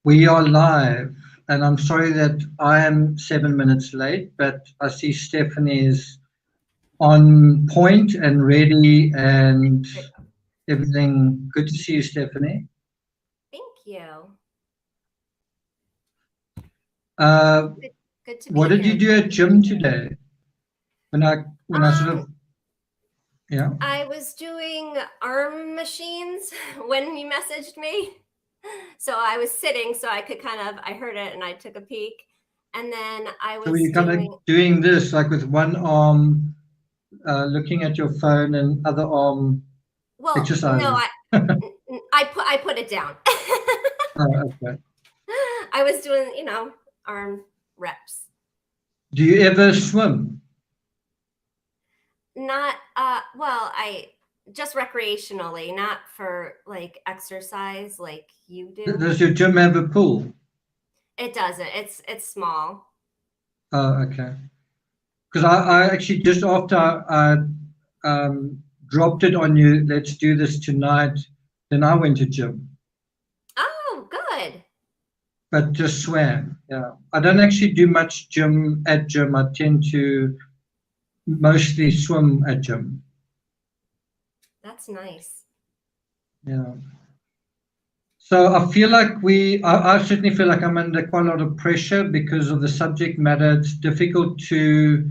We are live, and I'm sorry that I am 7 minutes late, but I see Stephanie is on point and ready and everything. Good to see you, Stephanie. Thank you. Uh, Good to be what did here. you do at gym today? When I sort of, yeah. I was doing arm machines when you messaged me. So I was sitting so I could I heard it and I took a peek. And then I So was were you kind of doing this like with one arm, looking at your phone, and other arm exercising? No, I put it down. Oh, okay. I was doing, arm reps. Do you ever swim? Not I just recreationally, not for like exercise like you do. Does your gym have a pool? It doesn't. It's small. Oh, okay. Because I actually, just after I dropped it on you, let's do this tonight, then I went to gym, Oh, good. but just swam. Yeah. I don't actually do much gym at gym. I tend to mostly swim at gym. That's nice. Yeah. So I feel like I certainly feel like I'm under quite a lot of pressure because of the subject matter. It's difficult to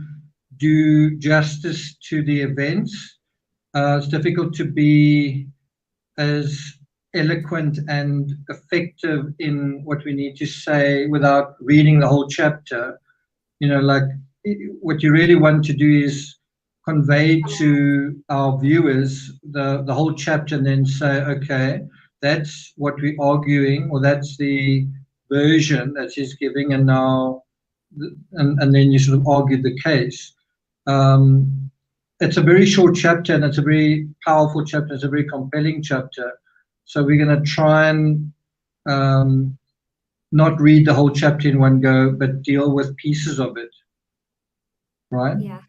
do justice to the events. It's difficult to be as eloquent and effective in what we need to say without reading the whole chapter. Like what you really want to do is convey to our viewers the whole chapter and then say, okay, that's what we're arguing, or that's the version that he's giving, and now, and then you sort of argue the case. It's a very short chapter and it's a very powerful chapter. It's a very compelling chapter. So we're going to try and not read the whole chapter in one go, but deal with pieces of it. Right? Yeah.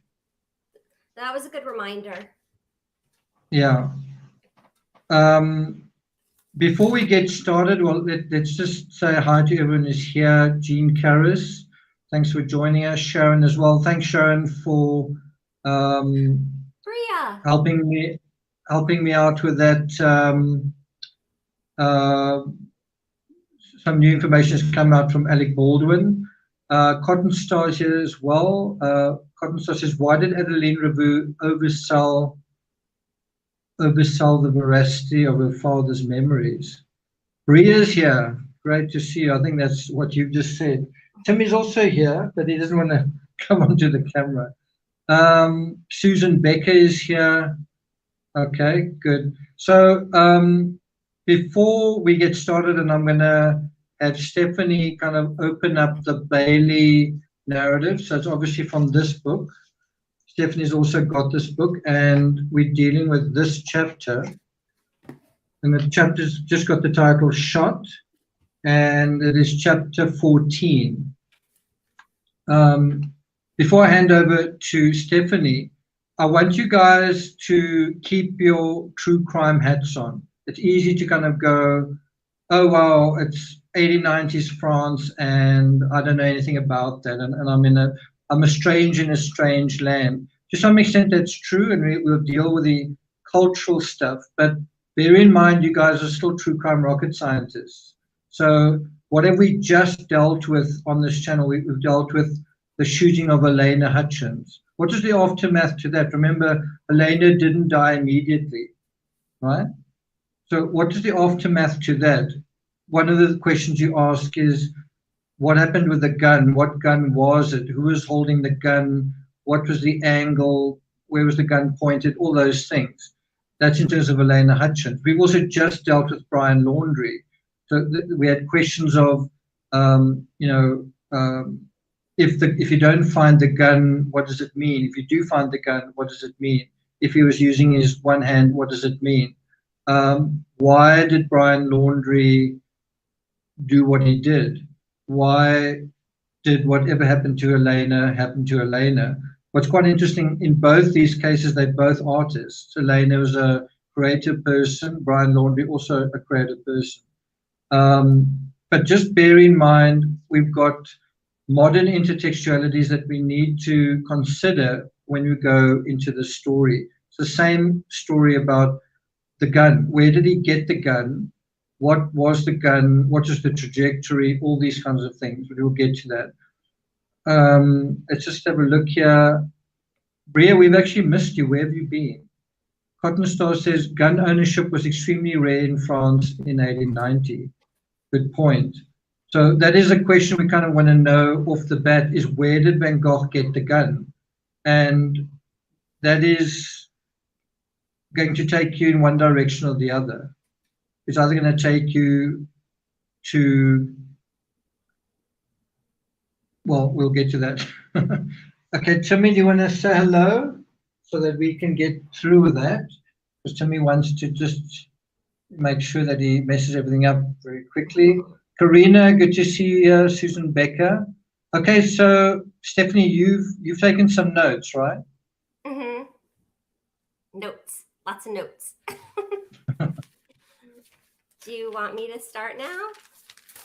That was a good reminder. Yeah. Before we get started, well, let's just say hi to everyone who's here. Jean Karras, thanks for joining us. Sharon as well. Thanks, Sharon, for Bria. helping me out with that. Some new information has come out from Alec Baldwin. Cotton Star here as well. Cotton Star says, why did Adeline Revue oversell the veracity of her father's memories? Bria's here. Great to see you. I think that's what you've just said. Timmy's also here, but he doesn't want to come onto the camera. Susan Becker is here. Okay, good. So before we get started, and I'm going to have Stephanie kind of open up the Bailey narrative. So it's obviously from this book. Stephanie's also got this book, and we're dealing with this chapter. And the chapter's just got the title Shot, and it is chapter 14. Before I hand over to Stephanie, I want you guys to keep your true crime hats on. It's easy to kind of go, oh, wow, it's 80s, 90s France, and I don't know anything about that. And I'm a stranger in a strange land. To some extent, that's true, and we'll deal with the cultural stuff. But bear in mind, you guys are still true crime rocket scientists. So what have we just dealt with on this channel? We've dealt with the shooting of Elena Hutchins. What is the aftermath to that? Remember, Elena didn't die immediately, right? So what is the aftermath to that? One of the questions you ask is, what happened with the gun? What gun was it? Who was holding the gun? What was the angle? Where was the gun pointed? All those things. That's in terms of Elena Hutchins. We've also just dealt with Brian Laundrie. So we had questions of, if you don't find the gun, what does it mean? If you do find the gun, what does it mean? If he was using his one hand, what does it mean? Why did Brian Laundrie do what he did? Why did whatever happened to Elena happen to Elena? What's quite interesting, in both these cases, they're both artists. Elena was a creative person, Brian Laundrie also a creative person. but just bear in mind, we've got modern intertextualities that we need to consider when we go into the story. It's the same story about the gun. Where did he get the gun? What was the gun? What was the trajectory? All these kinds of things. But we'll get to that. Let's just have a look here. Bria, we've actually missed you. Where have you been? Cotton Star says gun ownership was extremely rare in France in 1890. Good point. So that is a question we kind of want to know off the bat, is where did Van Gogh get the gun? And that is going to take you in one direction or the other. It's either going to take you to, well, we'll get to that. Okay, Timmy, do you want to say hello so that we can get through with that? Because Timmy wants to just make sure that he messes everything up very quickly. Karina, good to see you. Susan Becker. Okay, so Stephanie, you've taken some notes, right? Mm-hmm. Notes, lots of notes. Do you want me to start now?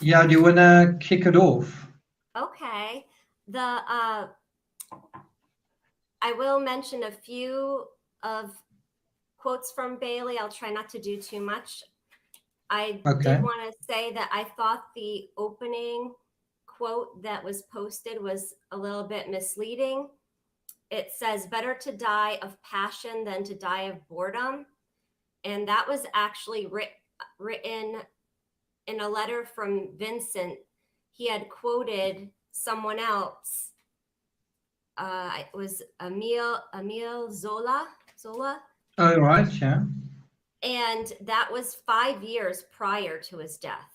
Yeah, do you want to kick it off? Okay. I will mention a few of quotes from Bailey. I'll try not to do too much. I did want to say that I thought the opening quote that was posted was a little bit misleading. It says, better to die of passion than to die of boredom. And that was actually written in a letter from Vincent. He had quoted someone else. It was Emile Zola. Oh, right, yeah. And that was 5 years prior to his death.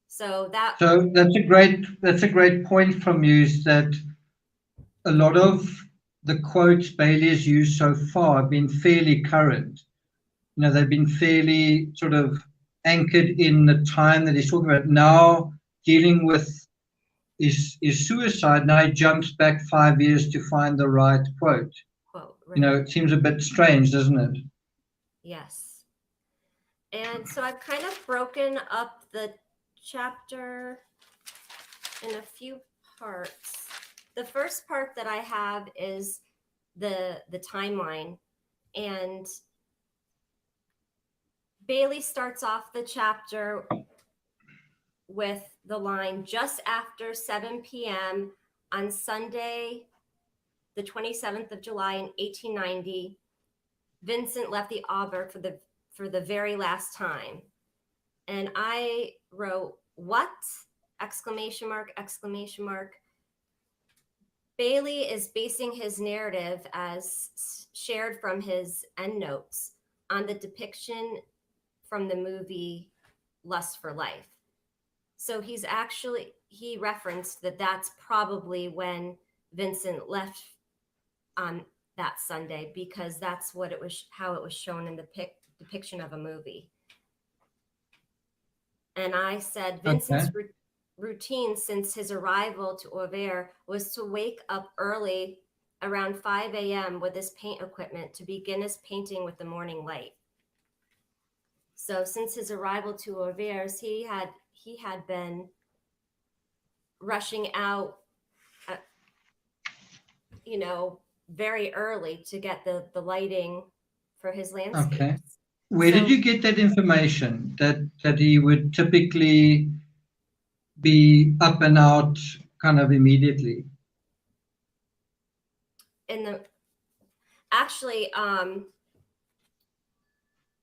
So that's a great point from you, is that a lot of the quotes Bailey has used so far have been fairly current. You know, they've been fairly sort of anchored in the time that he's talking about. Now, dealing with his suicide, now he jumps back 5 years to find the right quote. Right. You know, it seems a bit strange, doesn't it? Yes. And so I've kind of broken up the chapter in a few parts. The first part that I have is the timeline, and Bailey starts off the chapter with the line, just after 7 p.m. on Sunday, the 27th of July in 1890, Vincent left the Auber for the very last time. And I wrote, what? Exclamation mark, exclamation mark. Bailey is basing his narrative, as shared from his endnotes, on the depiction from the movie Lust for Life. So he referenced that that's probably when Vincent left on that Sunday, because that's what it was, how it was shown in the depiction of a movie. And I said, Vincent's routine since his arrival to Auvers was to wake up early around 5 a.m. with his paint equipment to begin his painting with the morning light. So since his arrival to Auvers, he had been rushing out, very early to get the lighting for his landscapes. Okay. Where did you get that information that he would typically be up and out kind of immediately?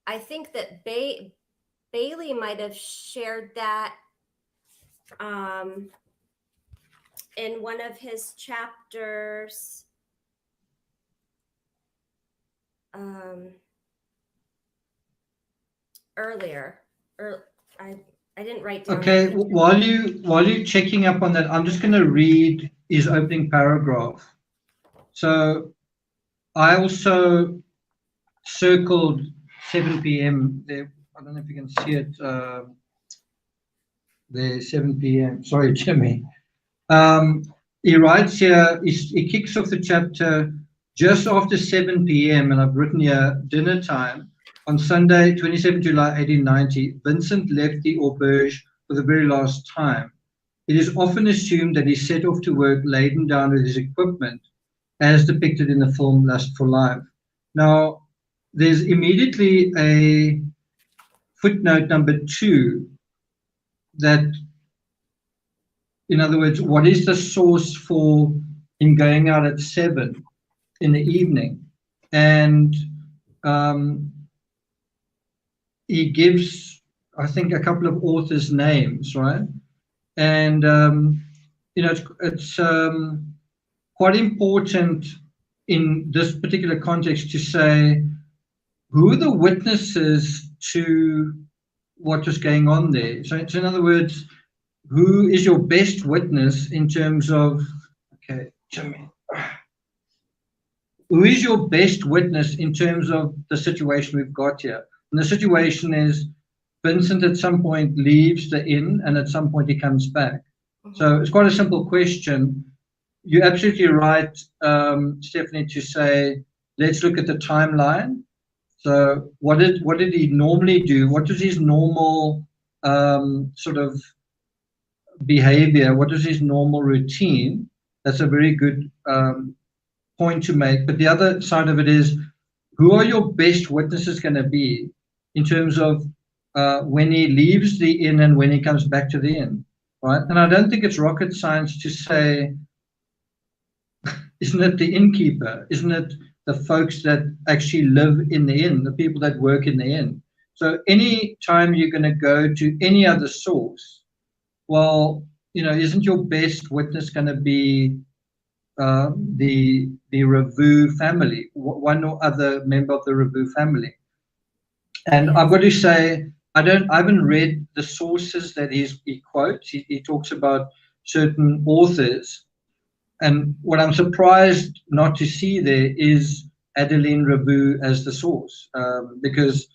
I think that Bailey might have shared that in one of his chapters. Earlier, I didn't write down. Okay, while you're checking up on that, I'm just going to read his opening paragraph. So I also circled 7 p.m. there. I don't know if you can see it. There, 7 p.m. Sorry, Jimmy. He writes here, he kicks off the chapter just after 7 p.m. and I've written here dinner time. On Sunday, 27 July 1890, Vincent left the auberge for the very last time, it is often assumed that he set off to work laden down with his equipment, as depicted in the film Lust for Life. Now, there's immediately a footnote number 2 that, in other words, what is the source for him going out at 7 in the evening? And he gives, I think, a couple of authors' names, right? And, it's quite important in this particular context to say, who are the witnesses to what was going on there? So in other words, who is your best witness in terms of, okay, Jimmy, who is your best witness in terms of the situation we've got here? And the situation is Vincent at some point leaves the inn and at some point he comes back. So it's quite a simple question. You're absolutely right, Stephanie, to say, let's look at the timeline. So what did he normally do? What was his normal sort of behavior? What was his normal routine? That's a very good point to make. But the other side of it is, who are your best witnesses going to be in terms of when he leaves the inn and when he comes back to the inn, right? And I don't think it's rocket science to say, isn't it the innkeeper? Isn't it the folks that actually live in the inn, the people that work in the inn? So any time you're going to go to any other source, well, isn't your best witness going to be the Revue family, one or other member of the Revue family? And I've got to say, I haven't read the sources that he quotes. He talks about certain authors. And what I'm surprised not to see there is Adeline Revue as the source, because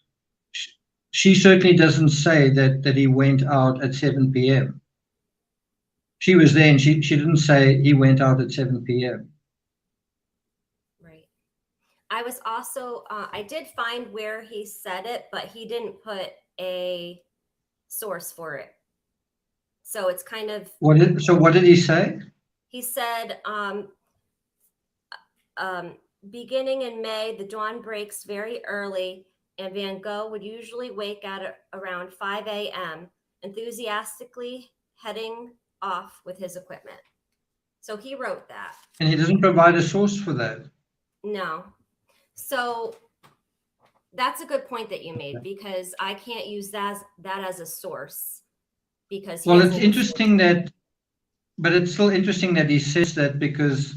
she certainly doesn't say that he went out at 7 p.m. She was there and she didn't say he went out at 7 p.m. Right. I was also, I did find where he said it, but he didn't put a source for it. So it's kind of... What did he say? He said, beginning in May, the dawn breaks very early, and Van Gogh would usually wake at around 5 a.m., enthusiastically heading off with his equipment. So he wrote that. And he doesn't provide a source for that? No. So that's a good point that you made, because I can't use that as a source. Because well, it's interesting that... But it's still interesting that he says that, because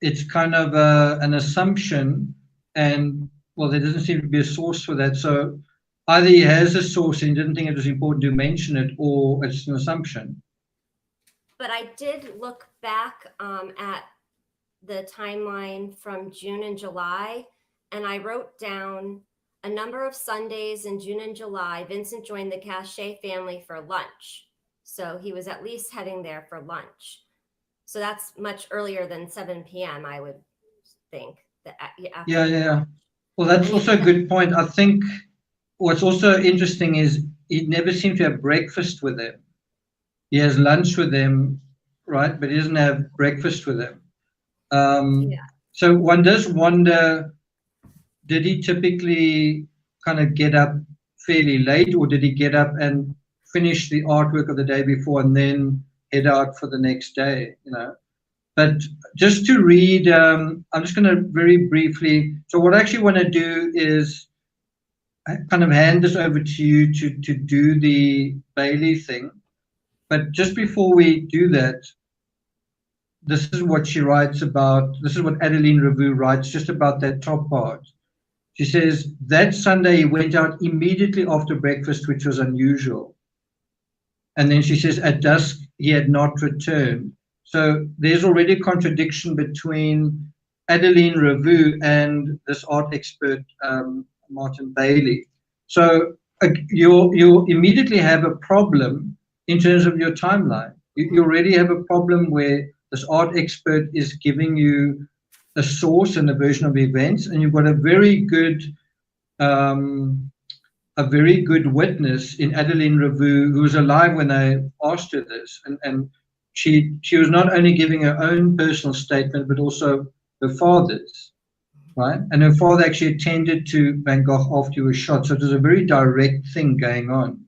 it's kind of an assumption, and, well, there doesn't seem to be a source for that. So either he has a source and he didn't think it was important to mention it, or it's an assumption. But I did look back at the timeline from June and July, and I wrote down a number of Sundays in June and July, Vincent joined the Cachet family for lunch. So he was at least heading there for lunch. So that's much earlier than 7 p.m., I would think. Yeah. Well, that's also a good point. I think what's also interesting is he never seemed to have breakfast with them. He has lunch with them, right? But he doesn't have breakfast with them. So one does wonder, did he typically kind of get up fairly late, or did he get up and finish the artwork of the day before and then head out for the next day, But just to read, I'm just going to very briefly, so what I actually want to do is kind of hand this over to you to do the Bailey thing. But just before we do that, this is what she writes about, this is what Adeline Revue writes just about that top part. She says, that Sunday he went out immediately after breakfast, which was unusual. And then she says, at dusk, he had not returned. So there's already a contradiction between Adeline Revue and this art expert, Martin Bailey. So you immediately have a problem in terms of your timeline. You already have a problem where this art expert is giving you a source and a version of events, and you've got a very good a very good witness in Adeline Revue, who was alive when they asked her this, and she was not only giving her own personal statement, but also her father's, right? And her father actually attended to Van Gogh after he was shot, so it was a very direct thing going on.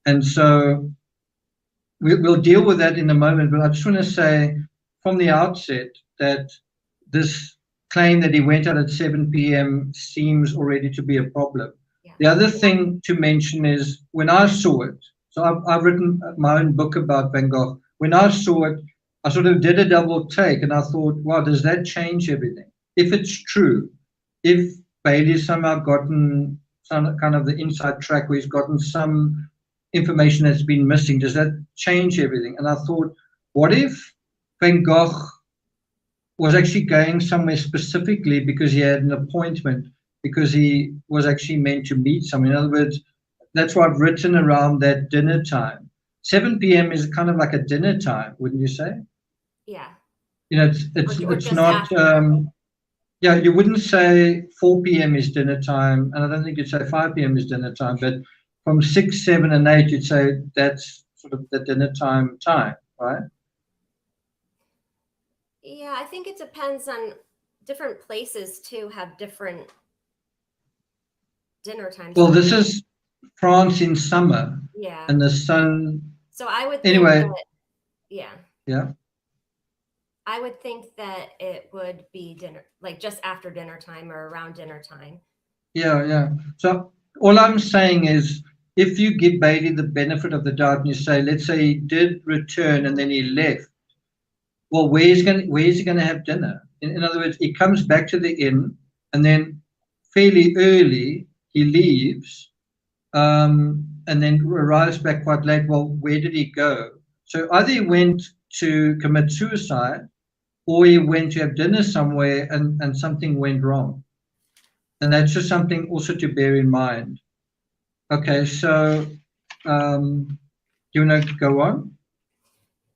And so we'll deal with that in a moment, but I just want to say from the outset that this claim that he went out at 7 p.m. seems already to be a problem. Yeah. The other thing to mention is when I saw it, so I've written my own book about Van Gogh. When I saw it, I sort of did a double take and I thought, wow, does that change everything? If it's true, if Bailey's somehow gotten some kind of the inside track where he's gotten some information that's been missing, does that change everything? And I thought, what if Van Gogh was actually going somewhere specifically because he had an appointment, because he was actually meant to meet someone? In other words, that's what I've written around that dinner time. 7 p.m. is kind of like a dinner time, wouldn't you say? Yeah. You know, it's not. Yeah, you wouldn't say 4 p.m. is dinner time, and I don't think you'd say 5 p.m. is dinner time, but from 6, 7, and 8, you'd say that's sort of the dinner time, right? Yeah, I think it depends on different places too, have different dinner times. Well, this is France in summer. Yeah. And the sun. So I would anyway. Think that, yeah. Yeah. I would think that it would be dinner, like just after dinner time or around dinner time. Yeah. So all I'm saying is, if you give Bailey the benefit of the doubt and you say, let's say he did return and then he left, well, where is he going to have dinner? In other words, he comes back to the inn and then fairly early he leaves, and then arrives back quite late. Well, where did he go? So either he went to commit suicide, or he went to have dinner somewhere and something went wrong. And that's just something also to bear in mind. Okay, so you want to go on?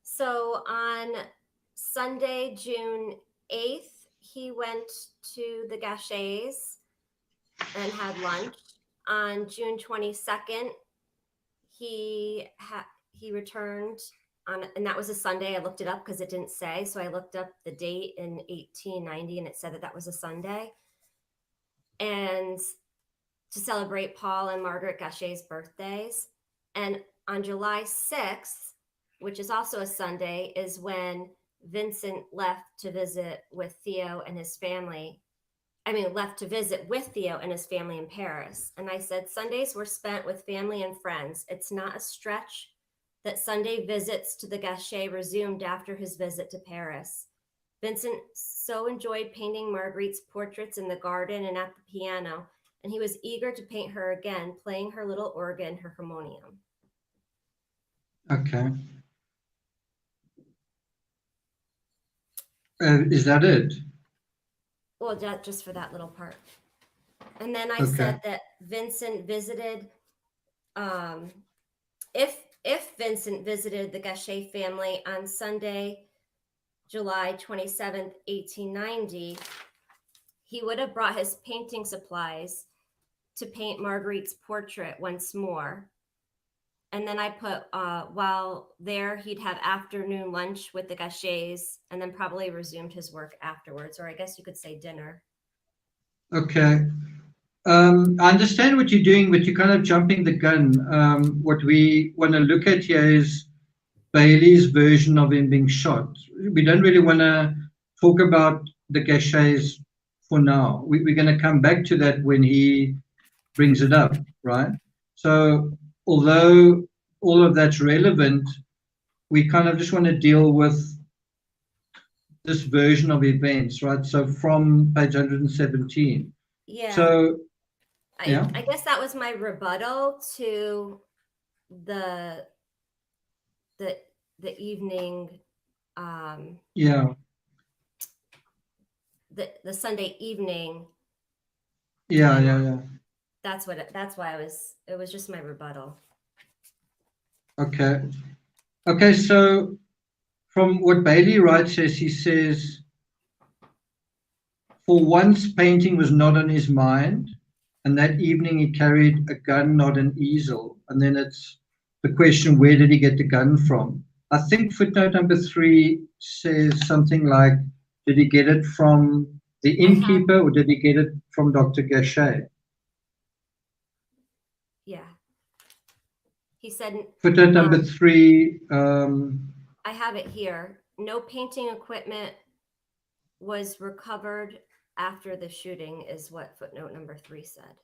So on Sunday, June 8th, he went to the Gauchets and had lunch. On June 22nd, he returned and that was a Sunday. I looked it up because it didn't say. So I looked up the date in 1890 and it said that was a Sunday. And to celebrate Paul and Margaret Gaucher's birthdays. And on July 6th, which is also a Sunday, is when Vincent left to visit with Theo and his family. Left to visit with Theo and his family in Paris. And I said, Sundays were spent with family and friends. It's not a stretch that Sunday visits to the Gaucher resumed after his visit to Paris. Vincent so enjoyed painting Marguerite's portraits in the garden and at the piano, and he was eager to paint her again, playing her little organ, her harmonium. Okay. Is that it? Well, just for that little part. And then I said that Vincent visited, if Vincent visited the Gaucher family on Sunday, July 27th, 1890, he would have brought his painting supplies to paint Marguerite's portrait once more. And then I put, while there, he'd have afternoon lunch with the Gauchers and then probably resumed his work afterwards, or I guess you could say dinner. Okay. I understand what you're doing, but you're kind of jumping the gun. What we want to look at here is Bailey's version of him being shot. We don't really want to talk about the Gauchers for now. We're going to come back to that when he brings it up, right? So although all of that's relevant, we kind of just want to deal with this version of events, right? So from page 117. Yeah. So I guess that was my rebuttal to the evening. The Sunday evening. Yeah. That's why it was just my rebuttal. Okay, so from what Bailey writes, he says, for once painting was not on his mind, and that evening he carried a gun, not an easel. And then it's the question, where did he get the gun from? I think footnote number 3 says something like, did he get it from the innkeeper or did he get it from Dr. Gogh? Yeah. He said. Footnote number 3. I have it here. No painting equipment was recovered after the shooting, is what footnote number 3 said.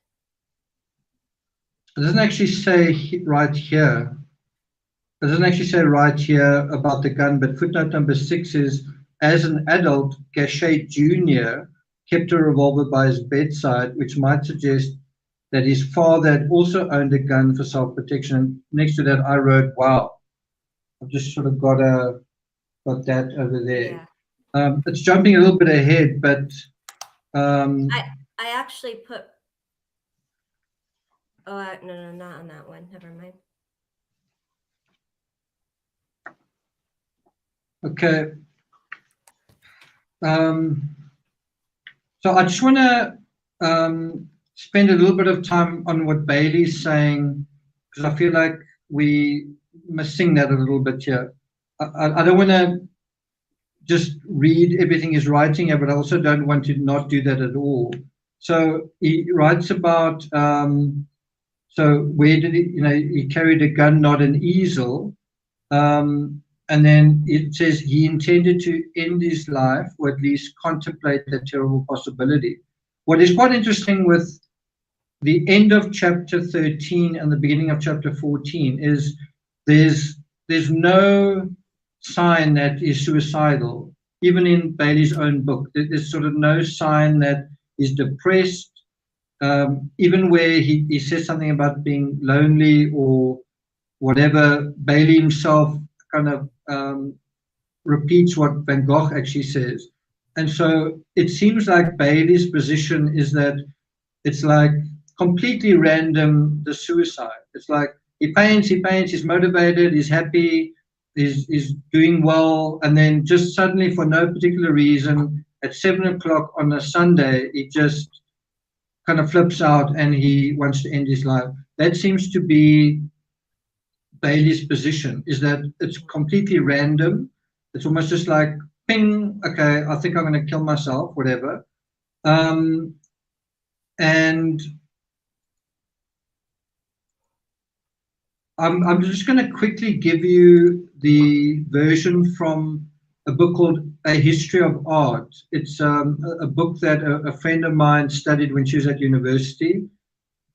It doesn't actually say right here. It doesn't actually say right here about the gun, but footnote number 6 is, as an adult, Gogh Jr. kept a revolver by his bedside, which might suggest that his father had also owned a gun for self-protection. Next to that, I wrote, wow. I've just sort of got that over there. Yeah. It's jumping a little bit ahead, but I actually put. Oh no, not on that one. Never mind. Okay. So I just want to spend a little bit of time on what Bailey's saying, because I feel like we missing that a little bit here. I don't want to just read everything he's writing here, but I also don't want to not do that at all. So he writes about, so where did he, he carried a gun, not an easel. And then it says he intended to end his life, or at least contemplate that terrible possibility. What is quite interesting with the end of chapter 13 and the beginning of chapter 14 is there's no sign that he's suicidal. Even in Bailey's own book, there's sort of no sign that he's depressed. Even where he says something about being lonely or whatever, Bailey himself kind of repeats what Van Gogh actually says. And so it seems like Bailey's position is that it's like completely random, the suicide. It's like he paints, he's motivated, he's happy, he's doing well, and then just suddenly for no particular reason at 7 o'clock on a Sunday, he just kind of flips out and he wants to end his life. That seems to be Bailey's position, is that it's completely random. It's almost just like, ping, okay, I think I'm going to kill myself, whatever. And I'm just going to quickly give you the version from a book called A History of Art. It's a book that a friend of mine studied when she was at university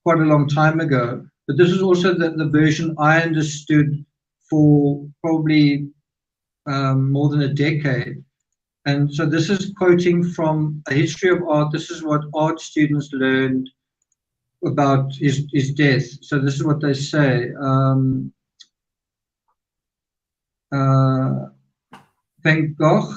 quite a long time ago. But this is also the version I understood for probably more than a decade. And so this is quoting from A History of Art. This is what art students learned about his death. So this is what they say. Van Gogh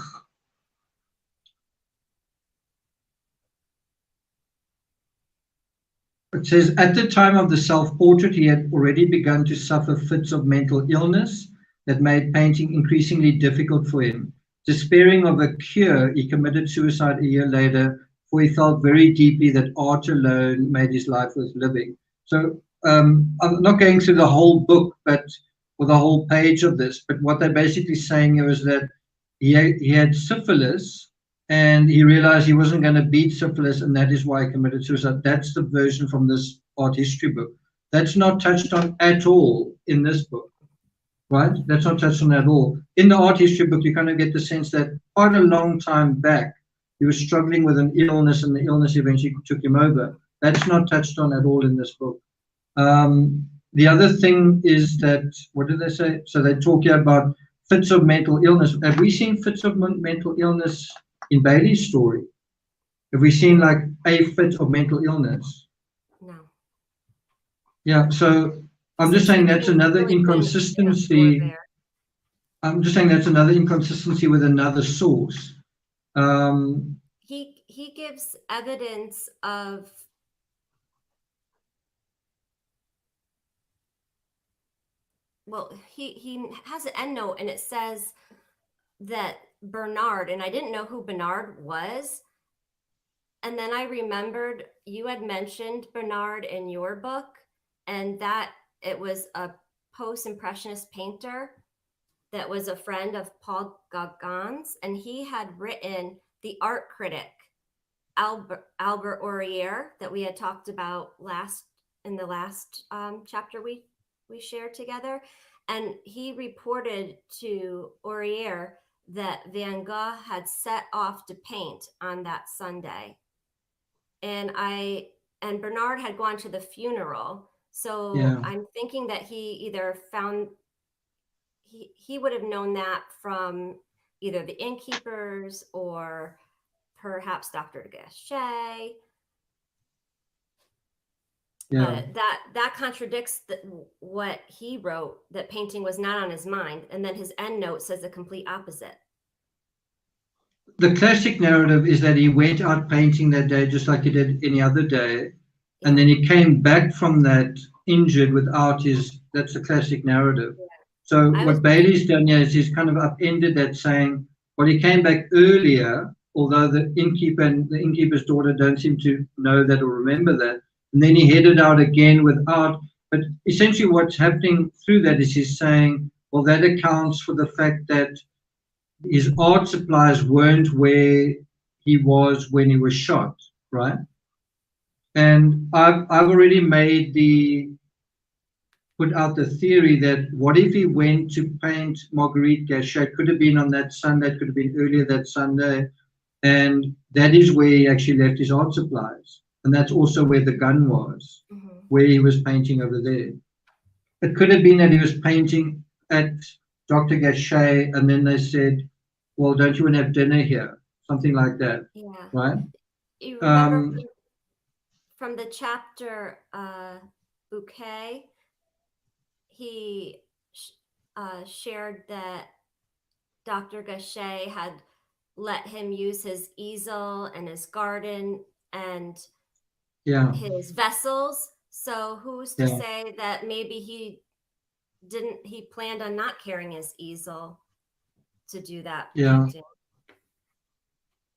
it says, at the time of the self-portrait, he had already begun to suffer fits of mental illness that made painting increasingly difficult for him. Despairing of a cure, he committed suicide a year later, for he felt very deeply that art alone made his life worth living. So I'm not going through the whole book, or the whole page of this, but what they're basically saying is that he had syphilis, and he realized he wasn't going to beat syphilis, and that is why he committed suicide. That's the version from this art history book. That's not touched on at all in this book, right? That's not touched on at all. In the art history book, you kind of get the sense that quite a long time back, he was struggling with an illness, and the illness eventually took him over. That's not touched on at all in this book. The other thing is that, what did they say? So they talk here about fits of mental illness. Have we seen fits of mental illness in Bailey's story? Have we seen like a fit of mental illness? No. Yeah, so I'm just saying that's another inconsistency. I'm just saying that's another inconsistency with another source. He gives evidence of he has an endnote, and it says that Bernard, and I didn't know who Bernard was, And then I remembered you had mentioned Bernard in your book, and that it was a post-impressionist painter that was a friend of Paul Gauguin's, and he had written the art critic Albert Aurier that we had talked about in the last chapter we shared together, and he reported to Aurier that Van Gogh had set off to paint on that Sunday, and Bernard had gone to the funeral, so Yeah. I'm thinking that he either found he would have known that from either the innkeepers or perhaps Dr. Gachet. Yeah. But that contradicts what he wrote, that painting was not on his mind. And then his end note says the complete opposite. The classic narrative is that he went out painting that day just like he did any other day. Yeah. And then he came back from that injured without that's the classic narrative. Yeah. So what Bailey's done here is he's kind of upended that, saying, well, he came back earlier, although the innkeeper and the innkeeper's daughter don't seem to know that or remember that. And then he headed out again without, but essentially what's happening through that is he's saying, well, that accounts for the fact that his art supplies weren't where he was when he was shot, right? And I've already put out the theory that what if he went to paint Marguerite Gachet? It could have been on that Sunday, it could have been earlier that Sunday, and that is where he actually left his art supplies. And that's also where the gun was, where he was painting over there. It could have been that he was painting at Dr. Gachet, and then they said, well, don't you want to have dinner here? Something like that, right? You remember from the chapter Bouquet, he shared that Dr. Gachet had let him use his easel and his garden and his vessels. So who's to say that maybe he planned on not carrying his easel to do that painting.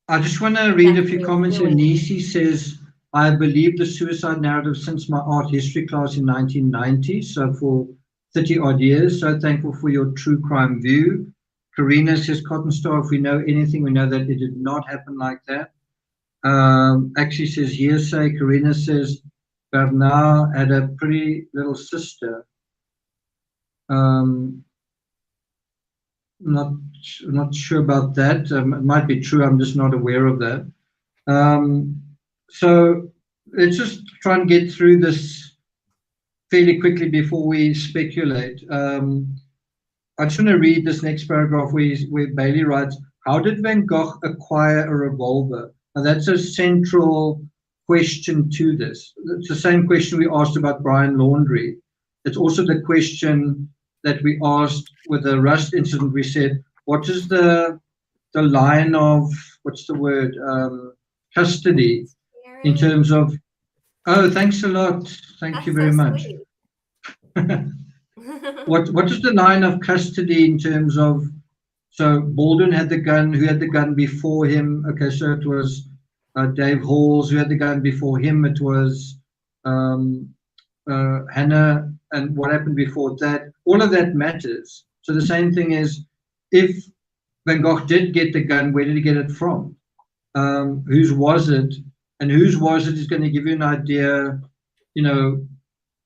I just want to read a few comments here. Nisi says, I believe the suicide narrative since my art history class in 1990, so for 30 odd years. So thankful for your true crime view. Karina says, Cotton Star, if we know anything, we know that it did not happen like that. Actually says hearsay. Karina says, Bernard had a pretty little sister. Not sure about that. It might be true. I'm just not aware of that. So let's just try and get through this fairly quickly before we speculate. I just want to read this next paragraph where Bailey writes, how did Van Gogh acquire a revolver? Now that's a central question to this. It's the same question we asked about Brian Laundrie. It's also the question that we asked with the Rust incident. We said, what is the line of, what's the word, custody in terms of, oh, thanks a lot. Thank you very much. What is the line of custody in terms of, so Boulder had the gun, who had the gun before him? Okay, so it was Dave Halls, who had the gun before him. It was Hannah, and what happened before that. All of that matters. So the same thing is, if Van Gogh did get the gun, where did he get it from? Whose was it? And whose was it is going to give you an idea, you know,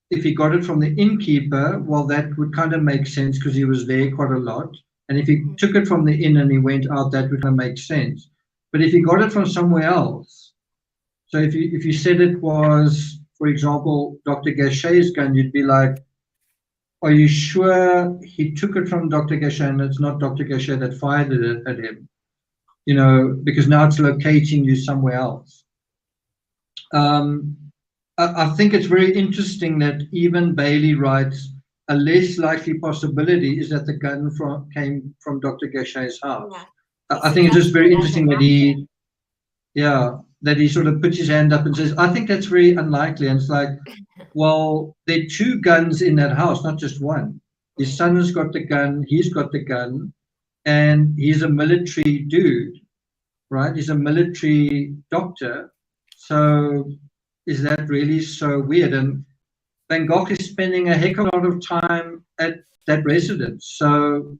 if he got it from the innkeeper, well, that would kind of make sense because he was there quite a lot. And if he took it from the inn and he went out, that would kind of make sense. But if he got it from somewhere else, so if you said it was, for example, Dr. Gachet's gun, you'd be like, are you sure he took it from Dr. Gachet and it's not Dr. Gachet that fired it at him? You know, because now it's locating you somewhere else. I think it's very interesting that even Bailey writes, a less likely possibility is that the gun came from Dr. Gachet's house. Yeah. I think it's just very interesting that that he sort of puts his hand up and says, I think that's very unlikely. And it's like, well, there are two guns in that house, not just one. His son has got the gun, he's got the gun, and he's a military dude, right? He's a military doctor. So is that really so weird? And Van Gogh is spending a heck of a lot of time at that residence. So,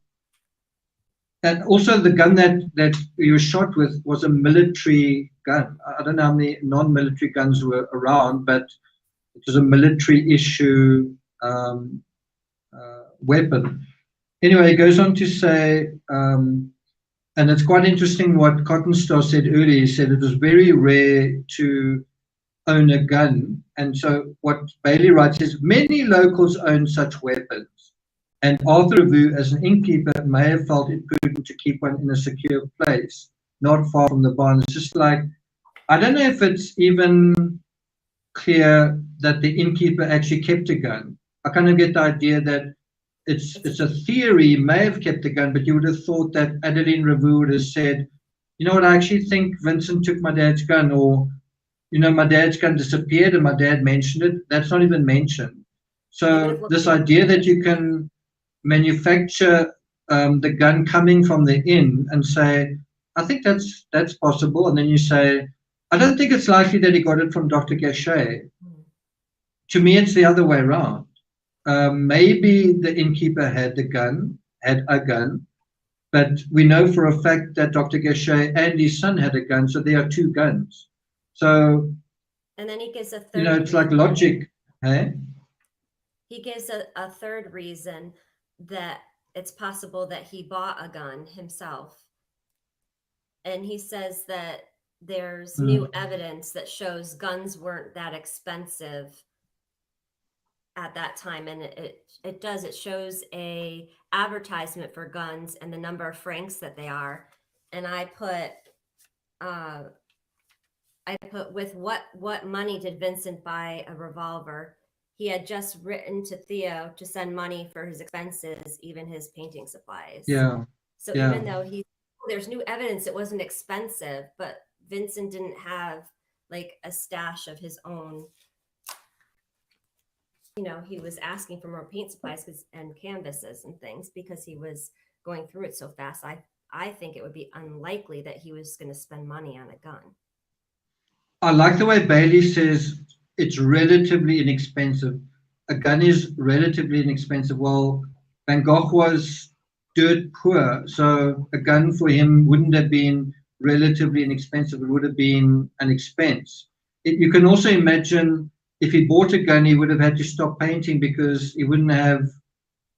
and also the gun that he was shot with was a military gun. I don't know how many non-military guns were around, but it was a military issue weapon. Anyway, he goes on to say, and it's quite interesting what Cottonstar said earlier. He said it was very rare to own a gun. And so what Bailey writes is, many locals own such weapons. And Arthur Revue, as an innkeeper, may have felt it prudent to keep one in a secure place, not far from the barn. It's just like, I don't know if it's even clear that the innkeeper actually kept a gun. I kind of get the idea that it's a theory, he may have kept a gun, but you would have thought that Adeline Revue would have said, you know what, I actually think Vincent took my dad's gun, or, you know, my dad's gun disappeared and my dad mentioned it. That's not even mentioned. So this idea that you can manufacture the gun coming from the inn and say, I think that's possible. And then you say, I don't think it's likely that he got it from Dr. Gachet. To me, it's the other way around. Maybe the innkeeper had a gun, but we know for a fact that Dr. Gachet and his son had a gun, so there are two guns. So, and then he gives a third. You know, it's like logic, hey? He gives a third reason that it's possible that he bought a gun himself. And he says that there's new evidence that shows guns weren't that expensive at that time, and it shows a advertisement for guns and the number of francs that they are. And I put with what money did Vincent buy a revolver? He had just written to Theo to send money for his expenses, even his painting supplies. Yeah. So even though there's new evidence it wasn't expensive, but Vincent didn't have like a stash of his own. You know, he was asking for more paint supplies and canvases and things because he was going through it so fast. I think it would be unlikely that he was going to spend money on a gun. I like the way Bailey says it's relatively inexpensive. A gun is relatively inexpensive. Well, Van Gogh was dirt poor, so a gun for him wouldn't have been relatively inexpensive. It would have been an expense. You can also imagine if he bought a gun, he would have had to stop painting because he wouldn't have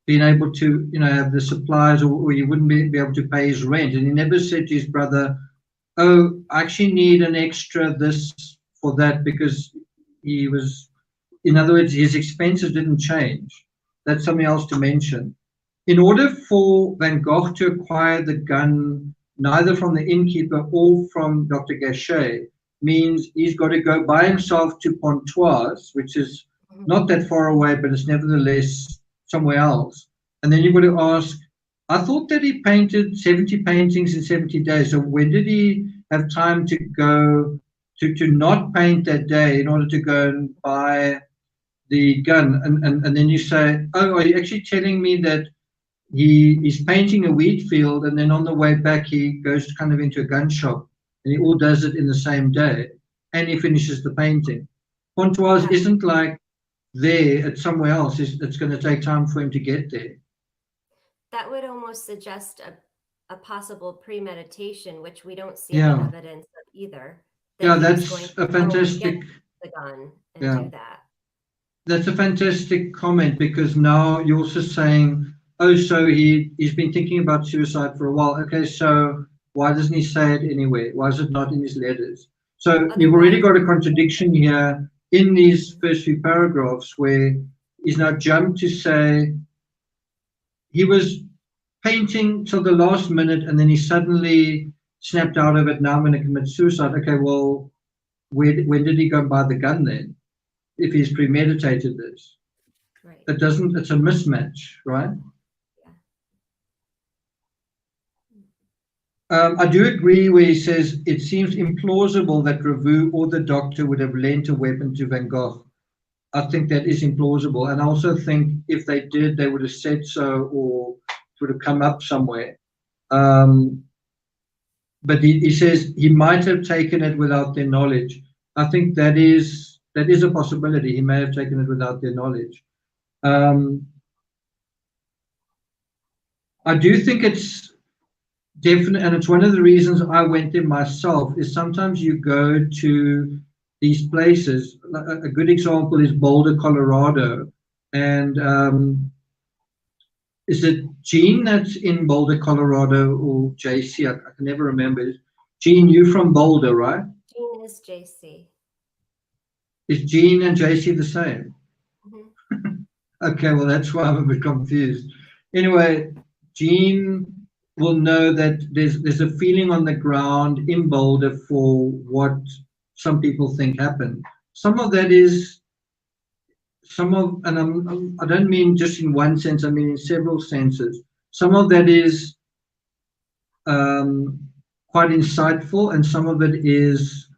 been able to, you know, have the supplies, or he wouldn't be able to pay his rent. And he never said to his brother, oh, I actually need an extra this for that, because he was, in other words, his expenses didn't change. That's something else to mention. In order for Van Gogh to acquire the gun, neither from the innkeeper or from Dr. Gachet, means he's got to go by himself to Pontoise, which is not that far away, but it's nevertheless somewhere else. And then you've got to ask, I thought that he painted 70 paintings in 70 days. So when did he have time to go to not paint that day in order to go and buy the gun? And then you say, oh, are you actually telling me that he's painting a wheat field, and then on the way back he goes kind of into a gun shop, and he all does it in the same day, and he finishes the painting. Pontoise isn't like there, it's somewhere else. It's going to take time for him to get there. That would almost suggest a possible premeditation, which we don't see any evidence of either. Yeah, that's a fantastic. Get the gun and do that. That's a fantastic comment, because now you're also saying, oh, so he's been thinking about suicide for a while. Okay, so why doesn't he say it anywhere? Why is it not in his letters? So you've already got a contradiction here in these first few paragraphs, where he's now jumped to say he was painting till the last minute, and then he suddenly snapped out of it. Now I'm going to commit suicide. Okay, well, when did he go and buy the gun then? If he's premeditated this, right? It's a mismatch, right? I do agree where he says it seems implausible that Revue or the doctor would have lent a weapon to Van Gogh. I think that is implausible. And I also think if they did, they would have said so, or it would have come up somewhere. But he says he might have taken it without their knowledge. I think that is a possibility. He may have taken it without their knowledge. I do think it's definite, and it's one of the reasons I went there myself, is sometimes you go to these places. A good example is Boulder, Colorado. And is it Gene that's in Boulder, Colorado, or JC? I can never remember. Gene, you from Boulder, right? Gene is JC. Is Gene and JC the same? Mm-hmm. Okay, well, that's why I'm a bit confused. Anyway, Gene will know that there's a feeling on the ground in Boulder for what some people think happened. Some of that is and I don't mean just in one sense, I mean in several senses. Some of that is quite insightful, and some of it is,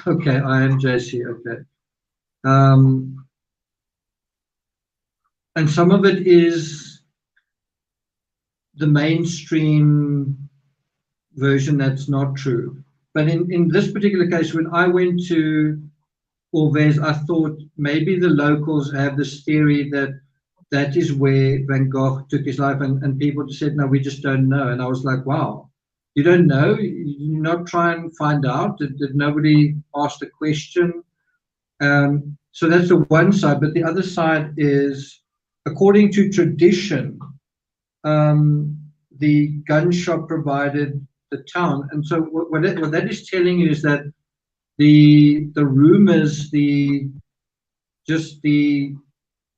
okay, I am JC, okay. And some of it is the mainstream version that's not true. But in this particular case, when I went to Orvez, I thought maybe the locals have this theory that is where Van Gogh took his life, and people just said, no, we just don't know. And I was like, wow, you don't know? You not try and find out? Did nobody ask the question? So that's the one side. But the other side is, according to tradition, the gunshot provided the town. And so what that is telling you is that the rumors, the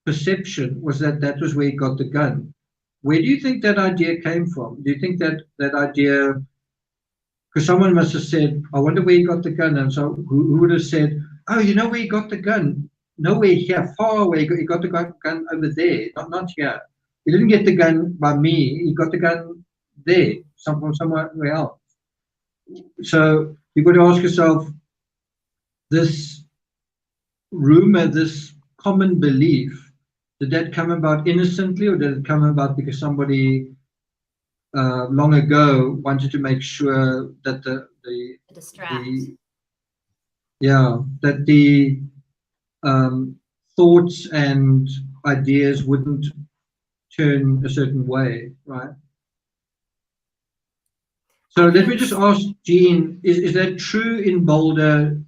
perception was that was where he got the gun. Where do you think that idea came from? Do you think that idea, because someone must have said, I wonder where he got the gun, and so who would have said, oh, you know where he got the gun? Nowhere here, far away. He got the gun over there, not here. He didn't get the gun by me. He got the gun there, from somewhere else. So you've got to ask yourself, this rumor, this common belief, did that come about innocently, or did it come about because somebody long ago wanted to make sure that the thoughts and ideas wouldn't turn a certain way, right? So let me just ask Jean, is that true in Boulder?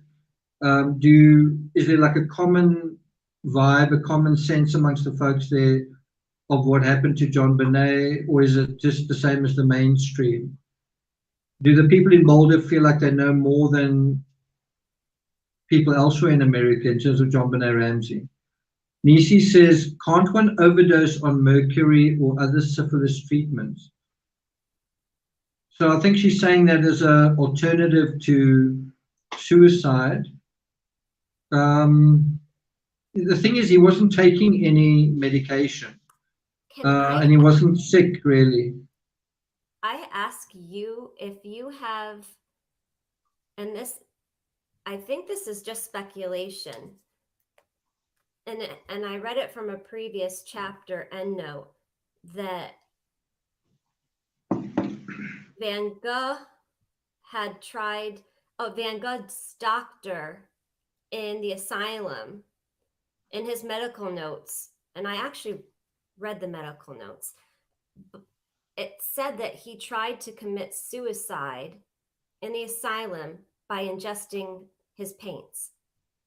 Is there like a common vibe, a common sense amongst the folks there of what happened to John Bonet, or is it just the same as the mainstream? Do the people in Boulder feel like they know more than people elsewhere in America in terms of John Bonet Ramsey? Nisi says, can't one overdose on mercury or other syphilis treatments? So I think she's saying that as an alternative to suicide. The thing is, he wasn't taking any medication, and he wasn't sick, really. I ask you if you have, and this, I think this is just speculation, and I read it from a previous chapter endnote that Van Gogh had tried, Van Gogh's doctor in the asylum, in his medical notes, and I actually read the medical notes, it said that he tried to commit suicide in the asylum by ingesting his paints.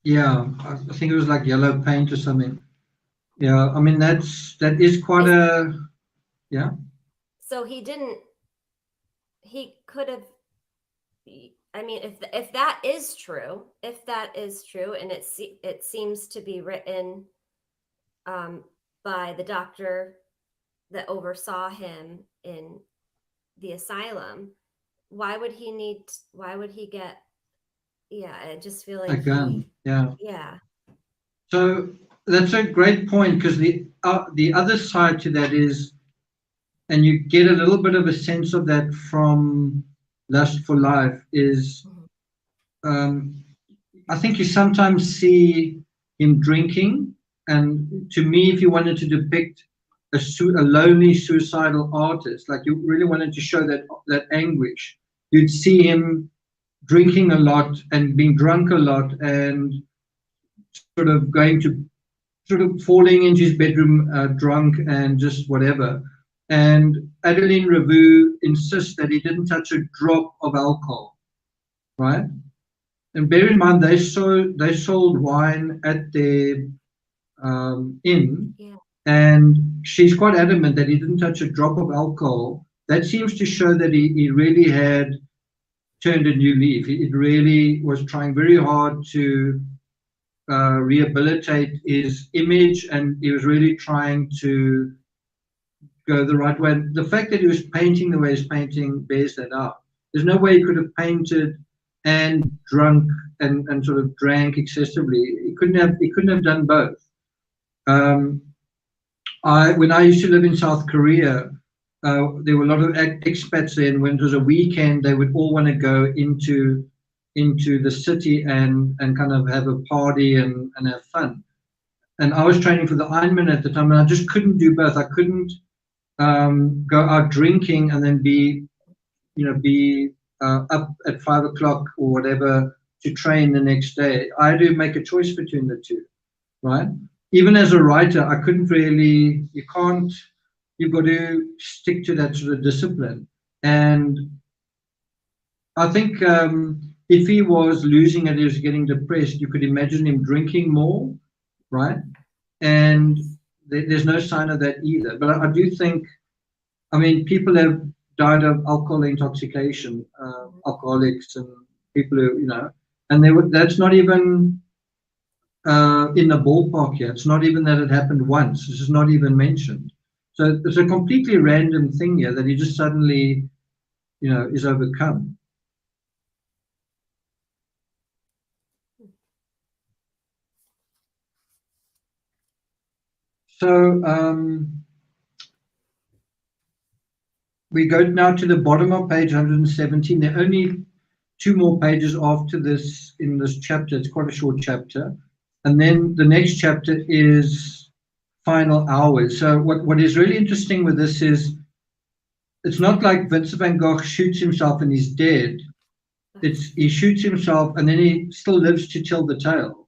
Yeah, I think it was like yellow paint or something. Yeah, I mean, that is quite yeah. So he could have, I mean, if that is true, and it seems to be written by the doctor that oversaw him in the asylum, why would he get, I just feel like a gun. Yeah. So that's a great point, because the other side to that is, and you get a little bit of a sense of that from Lust for Life, is I think you sometimes see him drinking, and to me, if you wanted to depict a lonely suicidal artist, like you really wanted to show that anguish, you'd see him drinking a lot and being drunk a lot and sort of falling into his bedroom drunk and just whatever. And Adeline Revue insists that he didn't touch a drop of alcohol, right? And bear in mind, they sold wine at their inn, Yeah. and she's quite adamant that he didn't touch a drop of alcohol. That seems to show that he really had turned a new leaf. It really was trying very hard to rehabilitate his image, and he was really trying to go the right way. And the fact that he was painting the way he's painting bears that out. There's no way he could have painted and drunk and sort of drank excessively. He couldn't have done both. When I used to live in South Korea, there were a lot of expats there, and when it was a weekend, they would all want to go into the city and kind of have a party and have fun. And I was training for the Ironman at the time, and I just couldn't do both. I couldn't go out drinking and then be up at 5 o'clock or whatever to train the next day. I had to make a choice between the two, right? Even as a writer, I couldn't really, you've got to stick to that sort of discipline. And I think if he was losing it, he was getting depressed, you could imagine him drinking more, right? And there's no sign of that either. But I do think, I mean, people have died of alcohol intoxication, alcoholics and people who, and that's not even in the ballpark here. It's not even that it happened once. This is not even mentioned. So it's a completely random thing here that he just suddenly, is overcome. So we go now to the bottom of page 117. There are only 2 more pages after this in this chapter. It's quite a short chapter. And then the next chapter is Final Hours. So what is really interesting with this is it's not like Vincent van Gogh shoots himself and he's dead. He shoots himself and then he still lives to tell the tale.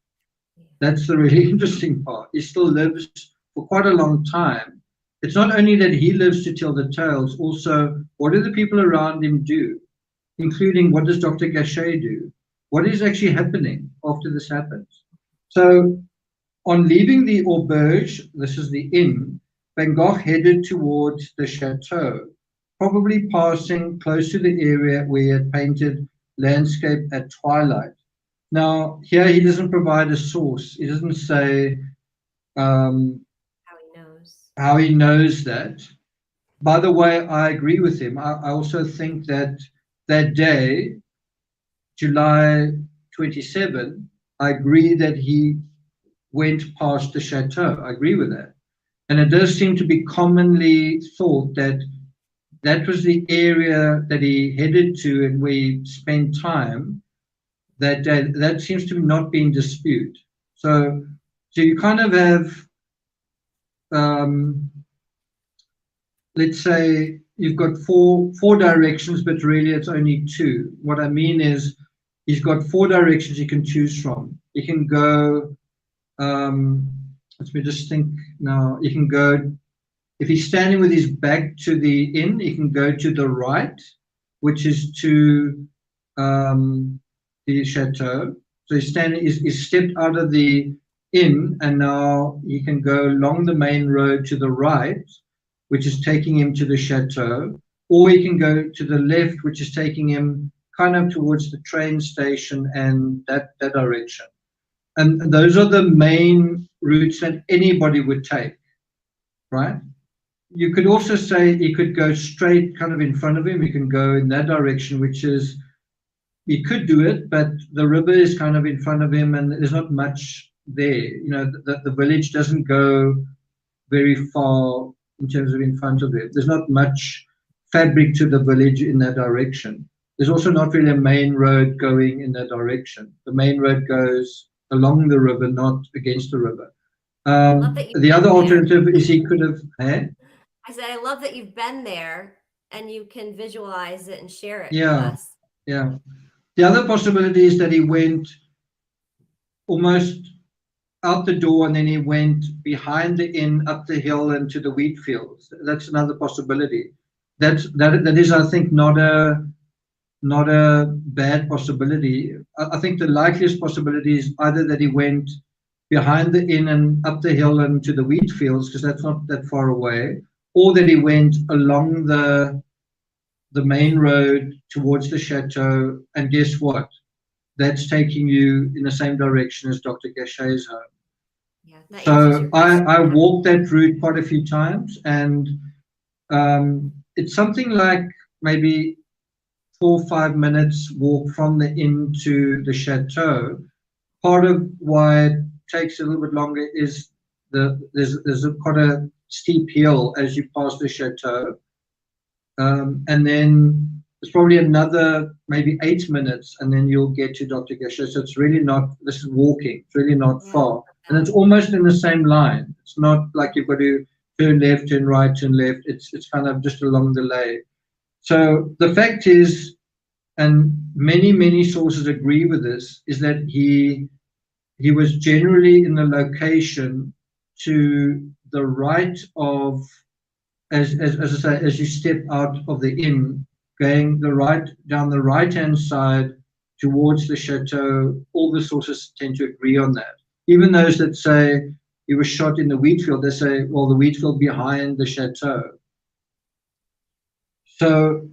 That's the really interesting part. He still lives for quite a long time. It's not only that he lives to tell the tales, also what do the people around him do, including what does Dr. Gachet do? What is actually happening after this happens? So on leaving the auberge, this is the inn, Van Gogh headed towards the chateau, probably passing close to the area where he had painted landscape at twilight. Now, here he doesn't provide a source. He doesn't say how he knows that. By the way, I agree with him. I also think that day, July 27, I agree that he went past the chateau. I agree with that. And it does seem to be commonly thought that that was the area that he headed to and where he spent time that day. That seems to not be in dispute. So you kind of have, let's say you've got four directions, but really it's only 2. What I mean is he's got 4 directions he can choose from. He can go, let me just think now, he can go, if he's standing with his back to the inn, he can go to the right, which is to the chateau. So he's stepped out of the inn, and now he can go along the main road to the right, which is taking him to the chateau, or he can go to the left, which is taking him kind of towards the train station and that direction. And those are the main routes that anybody would take, right? You could also say he could go straight kind of in front of him. He can go in that direction, which is, he could do it, but the river is kind of in front of him and there's not much there. The village doesn't go very far in terms of in front of him. There's not much fabric to the village in that direction. There's also not really a main road going in that direction. The main road goes along the river, not against the river. The other alternative is he could have had. I said, I love that you've been there and you can visualize it and share it with Yeah, us. yeah. The other possibility is that he went almost out the door and then he went behind the inn, up the hill and to the wheat fields. That's another possibility. That is, I think, not a bad possibility. I think the likeliest possibility is either that he went behind the inn and up the hill and to the wheat fields, because that's not that far away, or that he went along the main road towards the chateau, and guess what? That's taking you in the same direction as Dr. Gachet's home. Yeah, so I walked that route quite a few times, and it's something like maybe 4 or 5 minutes walk from the inn to the chateau. Part of why it takes a little bit longer is there's quite a steep hill as you pass the chateau, and then it's probably another maybe 8 minutes, and then you'll get to Dr. Gachet. So it's really not, this is walking, it's really not far. And it's almost in the same line. It's not like you've got to turn left, turn right, turn left. It's kind of just along the lane. So the fact is, and many sources agree with this, is that he was generally in the location to the right of, as I say, as you step out of the inn, going down the right-hand side towards the chateau. All the sources tend to agree on that. Even those that say he was shot in the wheat field, they say, well, the wheat field behind the chateau. So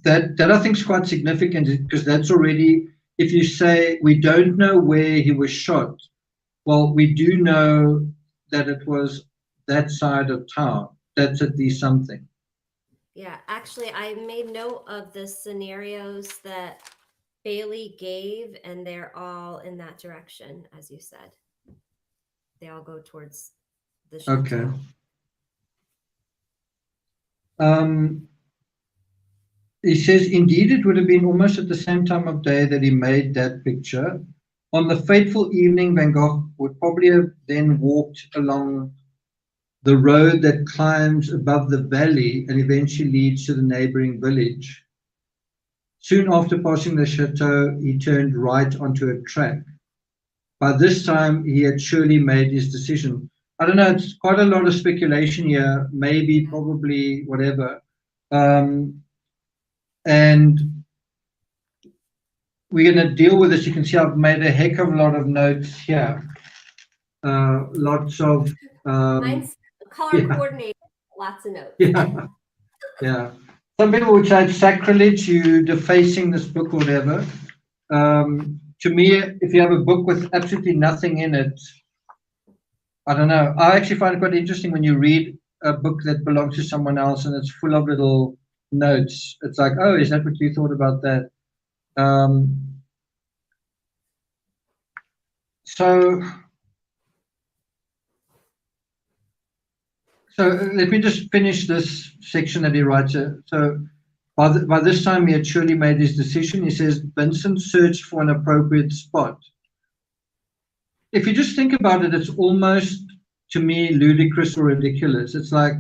that I think is quite significant, because that's already, if you say we don't know where he was shot, well, we do know that it was that side of town. That's at least something. Yeah, actually, I made note of the scenarios that Bailey gave, and they're all in that direction, as you said. They all go towards the chateau. Okay. He says, indeed, it would have been almost at the same time of day that he made that picture. On the fateful evening, Van Gogh would probably have then walked along the road that climbs above the valley and eventually leads to the neighboring village. Soon after passing the chateau, he turned right onto a track. By this time, he had surely made his decision. I don't know, it's quite a lot of speculation here, maybe, probably, whatever. And we're going to deal with this. You can see I've made a heck of a lot of notes here. Lots of... Mine's color coordinated, lots of notes. Yeah. Some people would say it's sacrilege, you defacing this book or whatever. To me, if you have a book with absolutely nothing in it, I don't know. I actually find it quite interesting when you read a book that belongs to someone else and it's full of little notes. It's like, oh, is that what you thought about that? So let me just finish this section that he writes. So by this time, he had surely made his decision. He says, Vincent searched for an appropriate spot. If you just think about it, it's almost, to me, ludicrous or ridiculous. It's like,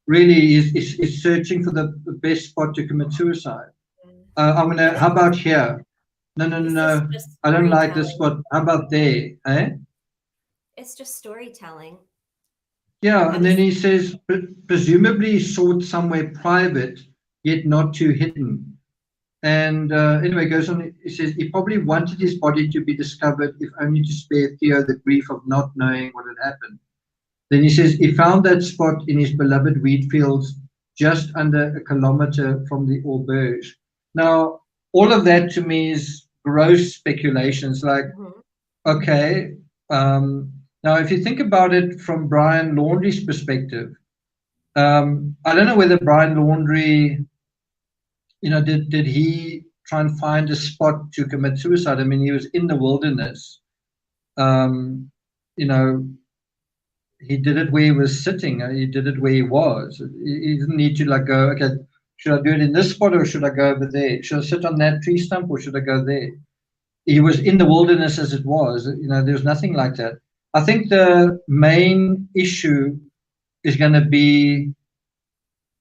really, he's searching for the best spot to commit suicide. How about here? No. I don't like this spot. How about there? It's just storytelling. Yeah, and then he says, presumably he sought somewhere private, yet not too hidden. And anyway, goes on, he says, he probably wanted his body to be discovered, if only to spare Theo the grief of not knowing what had happened. Then he says, he found that spot in his beloved wheat fields, just under 1 kilometer from the auberge. Now, all of that to me is gross speculations, like, okay, now if you think about it from Brian Laundrie's perspective, I don't know whether Brian Laundrie, did he try and find a spot to commit suicide? I mean, he was in the wilderness. He did it where he was sitting. He did it where he was. He didn't need to go, okay, should I do it in this spot or should I go over there? Should I sit on that tree stump or should I go there? He was in the wilderness as it was. There's nothing like that. I think the main issue is going to be,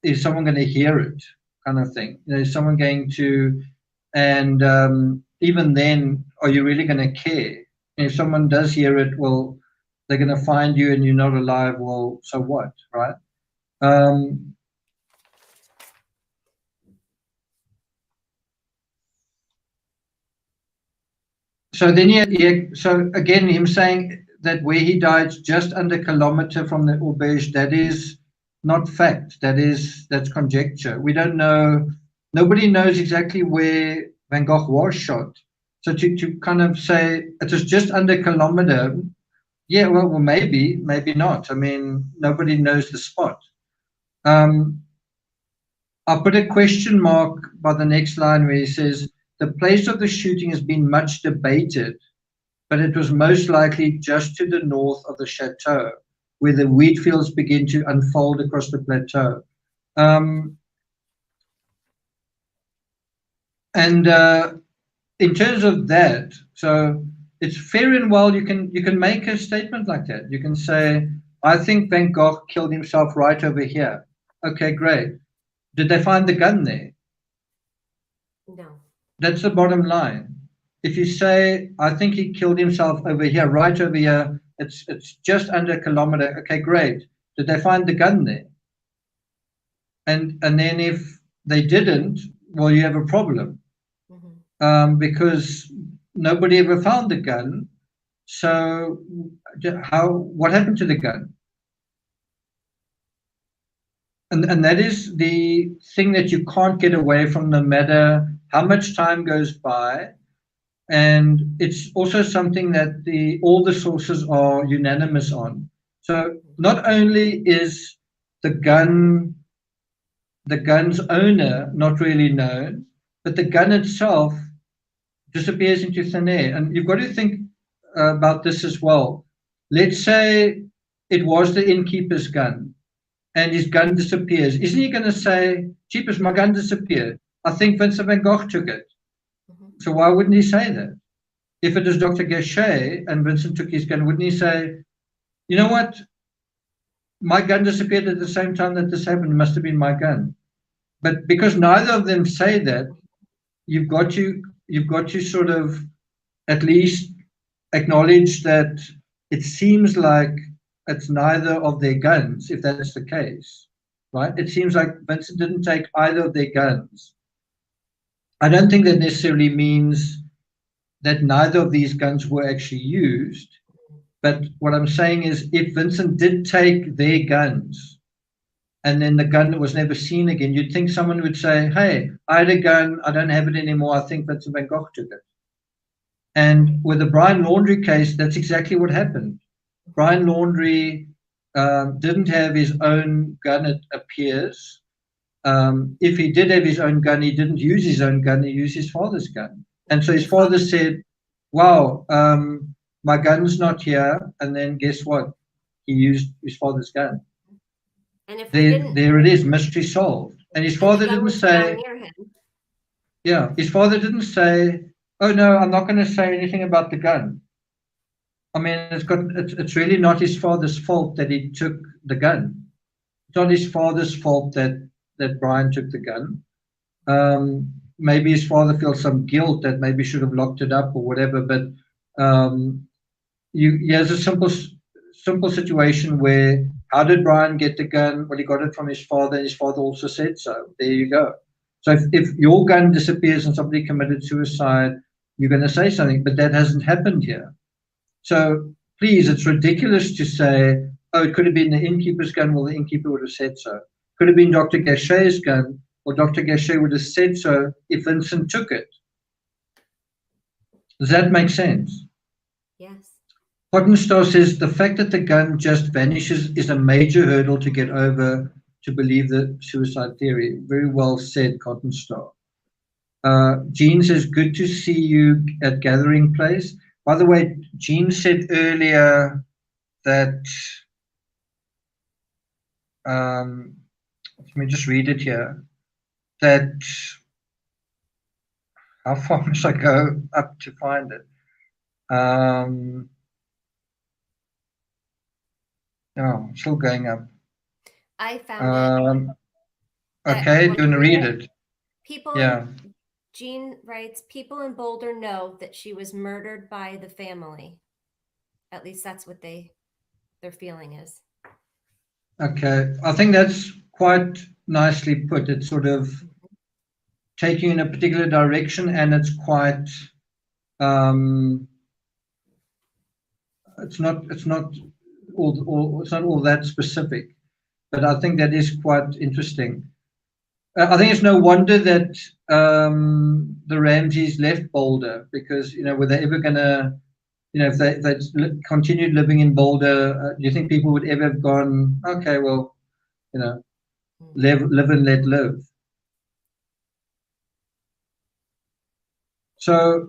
is someone going to hear it, kind of thing? Is someone going to, And even then, are you really going to care? And if someone does hear it, well, they're going to find you and you're not alive. Well, so what, right? So then, so again, him saying that where he died, just under a kilometer from the auberge, that is not fact. That's conjecture. We don't know. Nobody knows exactly where Van Gogh was shot. So to kind of say it was just under a kilometer, yeah, well, maybe not. I mean, nobody knows the spot. I'll put a question mark by the next line where he says, the place of the shooting has been much debated, but it was most likely just to the north of the chateau, where the wheat fields begin to unfold across the plateau. In terms of that, so it's fair and well, you can make a statement like that. You can say, I think Van Gogh killed himself right over here. Okay, great. Did they find the gun there? No. That's the bottom line. If you say, I think he killed himself over here, right over here, it's just under a kilometer. Okay, great. Did they find the gun there? And then if they didn't, well, you have a problem. Mm-hmm. Because nobody ever found the gun. So what happened to the gun? And that is the thing that you can't get away from, no matter how much time goes by. And it's also something that all the sources are unanimous on. So not only is the gun's owner not really known, but the gun itself disappears into thin air. And you've got to think about this as well. Let's say it was the innkeeper's gun, and his gun disappears. Isn't he going to say, "Jeepers, my gun disappeared. I think Vincent van Gogh took it." Mm-hmm. So why wouldn't he say that? If it is Dr. Gachet and Vincent took his gun, wouldn't he say, you know what? My gun disappeared at the same time that this happened. It must have been my gun. But because neither of them say that, you've got to sort of at least acknowledge that it seems like it's neither of their guns, if that's the case, right? It seems like Vincent didn't take either of their guns. I don't think that necessarily means that neither of these guns were actually used. But what I'm saying is, if Vincent did take their guns and then the gun was never seen again, you'd think someone would say, hey, I had a gun, I don't have it anymore, I think Vincent van Gogh took it. And with the Brian Laundrie case, that's exactly what happened. Brian Laundrie didn't have his own gun, it appears. If he did have his own gun, he didn't use his own gun, he used his father's gun. And so his father said, wow, my gun's not here. And then guess what? He used his father's gun. And if there it is, mystery solved. And his father didn't say, yeah, his father didn't say, oh no, I'm not going to say anything about the gun. I mean, it's really not his father's fault that he took the gun. It's not his father's fault that Brian took the gun. Maybe his father feels some guilt that maybe should have locked it up or whatever. But he has a simple situation where, how did Brian get the gun? Well, he got it from his father, and his father also said so. There you go. So if your gun disappears and somebody committed suicide, you're going to say something, but that hasn't happened here. So please, it's ridiculous to say, oh, it could have been the innkeeper's gun. Well, the innkeeper would have said so. Could have been Dr. Gachet's gun. Or Dr. Gachet would have said so if Vincent took it. Does that make sense? Yes. Pottenstow says the fact that the gun just vanishes is a major hurdle to get over to believe the suicide theory. Very well said, Pottenstow. Jean says, good to see you at Gathering Place. By the way, Jean said earlier that, let me just read it here. That how far must I go up to find it? No, I'm still going up. I found it. Okay, do you want to read it? People, yeah. Jean writes, people in Boulder know that she was murdered by the family. At least that's what their feeling is. Okay, I think that's quite nicely put. It's sort of taking in a particular direction, and it's quite it's not all that specific, but I think that is quite interesting. I think it's no wonder that the Ramseys left Boulder, because were they ever going to, if they continued living in Boulder, do you think people would ever have gone, okay, well, live and let live? So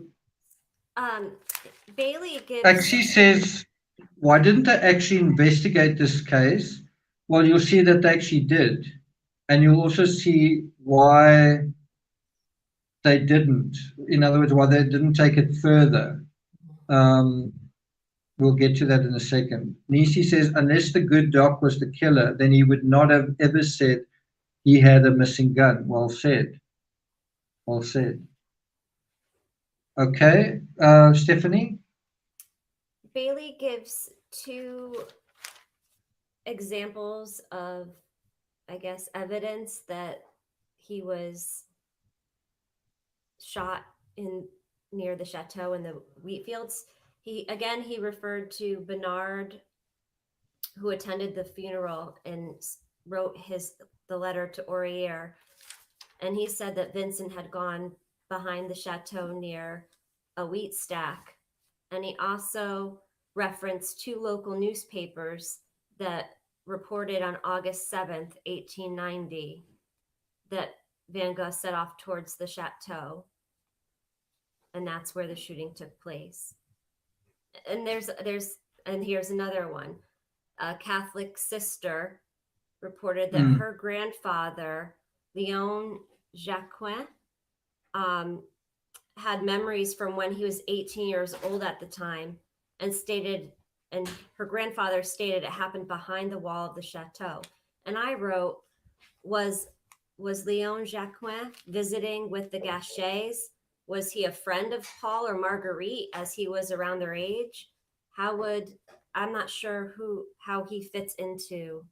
Bailey gives actually says, why didn't they actually investigate this case? Well, you'll see that they actually did, and you'll also see why they didn't. In other words, why they didn't take it further. We'll get to that in a second. Nisi says, unless the good doc was the killer, then he would not have ever said he had a missing gun. Well said. Well said. Okay, Stephanie? Bailey gives 2 examples of, I guess, evidence that he was shot near the chateau in the wheat fields. He referred to Bernard, who attended the funeral and wrote the letter to Aurier, and he said that Vincent had gone behind the chateau near a wheat stack. And he also referenced 2 local newspapers that reported on August 7th, 1890, that Van Gogh set off towards the chateau, and that's where the shooting took place. And here's another one. A Catholic sister reported that her grandfather, Léon Jacquin, had memories from when he was 18 years old at the time, and her grandfather stated it happened behind the wall of the chateau. And I wrote, was Léon Jacquin visiting with the Gachets? Was he a friend of Paul or Marguerite as he was around their age? I'm not sure how he fits into.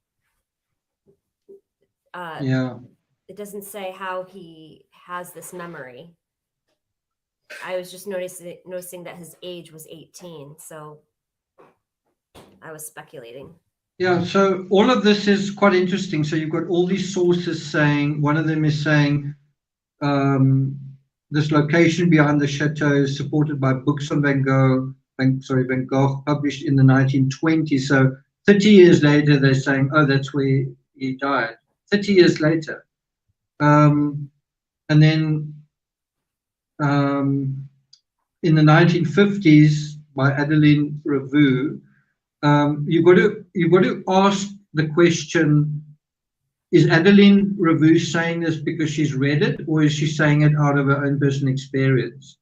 It doesn't say how he has this memory. I was just noticing that his age was 18, so I was speculating. Yeah, so all of this is quite interesting. So you've got all these sources saying, one of them is saying this location behind the chateau is supported by books on Van Gogh, published in the 1920s. So 30 years later, they're saying, oh, that's where he died. 30 years later. And then in the 1950s, by Adeline Revue, you've got to ask the question, is Adeline Revue saying this because she's read it, or is she saying it out of her own personal experience?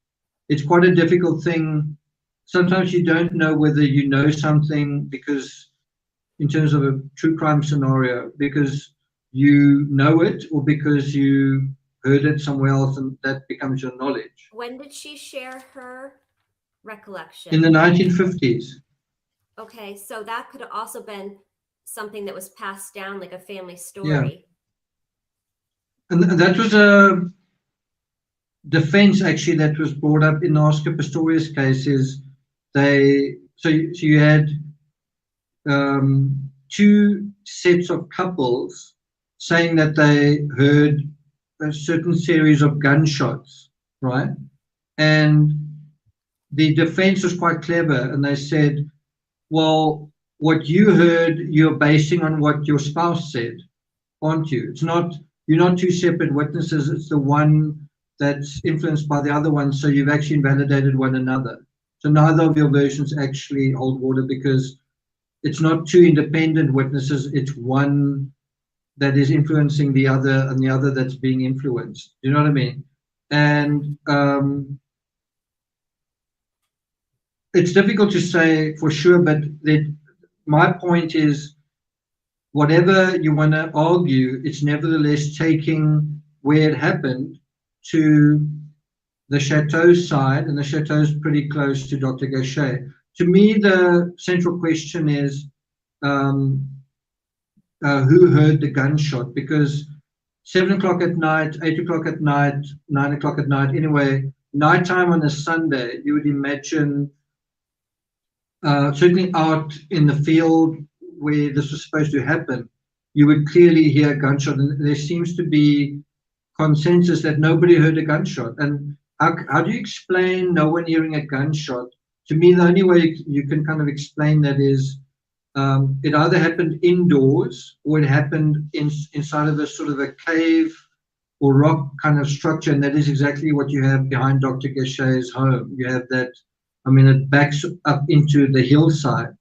It's quite a difficult thing. Sometimes you don't know whether you know something because, in terms of a true crime scenario, because you know it or because you heard it somewhere else and that becomes your knowledge. When did she share her recollection? In the 1950s. Okay, so that could have also been something that was passed down, like a family story. Yeah. And that was a defense, actually, that was brought up in the Oscar Pistorius cases. So you had 2 sets of couples saying that they heard a certain series of gunshots, right? And the defense was quite clever, and they said, well, what you heard, you're basing on what your spouse said, aren't you? You're not 2 separate witnesses. It's the one that's influenced by the other one. So you've actually invalidated one another. So neither of your versions actually hold water, because it's not 2 independent witnesses. It's one that is influencing the other and the other that's being influenced. Do you know what I mean? And it's difficult to say for sure, but my point is, whatever you want to argue, it's nevertheless taking where it happened to the chateau side, and the chateau is pretty close to Dr. Gogh. To me, the central question is who heard the gunshot, because 7 o'clock at night, 8 o'clock at night, 9 o'clock at night, anyway, nighttime on a Sunday, you would imagine, certainly out in the field where this was supposed to happen, you would clearly hear a gunshot, and there seems to be consensus that nobody heard a gunshot. And how do you explain no one hearing a gunshot? To me, the only way you can kind of explain that is it either happened indoors or it happened inside of a sort of a cave or rock kind of structure, and that is exactly what you have behind Dr. Gogh's home. You have that, I mean, it backs up into the hillside.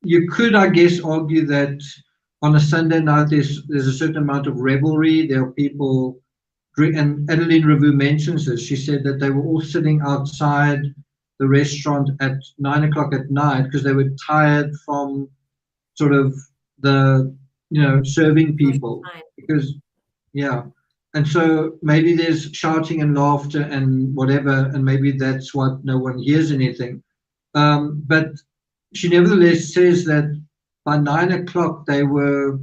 You could, I guess, argue that on a Sunday night there's a certain amount of revelry. There are people, and Adeline Revue mentions this. She said that they were all sitting outside the restaurant at 9 o'clock at night because they were tired from sort of the, serving people. Because, yeah. And so maybe there's shouting and laughter and whatever, and maybe that's what no one hears anything. But she nevertheless says that by 9 o'clock they were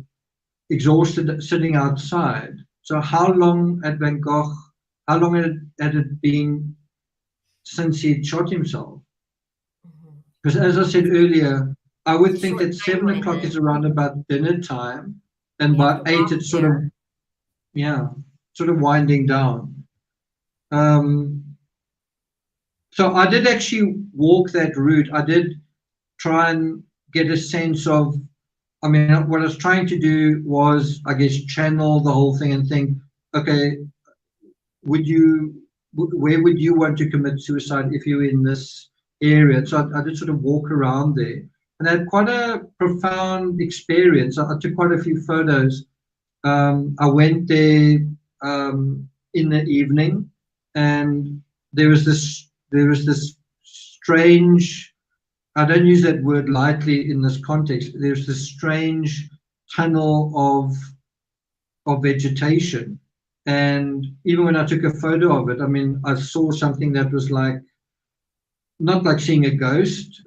exhausted sitting outside. So how long at Van Gogh, how long had it been since he'd shot himself? Because as I said earlier, I would think that 7 o'clock is around about dinner time, and by 8 it's sort of winding down. So I did actually walk that route. I did try and get a sense of, I mean, what I was trying to do was, I guess, channel the whole thing and think, okay, where would you want to commit suicide if you were in this area? So I did sort of walk around there, and I had quite a profound experience. I took quite a few photos. I went there in the evening, and there was this strange, I don't use that word lightly in this context, there's this strange tunnel of vegetation. And even when I took a photo of it, I mean, I saw something that was like, not like seeing a ghost,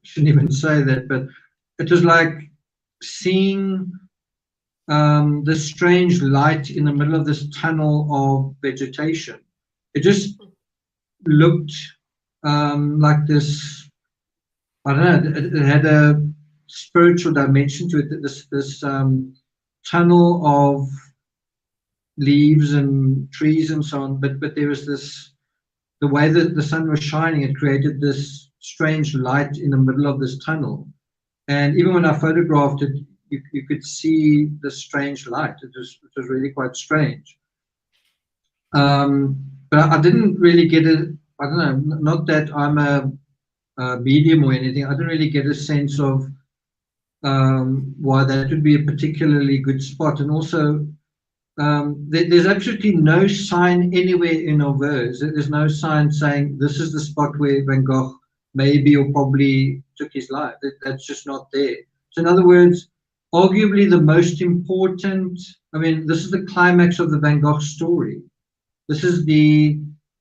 shouldn't even say that, but it was like seeing this strange light in the middle of this tunnel of vegetation. It just looked like this, I don't know, it had a spiritual dimension to it, this tunnel of leaves and trees and so on, but there was this, the way that the sun was shining, it created this strange light in the middle of this tunnel. And even when I photographed it, you could see the strange light. It was really quite strange. But I didn't really get it, I don't know, not that I'm a medium or anything, I didn't really get a sense of why that would be a particularly good spot. And also, there's absolutely no sign anywhere in Auvers. There's no sign saying this is the spot where Van Gogh maybe or probably took his life. That's just not there. So in other words, arguably the most important, I mean, this is the climax of the Van Gogh story. This is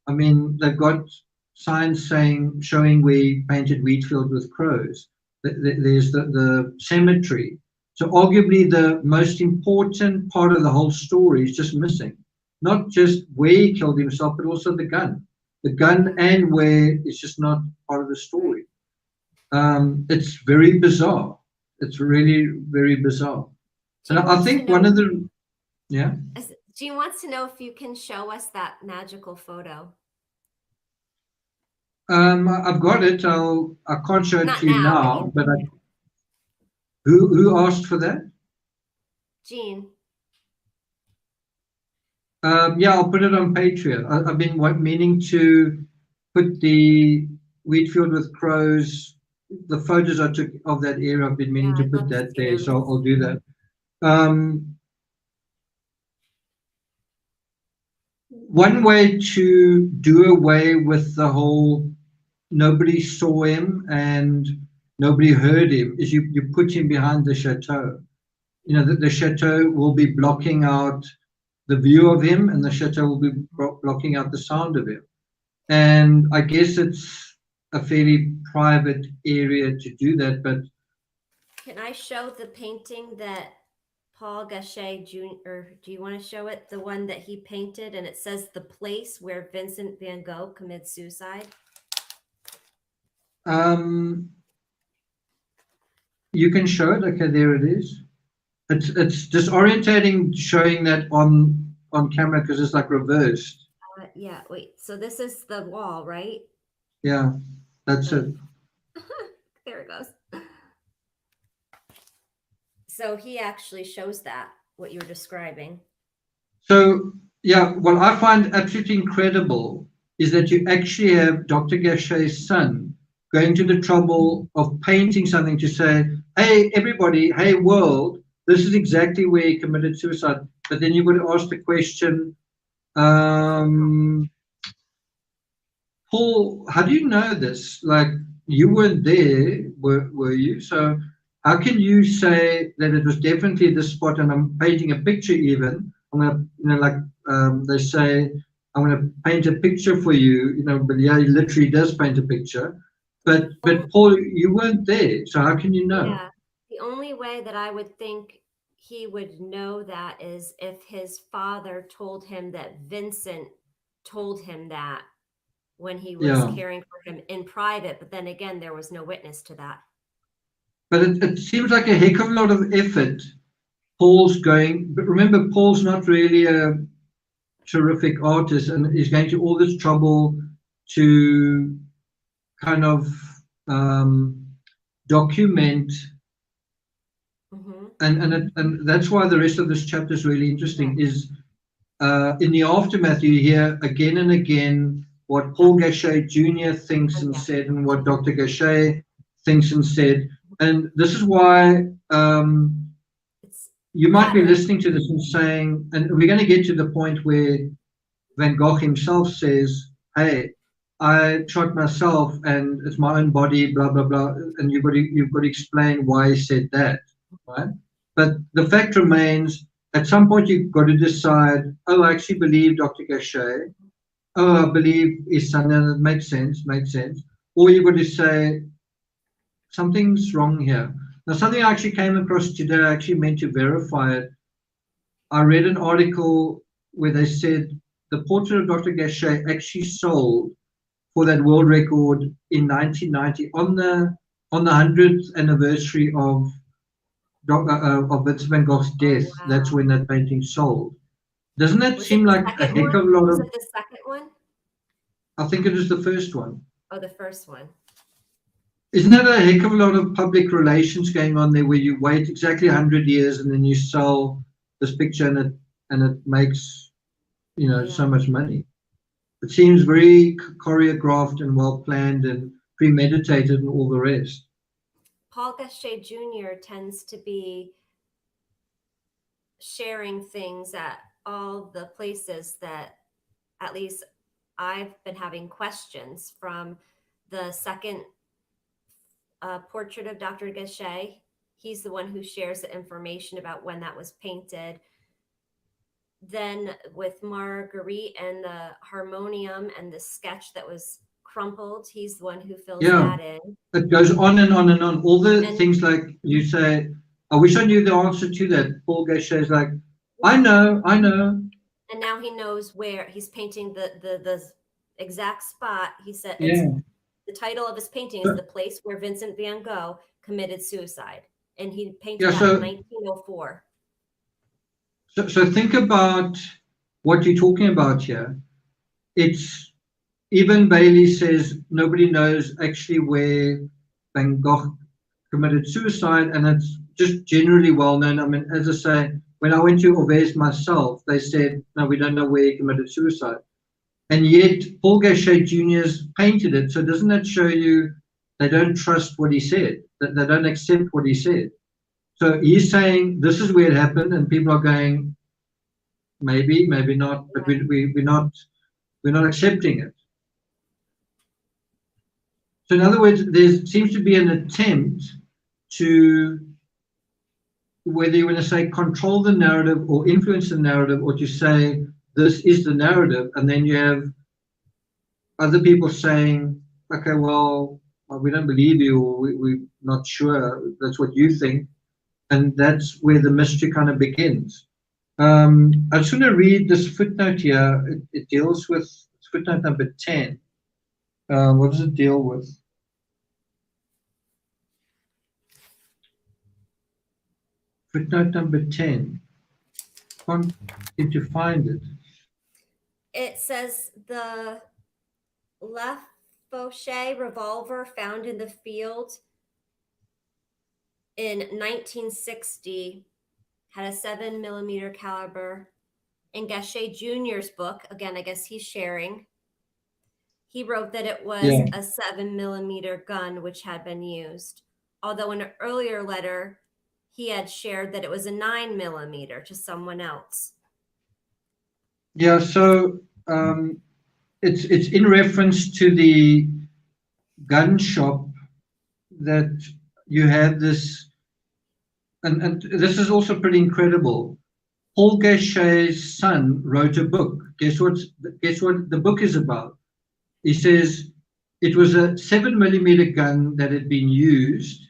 I mean, they've got signs showing where he painted wheat field with crows. There's the cemetery. So arguably the most important part of the whole story is just missing. Not just where he killed himself, but also the gun. The gun and where is just not part of the story. It's very bizarre. It's really very bizarre. And I think one of the, yeah. Jean wants to know if you can show us that magical photo. I've got it. I can't show it to you now, but who asked for that? Jean. Yeah, I'll put it on Patreon. I've been meaning to put the wheat field with crows, the photos I took of that area. I've been meaning to put that there, so I'll do that. One way to do away with the whole nobody saw him and nobody heard him is you put him behind the chateau. You know, the chateau will be blocking out the view of him, and the chateau will be blocking out the sound of him. And I guess it's a fairly private area to do that, but can I show the painting that Paul Gogh Jr., or do you want to show it? The one that he painted, and it says the place where Vincent van Gogh committed suicide. You can show it. Okay, there it is. It's disorientating showing that on camera because it's like reversed. Yeah, wait. So this is the wall, right? Yeah, that's it. There it goes. So he actually shows that, what you're describing. So, yeah, what I find absolutely incredible is that you actually have Dr. Gachet's son going to the trouble of painting something to say, hey, everybody, hey, world, this is exactly where he committed suicide. But then you would ask the question, Paul, how do you know this? Like, you weren't there, were you? So how can you say that it was definitely this spot? And I'm painting a picture even. I'm going to, they say, I'm going to paint a picture for you, but yeah, he literally does paint a picture. But Paul, you weren't there. So how can you know? Yeah, the only way that I would think he would know that is if his father told him that Vincent told him that when he was caring for him in private, but then again, there was no witness to that. But it seems like a heck of a lot of effort Paul's going, but remember, Paul's not really a terrific artist, and he's going to all this trouble to kind of document, and that's why the rest of this chapter is really interesting, is in the aftermath, you hear again and again what Paul Gachet Jr. thinks and said, and what Dr. Gachet thinks and said. And this is why you might be listening to this and saying, and we're going to get to the point where Van Gogh himself says, hey, I shot myself and it's my own body, blah, blah, blah. And you've got to explain why he said that, right? But the fact remains, at some point you've got to decide, oh, I actually believe Dr. Gachet. Oh, I believe his son, and it makes sense. Or you've got to say, something's wrong here. Now, something I actually came across today, I actually meant to verify it. I read an article where they said the portrait of Dr. Gachet actually sold for that world record in 1990 on the 100th anniversary of Vincent van Gogh's death. Wow. That's when that painting sold. Doesn't that seem like a heck of a lot of... Was it the second one? I think it was the first one. Oh, the first one. Isn't that a heck of a lot of public relations going on there, where you wait exactly 100 years and then you sell this picture and it makes, so much money? It seems very choreographed and well planned and premeditated and all the rest. Paul Gachet Jr. tends to be sharing things at all the places that at least I've been having questions from. The second portrait of Dr. Gachet, he's the one who shares the information about when that was painted. Then with Marguerite and the harmonium and the sketch that was crumpled, he's the one who fills that in. It goes on and on and on. All the things like you say, I wish I knew the answer to that. Paul Gachet's like, I know. And now he knows where he's painting the exact spot. He said the title of his painting is The Place Where Vincent van Gogh Committed Suicide. And he painted that in 1904. So think about what you're talking about here. It's, even Bailey says nobody knows actually where Van Gogh committed suicide, and it's just generally well known. I mean, as I say, when I went to Auvers myself, they said, no, we don't know where he committed suicide. And yet Paul Gachet Jr.'s painted it. So doesn't that show you they don't trust what he said, that they don't accept what he said? So he's saying this is where it happened, and people are going, maybe not, but we're not accepting it. So in other words, there seems to be an attempt to whether you want to say control the narrative or influence the narrative, or to say this is the narrative, and then you have other people saying, okay, well we don't believe you, or we're not sure, that's what you think. And that's where the mystery kind of begins. I just want to read this footnote here. It deals with footnote number 10. What does it deal with? Footnote number 10. Can't seem to find it. It says the Lefaucheux revolver found in the field in 1960 had a 7mm caliber. In Gachet Jr.'s book, again, I guess he's sharing, he wrote that it was a 7mm gun which had been used. Although in an earlier letter, he had shared that it was a 9mm to someone else. Yeah, so it's in reference to the gun shop that you had this, and this is also pretty incredible. Paul Gachet's son wrote a book. Guess what the book is about? He says it was a 7mm gun that had been used.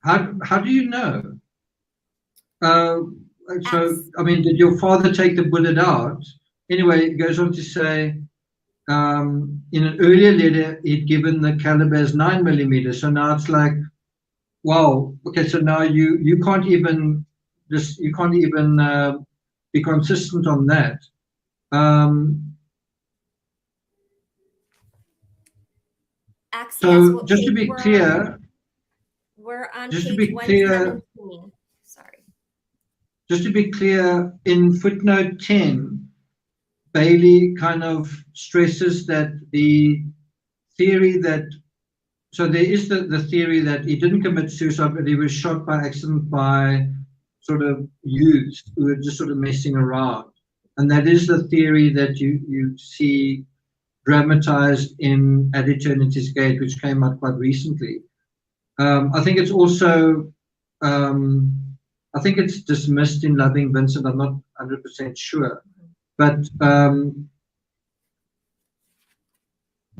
How do you know? So, I mean, did your father take the bullet out? Anyway, it goes on to say, in an earlier letter, he'd given the caliber as 9mm. So now it's like, wow, okay, so now you can't even be consistent on that. So just to be clear, we're on page 117. Sorry. Just to be clear, in footnote 10, Bailey kind of stresses that the theory that, so there is the theory that he didn't commit suicide, but he was shot by accident by sort of youths who were just sort of messing around. And that is the theory that you see dramatized in At Eternity's Gate, which came out quite recently. I think it's also, I think it's dismissed in Loving Vincent. I'm not 100% sure. But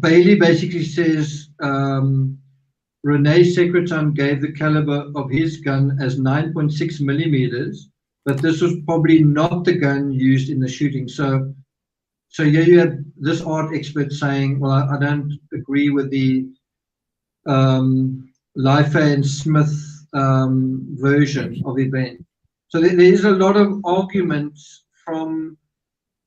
Bailey basically says Rene Secretan gave the caliber of his gun as 9.6mm, but this was probably not the gun used in the shooting. So here you have this art expert saying, well, I don't agree with the Liefeld and Smith version of event. So there is a lot of arguments from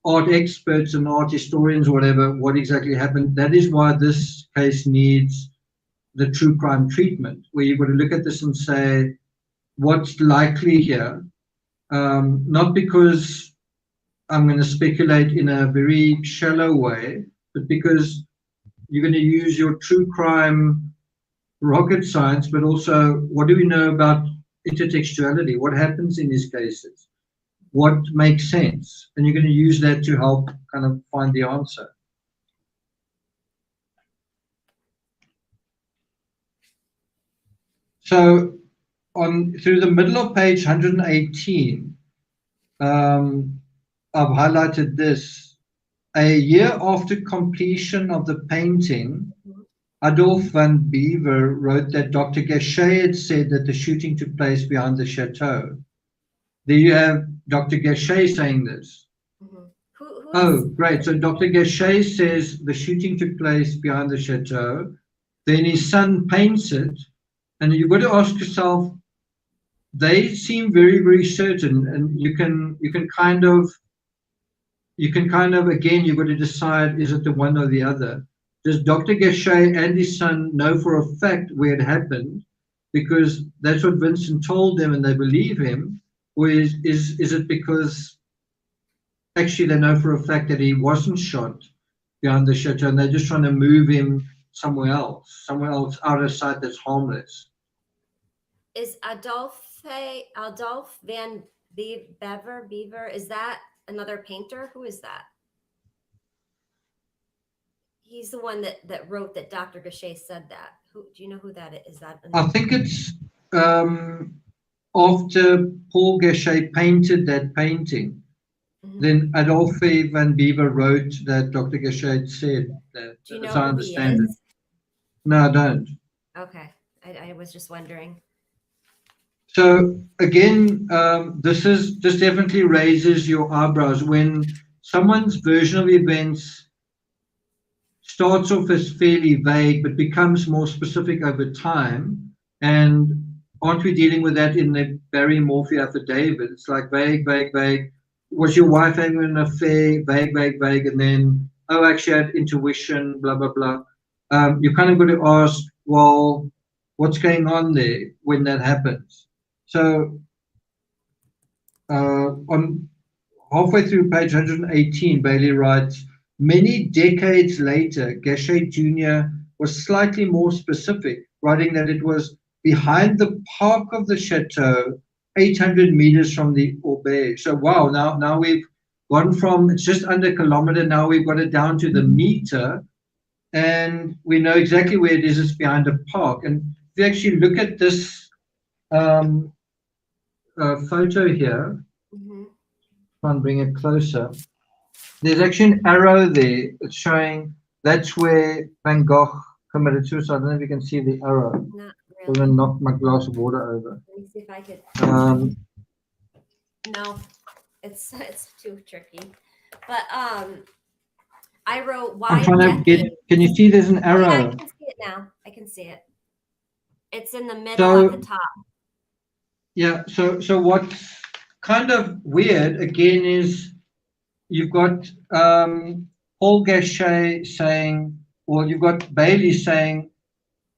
art experts and art historians, whatever, what exactly happened. That is why this case needs the true crime treatment, where you've got to look at this and say, what's likely here? Not because I'm going to speculate in a very shallow way, but because you're going to use your true crime rocket science, but also what do we know about intertextuality? What happens in these cases? What makes sense? And you're going to use that to help kind of find the answer. So through the middle of page 118, I've highlighted this. A year after completion of the painting, Adolf van Bever wrote that Dr. Gachet had said that the shooting took place behind the chateau. There you have Dr. Gachet saying this. Oh, great. So Dr. Gachet says the shooting took place behind the chateau. Then his son paints it. And you've got to ask yourself, they seem very, very certain. And you can kind of, again, you've got to decide, is it the one or the other? Does Dr. Gachet and his son know for a fact where it happened? Because that's what Vincent told them and they believe him. Or is it because actually they know for a fact that he wasn't shot behind the chateau and they're just trying to move him somewhere else out of sight that's harmless? Is Adolf van Bever, is that another painter? Who is that? He's the one that wrote that Dr. Gachet said that. Who do you know who that is? Is that I think it's after Paul Gachet painted that painting, then Adolphe van Bever wrote that Dr. Gachet said that, Do you know as I who understand he it. is? No, I don't. Okay, I was just wondering. So again, this definitely raises your eyebrows when someone's version of events starts off as fairly vague but becomes more specific over time. And aren't we dealing with that in the Barry Morphy affidavit? It's like vague, vague, vague. Was your wife having an affair? Vague, vague, vague. And then, oh, actually, I had intuition, blah, blah, blah. You kind of got to ask, well, what's going on there when that happens? So on halfway through page 118, Bailey writes, many decades later, Gachet Jr. was slightly more specific, writing that it was behind the park of the chateau, 800 meters from the auberge. So wow, now we've gone from, it's just under a kilometer, now we've got it down to the meter, and we know exactly where it is. It's behind a park. And if you actually look at this photo here, try and bring it closer. There's actually an arrow there. It's showing that's where Van Gogh committed suicide. I don't know if you can see the arrow. Not really. I'm going to knock my glass of water over. Let me see if I could. No, it's too tricky. But I wrote why. I'm trying to get. Can you see? There's an arrow. Yeah, I can see it now. I can see it. It's in the middle at the top. Yeah. So what's kind of weird again is you've got Paul Gachet saying, well, you've got Bailey saying,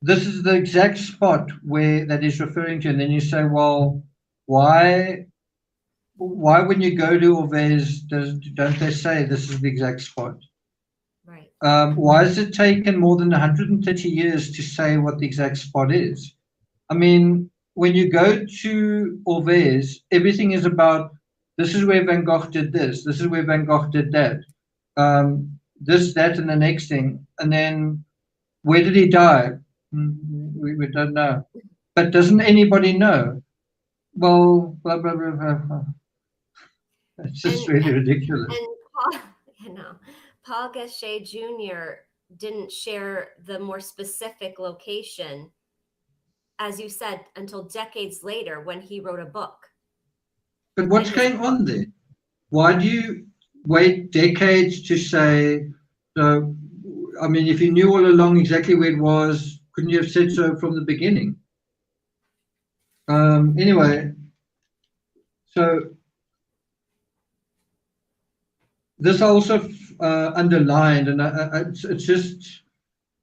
this is the exact spot where that is referring to, and then you say, well, why when you go to Orvez, don't they say this is the exact spot? Right. Why has it taken more than 130 years to say what the exact spot is? I mean, when you go to Orvez, everything is about, this is where Van Gogh did this is where Van Gogh did that, this, that, and the next thing. And then, where did he die? We don't know. But doesn't anybody know? Well, blah, blah, blah, blah, blah. It's just really ridiculous. And Paul Gachet Jr. didn't share the more specific location, as you said, until decades later when he wrote a book. But what's going on there? Why do you wait decades to say, so, I mean, if you knew all along exactly where it was, couldn't you have said so from the beginning? Anyway, so this also underlined, and it's just,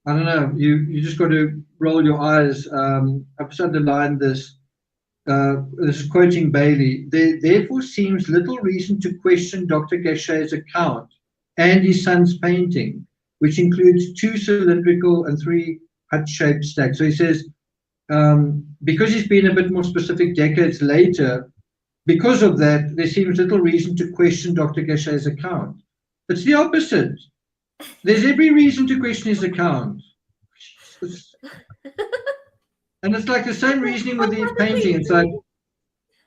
I don't know, you just got to roll your eyes. I've just underlined this. This is quoting Bailey. There therefore seems little reason to question Dr. Gachet's account and his son's painting, which includes 2 cylindrical and 3 hut-shaped stacks. So he says, because he's been a bit more specific decades later, because of that, there seems little reason to question Dr. Gachet's account. It's the opposite. There's every reason to question his account. And it's like the same reasoning with the painting. It's like,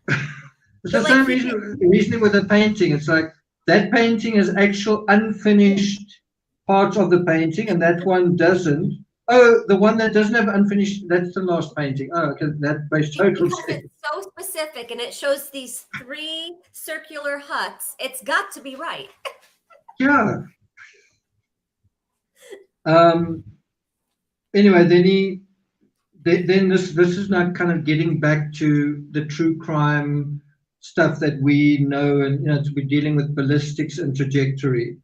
it's the same reasoning with the painting. It's like, that painting has actual unfinished parts of the painting, and that one doesn't. Oh, the one that doesn't have unfinished, that's the last painting. Oh, okay, that makes total sense. It's so specific, and it shows these 3 circular huts. It's got to be right. Yeah. Anyway, then this is not kind of getting back to the true crime stuff that we know, and to be dealing with ballistics and trajectory.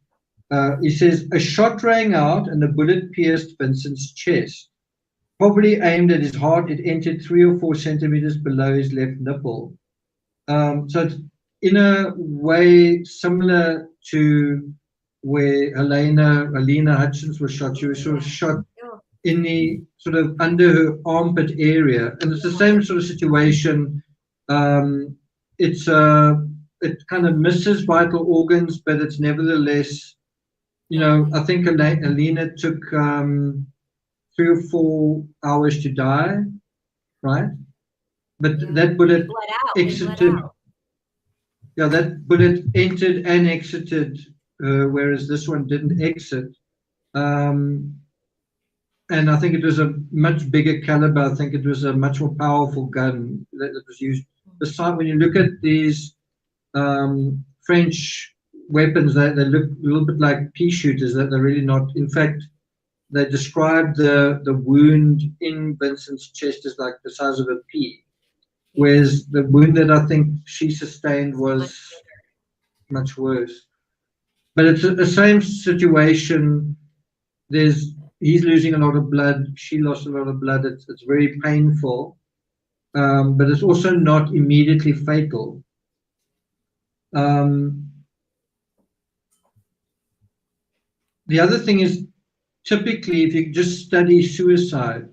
He says, a shot rang out and a bullet pierced Vincent's chest. Probably aimed at his heart, it entered 3 or 4 centimeters below his left nipple. So it's in a way similar to where Helena Hutchins was shot. She was sort of shot in the sort of under her armpit area, and it's the same sort of situation. It kind of misses vital organs, but it's nevertheless, I think Helena took 3 or 4 hours to die, right? but Yeah. that bullet Bled out. exited. Yeah, that bullet entered and exited, whereas this one didn't exit. And I think it was a much bigger caliber. I think it was a much more powerful gun that was used. Besides, when you look at these French weapons, they look a little bit like pea shooters. That they're really not. In fact, they described the wound in Vincent's chest as like the size of a pea, whereas the wound that I think she sustained was much worse. But it's the same situation. He's losing a lot of blood. She lost a lot of blood. It's very painful, but it's also not immediately fatal. The other thing is, typically, if you just study suicide,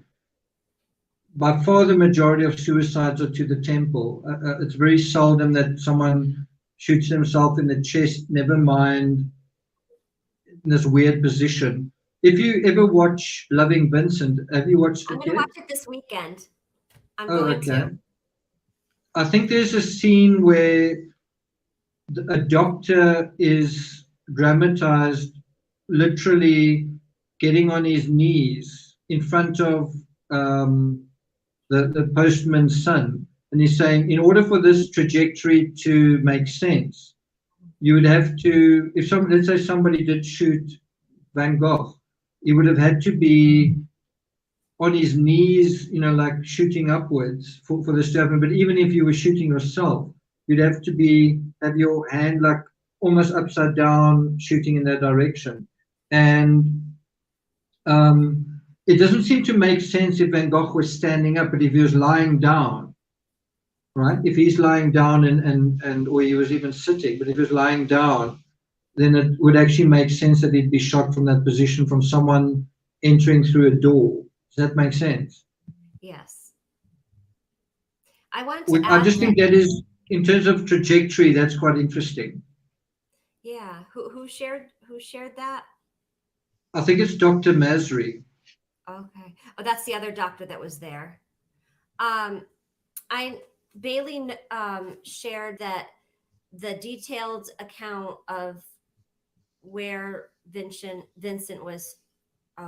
by far the majority of suicides are to the temple. It's very seldom that someone shoots himself in the chest, never mind in this weird position. If you ever watch Loving Vincent, have you watched it yet? I'm going to watch it this weekend. I'm going to. I think there's a scene where a doctor is dramatized literally getting on his knees in front of the postman's son, and he's saying, in order for this trajectory to make sense, you would have to, let's say somebody did shoot Van Gogh, he would have had to be on his knees, like shooting upwards for this to happen. But even if you were shooting yourself, you'd have to have your hand like almost upside down, shooting in that direction. And it doesn't seem to make sense if Van Gogh was standing up, but if he was lying down, right? If he's lying down or he was even sitting, but if he was lying down, then it would actually make sense that he'd be shot from that position from someone entering through a door. Does that make sense? Yes. I just think that is, in terms of trajectory, that's quite interesting. Yeah. Who shared that? I think it's Dr. Masri. Okay. Oh, that's the other doctor that was there. Bailey shared that the detailed account of where Vincent was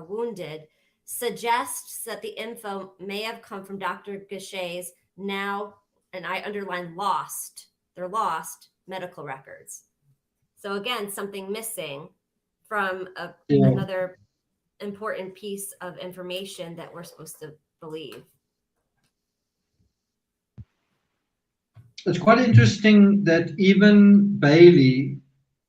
wounded suggests that the info may have come from Dr. Gaucher's now, and I underline lost medical records. So again, something missing from another important piece of information that we're supposed to believe. It's quite interesting that even Bailey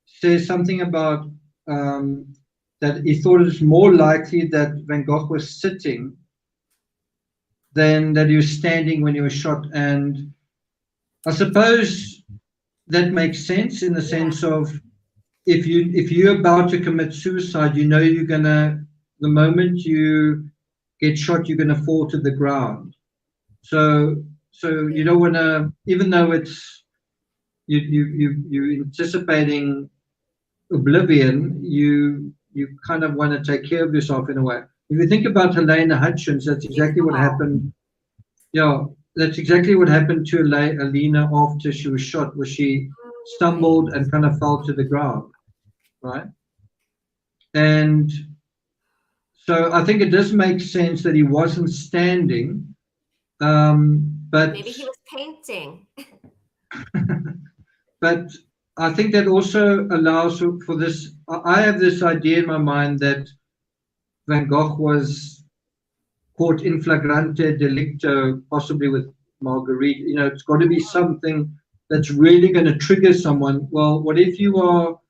says something about that he thought it's more likely that Van Gogh was sitting than that he was standing when he was shot. And I suppose that makes sense in the sense of if you're about to commit suicide, you're gonna, the moment you get shot, you're gonna fall to the ground. So you don't want to, even though it's you're anticipating oblivion, you kind of want to take care of yourself in a way. If you think about Helena Hutchins, that's exactly what happened. Yeah, that's exactly what happened to Alina after she was shot, where she stumbled and kind of fell to the ground, right? And so I think it does make sense that he wasn't standing, but maybe he was painting. But I think that also allows for this. I have this idea in my mind that Van Gogh was caught in flagrante delicto, possibly with Marguerite. It's got to be something that's really going to trigger someone. Well, what if you are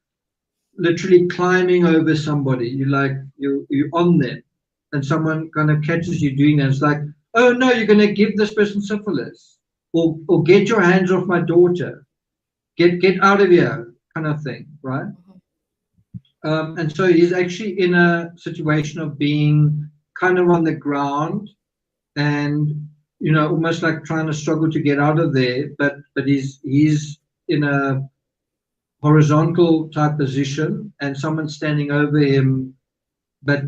literally climbing over somebody? You're on them, and someone kind of catches you doing that. It's like, oh no, you're going to give this person syphilis, or get your hands off my daughter. Get out of here, kind of thing, right? And so he's actually in a situation of being kind of on the ground, and almost like trying to struggle to get out of there. But he's in a horizontal type position, and someone's standing over him, but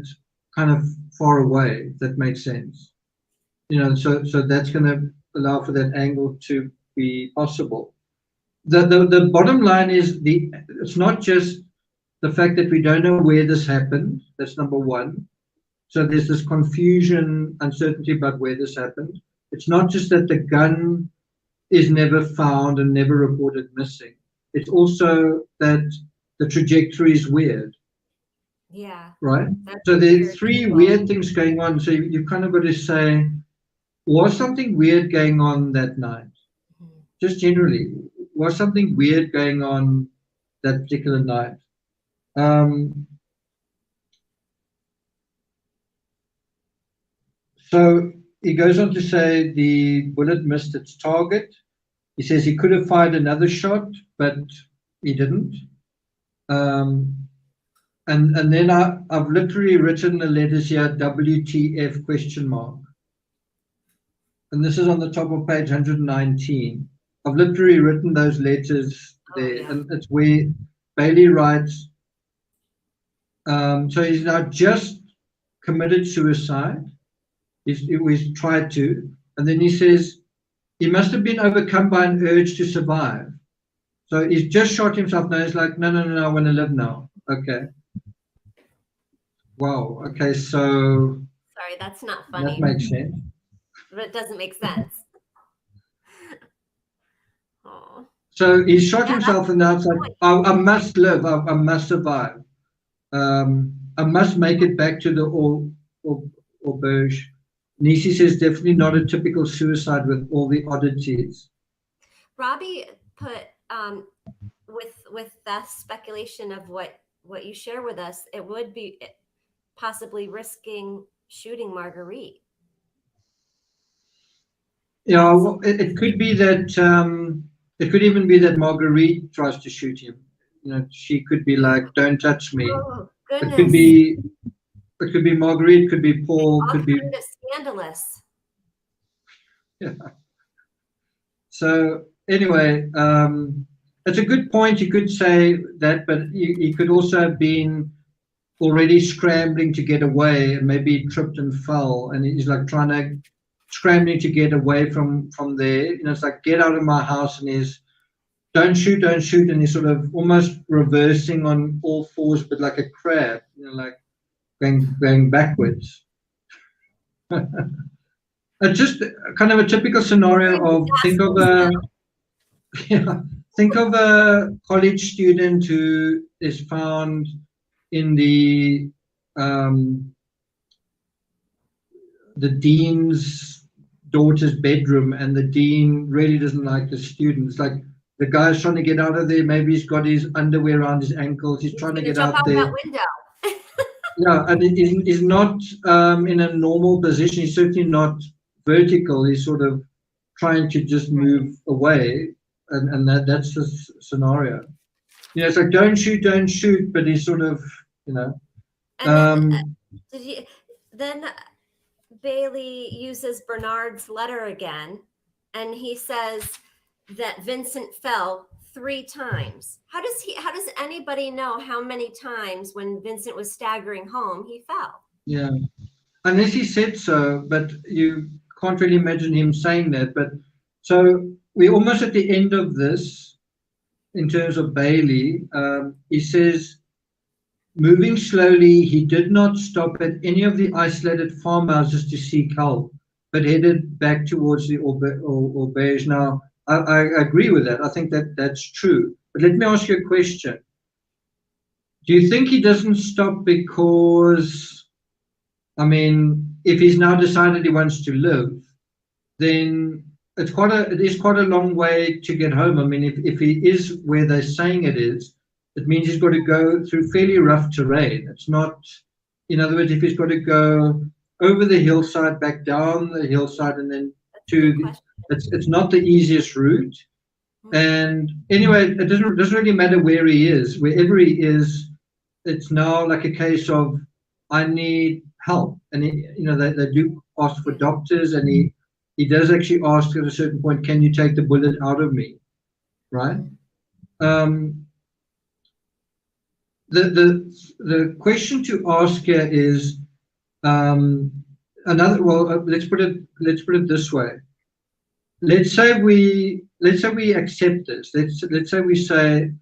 kind of far away. If that makes sense. So that's going to allow for that angle to be possible. The bottom line is it's not just the fact that we don't know where this happened. That's number one. So there's this confusion, uncertainty about where this happened. It's not just that the gun is never found and never reported missing. It's also that the trajectory is weird. Yeah. Right? So there's three weird things going on. So you've kind of got to say, was something weird going on that night? Mm-hmm. Just generally, was something weird going on that particular night? So he goes on to say the bullet missed its target. He says he could have fired another shot, but he didn't. And then I've literally written the letters here, WTF question mark. And this is on the top of page 119. I've literally written those letters there. Yeah. And it's where Bailey writes, so he's now just committed suicide. He's tried to. And then he says, he must have been overcome by an urge to survive. So he's just shot himself. Now he's like, no, I want to live now. Okay. Wow. Okay, so. Sorry, that's not funny. That makes sense. But it doesn't make sense. Oh. So he shot himself, and now it's like, I must live. I must survive. I must make it back to the auberge. Nisi says definitely not a typical suicide with all the oddities. Robbie put with that speculation of what you share with us, it would be possibly risking shooting Marguerite. Yeah, well, it could be that it could even be that Marguerite tries to shoot him. You know, she could be like, "Don't touch me." Oh, goodness. It could be Marguerite, it could be Paul, all could be scandalous. Yeah. So anyway, it's a good point. You could say that, but he could also have been already scrambling to get away, and maybe he tripped and fell, and he's like scrambling to get away from there. You know, it's like, get out of my house, and he's don't shoot, and he's sort of almost reversing on all fours, but like a crab, you know, like going backwards. It's just kind of a typical scenario of think of a college student who is found in the dean's daughter's bedroom, and the dean really doesn't like the students. Like, the guy's trying to get out of there. Maybe he's got his underwear around his ankles. He's trying to get out there. That window. Yeah, and he's not in a normal position. He's certainly not vertical. He's sort of trying to just move away, and that's the scenario. You know, it's like, don't shoot, but he's sort of, you know. And then Bailey uses Bernard's letter again, and he says that Vincent fell 3 times. How does anybody know how many times when Vincent was staggering home he fell? Yeah, unless he said so, but you can't really imagine him saying that. But so we're almost at the end of this in terms of Bailey. He says, moving slowly, he did not stop at any of the isolated farmhouses to seek help, but headed back towards the auberge. Now, I agree with that. I think that's true. But let me ask you a question. Do you think he doesn't stop because, I mean, if he's now decided he wants to live, then it is quite a long way to get home. I mean, if he is where they're saying it is, it means he's got to go through fairly rough terrain. It's not, in other words, if he's got to go over the hillside, back down the hillside, and then it's not the easiest route. And anyway, it doesn't really matter where he is. Wherever he is, it's now like a case of, I need help. And they do ask for doctors, and he does actually ask at a certain point, can you take the bullet out of me? Right? The question to ask here is let's put it this way. let's say we accept this. Let's say we say,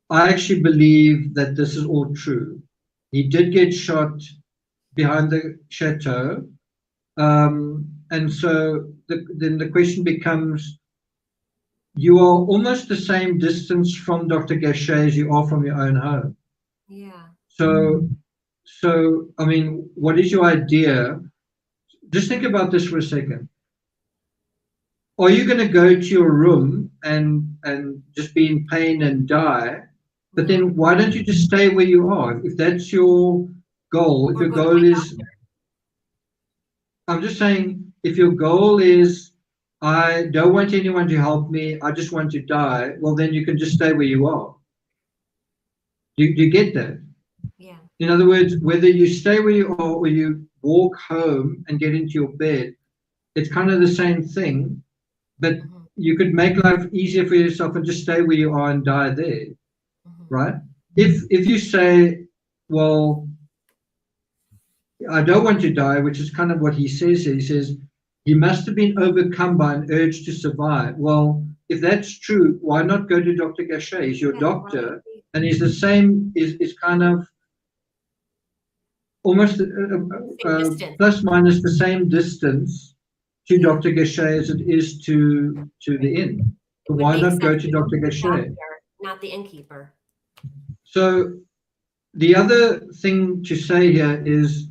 I actually believe that this is all true. He did get shot behind the chateau. And so then the question becomes, you are almost the same distance from Dr. Gachet as you are from your own home. Yeah. So, I mean, what is your idea? Just think about this for a second. Are you going to go to your room and just be in pain and die? But then why don't you just stay where you are? If that's your goal, if your goal is, I'm just saying, if your goal is, I don't want anyone to help me, I just want to die, well, then you can just stay where you are. Do you get that? Yeah. In other words, whether you stay where you are or you walk home and get into your bed, it's kind of the same thing, but you could make life easier for yourself and just stay where you are and die there, right? If you say, well, I don't want to die, which is kind of what he says here. He says, he must have been overcome by an urge to survive. Well, if that's true, why not go to Dr. Gachet? He's your doctor, and he's the same, is kind of almost plus minus the same distance to Dr. Gachet as it is to the inn. But why not go to Dr. Gachet? Not the innkeeper. So the other thing to say here is,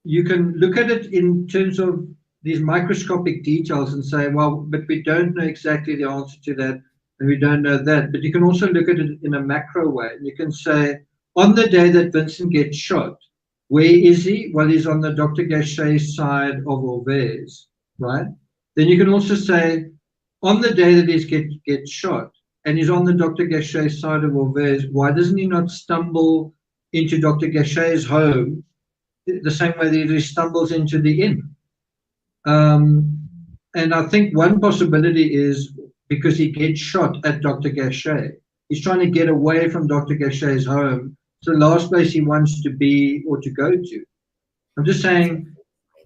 you can look at it in terms of these microscopic details and say, well, but we don't know exactly the answer to that, and we don't know that. But you can also look at it in a macro way. You can say, on the day that Vincent gets shot, where is he? Well, he's on the Dr. Gachet side of Auvers, right? Then you can also say, on the day that he gets shot, and he's on the Dr. Gachet side of Auvers, why doesn't he not stumble into Dr. Gachet's home the same way that he stumbles into the inn? And I think one possibility is because he gets shot at Dr. Gachet. He's trying to get away from Dr. Gachet's home. It's the last place he wants to be or to go to. I'm just saying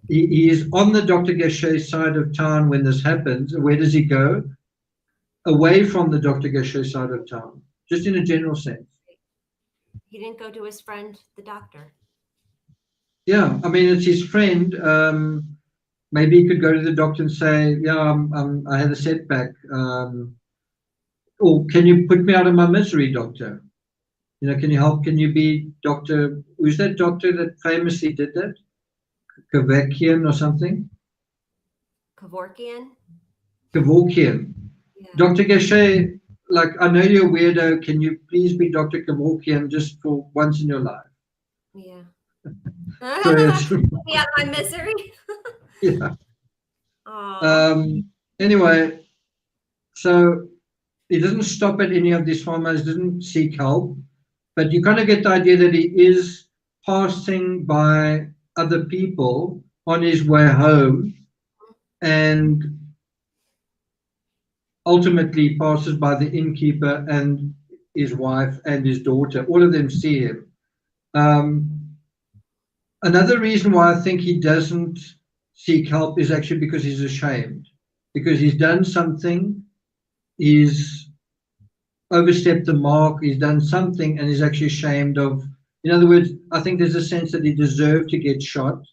he is on the Dr. Gachet side of town when this happens. Where does he go? Away from the Dr. Gachet side of town, just in a general sense. He didn't go to his friend, the doctor. Yeah, I mean, it's his friend. Maybe he could go to the doctor and say, yeah, I had a setback. Or can you put me out of my misery, doctor? You know, can you help? Can you be Dr. Who's that doctor that famously did that? Kevorkian or something? Kevorkian? Kevorkian. Yeah. Dr. Gachet, like, I know you're a weirdo. Can you please be Dr. Kevorkian just for once in your life? Yeah. Put me out of my misery. Yeah. Anyway, so he doesn't stop at any of these farmers, doesn't seek help, but you kind of get the idea that he is passing by other people on his way home, and ultimately passes by the innkeeper and his wife and his daughter. All of them see him. Another reason why I think he doesn't seek help is actually because he's ashamed, because he's done something, he's overstepped the mark, he's done something, and he's actually ashamed of. In other words, I think there's a sense that he deserved to get shot,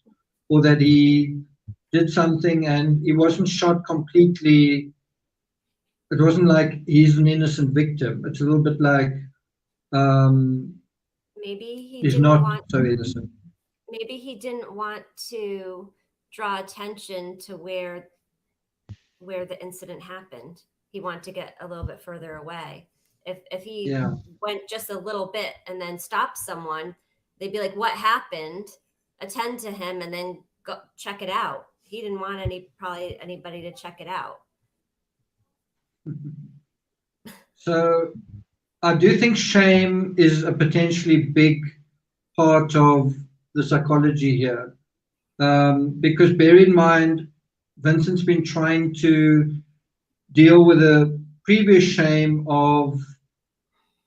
or that he did something and he wasn't shot completely. It wasn't like he's an innocent victim. It's a little bit like maybe he's not so innocent. Maybe he didn't want to draw attention to where the incident happened. He wanted to get a little bit further away. If he went just a little bit and then stopped someone, they'd be like, what happened? Attend to him and then go check it out. He didn't want anybody to check it out. So I do think shame is a potentially big part of the psychology here. Because bear in mind, Vincent's been trying to deal with a previous shame of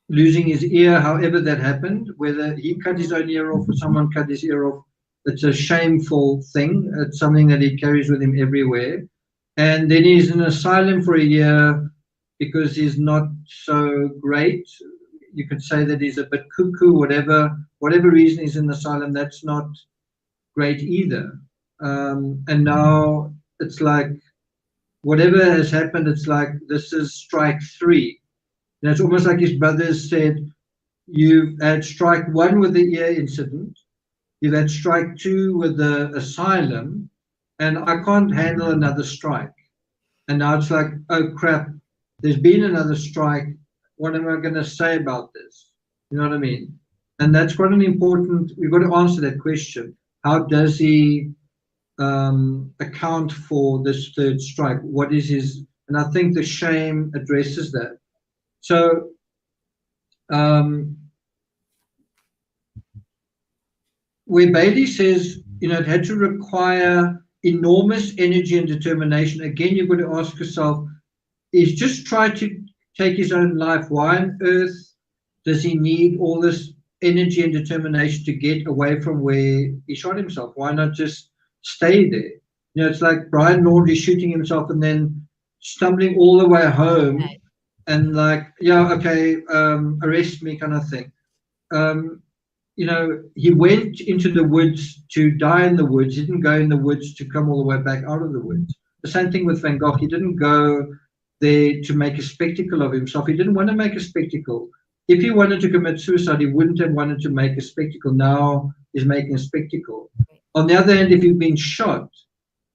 losing his ear, however that happened, whether he cut his own ear off or someone cut his ear off. it's a shameful thing. It's something that he carries with him everywhere. And then he's in asylum for a year because he's not so great. You could say that he's a bit cuckoo, whatever reason he's in asylum, that's not great either. And now it's like, whatever has happened, it's like, this is strike 3. And it's almost like his brothers said, you've had strike 1 with the ear incident, you've had strike 2 with the asylum, and I can't handle another strike. And now it's like, oh crap, there's been another strike. What am I going to say about this? You know what I mean? And that's quite an important, we've got to answer that question. How does he account for this 3rd strike? What is his, and I think the shame addresses that. So, where Bailey says, you know, it had to require enormous energy and determination, again, you've got to ask yourself, he's just tried to take his own life. Why on earth does he need all this energy and determination to get away from where he shot himself? Why not just stay there? You know, it's like Brian Laundrie shooting himself and then stumbling all the way home and like, yeah, okay, arrest me kind of thing. You know, he went into the woods to die in the woods. He didn't go in the woods to come all the way back out of the woods. The same thing with Van Gogh. He didn't go there to make a spectacle of himself. He didn't want to make a spectacle. If he wanted to commit suicide, he wouldn't have wanted to make a spectacle. Now he's making a spectacle. On the other hand, if you've been shot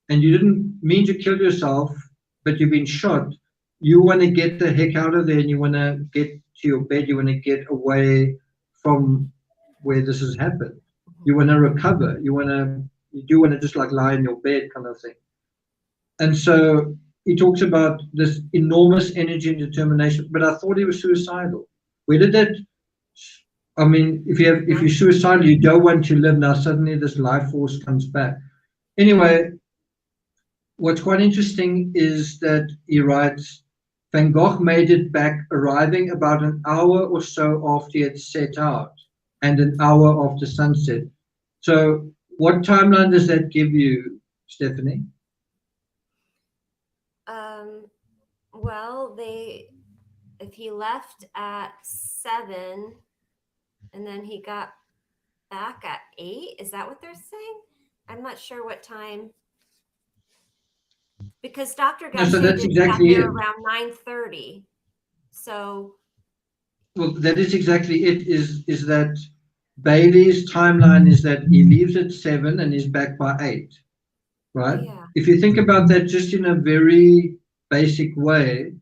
and you didn't mean to kill yourself, but you've been shot, you want to get the heck out of there and you want to get to your bed. You want to get away from where this has happened. You want to recover. You do want to just like lie in your bed kind of thing. And so he talks about this enormous energy and determination, but I thought he was suicidal. Where did that, I mean, if you're suicidal, you don't want to live. Now suddenly this life force comes back. Anyway, what's quite interesting is that he writes, Van Gogh made it back, arriving about an hour or so after he had set out, and an hour after sunset. So what timeline does that give you, Stephanie? Well, if he left at 7 and then he got back at 8, is that what they're saying? I'm not sure what time. Because Dr. Gogh got there around 9:30. So. Well, that is exactly it, is that Bailey's timeline is that he leaves at 7 and he's back by 8, right? Yeah. If you think about that just in a very basic way,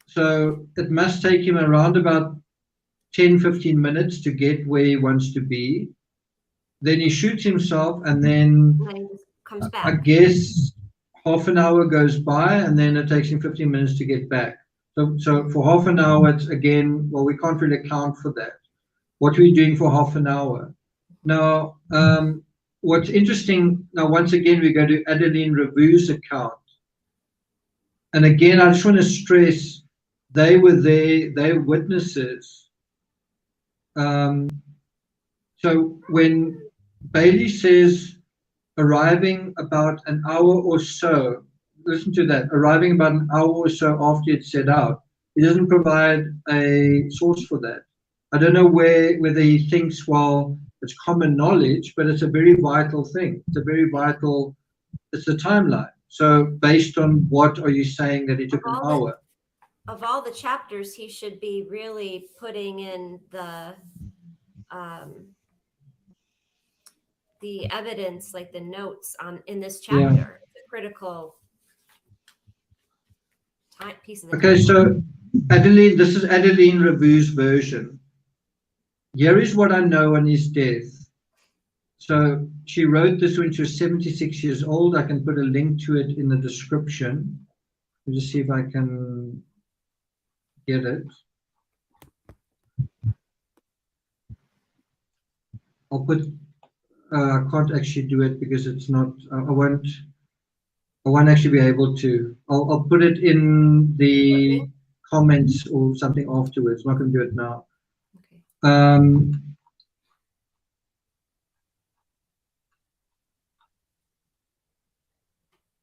so it must take him around about 10-15 minutes to get where he wants to be. Then he shoots himself and then he comes back. I guess half an hour goes by and then it takes him 15 minutes to get back. So for half an hour, it's again, well, we can't really account for that. What are we doing for half an hour? Now, what's interesting, now once again, we go to Adeline Revue's account. And again, I just want to stress, they were there, they're witnesses. So when Bailey says arriving about an hour or so, listen to that, arriving about an hour or so after it set out, he doesn't provide a source for that. I don't know whether he thinks, well, it's common knowledge, but it's a very vital thing. It's the timeline. So based on what are you saying that it took an hour? Of all the chapters, he should be really putting in the evidence, like the notes in this chapter. Yeah. It's a critical piece of the Okay, so Adeline, this is Adeline Revue's version. Here is what I know on his death. So she wrote this when she was 76 years old. I can put a link to it in the description. Let me just see if I can get it. I'll put, I can't actually do it because it's not, I won't actually be able to. I'll put it in the comments or something afterwards. I'm not going to do it now.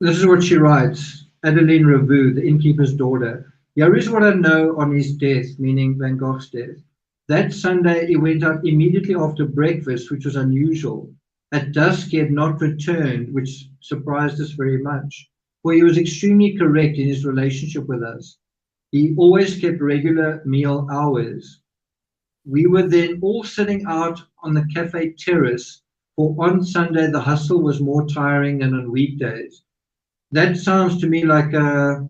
This is what she writes. Adeline Revue, the innkeeper's daughter. Here is what I know on his death, meaning Van Gogh's death. That Sunday he went out immediately after breakfast, which was unusual. At dusk he had not returned, which surprised us very much, for he was extremely correct in his relationship with us. He always kept regular meal hours. We were then all sitting out on the cafe terrace, for on Sunday the hustle was more tiring than on weekdays. That sounds to me like a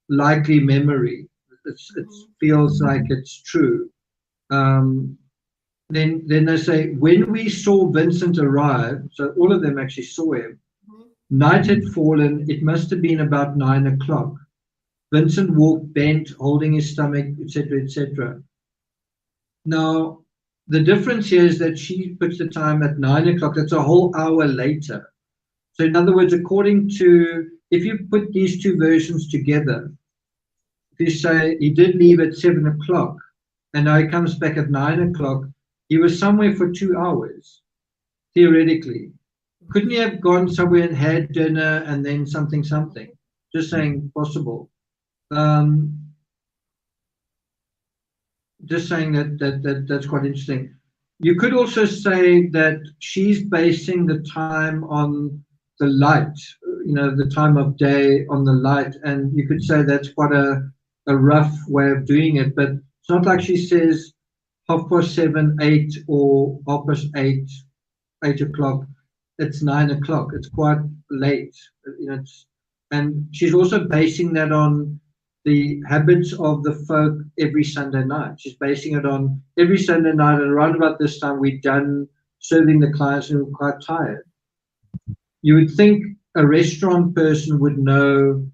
likely memory. It feels like it's true. Then they say, when we saw Vincent arrive, so all of them actually saw him, night had fallen, it must have been about 9 o'clock. Vincent walked bent, holding his stomach, etc., etc. Now, the difference here is that she puts the time at 9 o'clock. That's a whole hour later. So in other words, according to, if you put these two versions together, if you say he did leave at 7 o'clock and now he comes back at 9 o'clock, he was somewhere for 2 hours, theoretically. Couldn't he have gone somewhere and had dinner and then something? Just saying, possible. Just saying that's quite interesting. You could also say that she's basing the time on the light, the time of day on the light, and you could say that's quite a rough way of doing it, but it's not like she says 7:30, 8, or 8:30, 8 o'clock. It's 9 o'clock. It's quite late. And she's also basing that on the habits of the folk every Sunday night. She's basing it on every Sunday night, and around about this time we're done serving the clients and we're quite tired. You would think a restaurant person would know,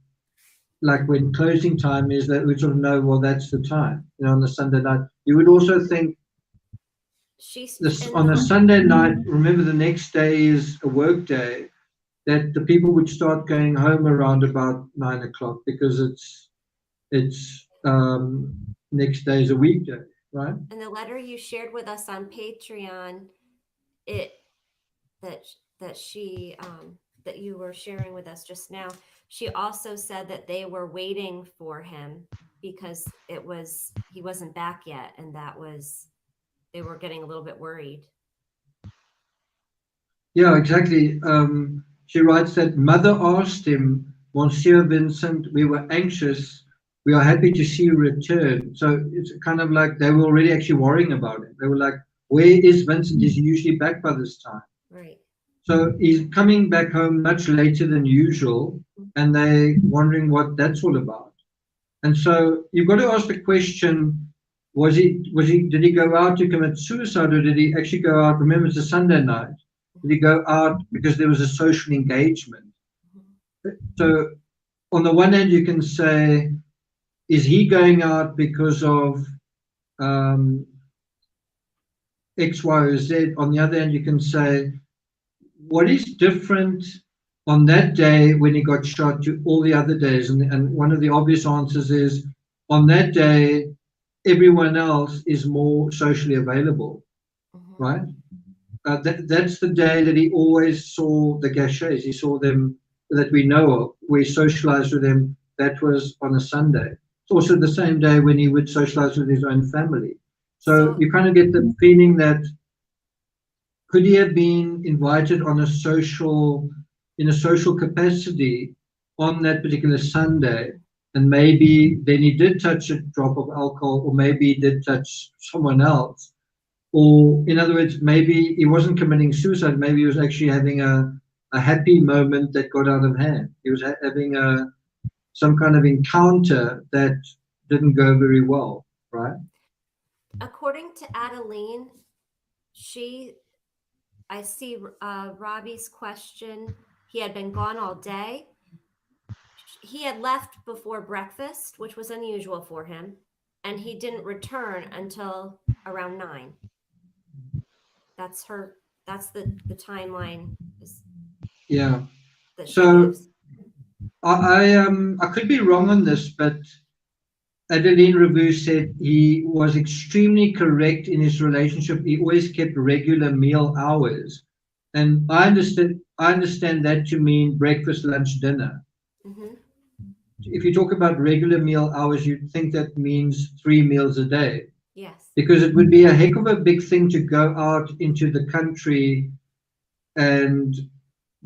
like when closing time is, that we sort of know, well, that's the time, on the Sunday night. You would also think on a Sunday night, remember the next day is a work day, that the people would start going home around about 9 o'clock because it's next day is a weekday, right? In the letter you shared with us on Patreon, that you were sharing with us just now, she also said that they were waiting for him because he wasn't back yet, and they were getting a little bit worried. Yeah, exactly. She writes that mother asked him, Monsieur Vincent, we were anxious. We are happy to see you return. So it's kind of like they were already actually worrying about it. They were like, where is Vincent? Is he usually back by this time? Right. So he's coming back home much later than usual, and they're wondering what that's all about. And so you've got to ask the question, did he go out to commit suicide, or did he actually go out? Remember, it's a Sunday night. Did he go out because there was a social engagement? So on the one hand, you can say, is he going out because of X, Y, or Z? On the other hand, you can say, what is different on that day when he got shot to all the other days? And one of the obvious answers is, on that day, everyone else is more socially available, right? That's the day that he always saw the gâchets. He saw them that we know of. We socialized with them. That was on a Sunday. It's also the same day when he would socialize with his own family. So you kind of get the feeling that could he have been invited in a social capacity on that particular Sunday, and maybe then he did touch a drop of alcohol, or maybe he did touch someone else. Or in other words, maybe he wasn't committing suicide, maybe he was actually having a happy moment that got out of hand. He was having some kind of encounter that didn't go very well, right? According to Adeline, I see Robbie's question. He had been gone all day. He had left before breakfast, which was unusual for him, and he didn't return until around 9. That's the timeline. Yeah. So I could be wrong on this, but Adeline Revue said he was extremely correct in his relationship. He always kept regular meal hours. And I understand that to mean breakfast, lunch, dinner. Mm-hmm. If you talk about regular meal hours, you'd think that means 3 meals a day. Yes. Because it would be a heck of a big thing to go out into the country and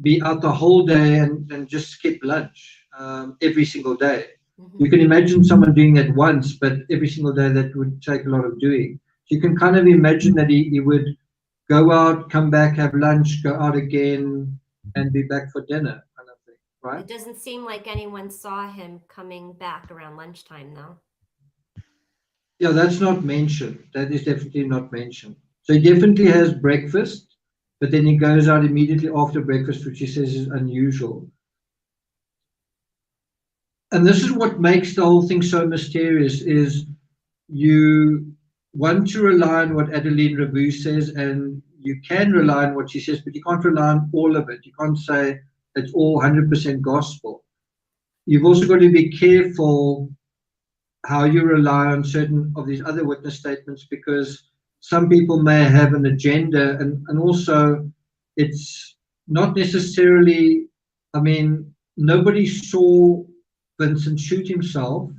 be out the whole day and just skip lunch every single day. Mm-hmm. You can imagine someone doing it once, but every single day that would take a lot of doing. So you can kind of imagine that he would go out, come back, have lunch, go out again, and be back for dinner, kind of thing, right? It doesn't seem like anyone saw him coming back around lunchtime, though. Yeah, that's not mentioned. That is definitely not mentioned. So he definitely has breakfast, but then he goes out immediately after breakfast, which he says is unusual. And this is what makes the whole thing so mysterious, is you want to rely on what Adeline Revue says, and you can rely on what she says, but you can't rely on all of it. You can't say it's all 100% gospel. You've also got to be careful how you rely on certain of these other witness statements, because some people may have an agenda, and also it's not necessarily, I mean, nobody saw Vincent shoot himself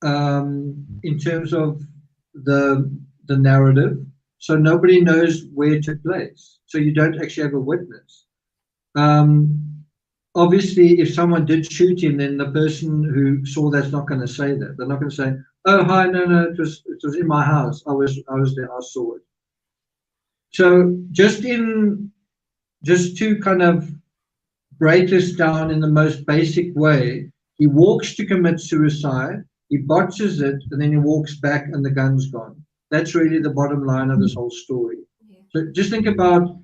in terms of the narrative, so nobody knows where it took place, so you don't actually have a witness. Obviously, if someone did shoot him, then the person who saw that's not going to say that. They're not going to say, "Oh, hi, no, it was in my house. I was there. I saw it." So just to kind of break this down in the most basic way, he walks to commit suicide, he botches it, and then he walks back, and the gun's gone. That's really the bottom line of this whole story. Yeah. So just think about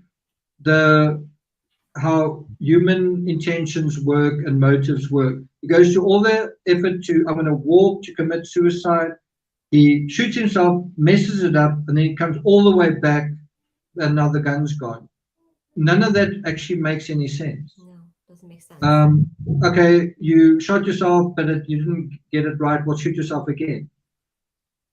how human intentions work and motives work. He goes to all the effort to, I'm going to walk to commit suicide. He shoots himself, messes it up, and then he comes all the way back, and now the gun's gone. None of that actually makes any sense. No, doesn't make sense. Okay, you shot yourself, but you didn't get it right. Well, shoot yourself again.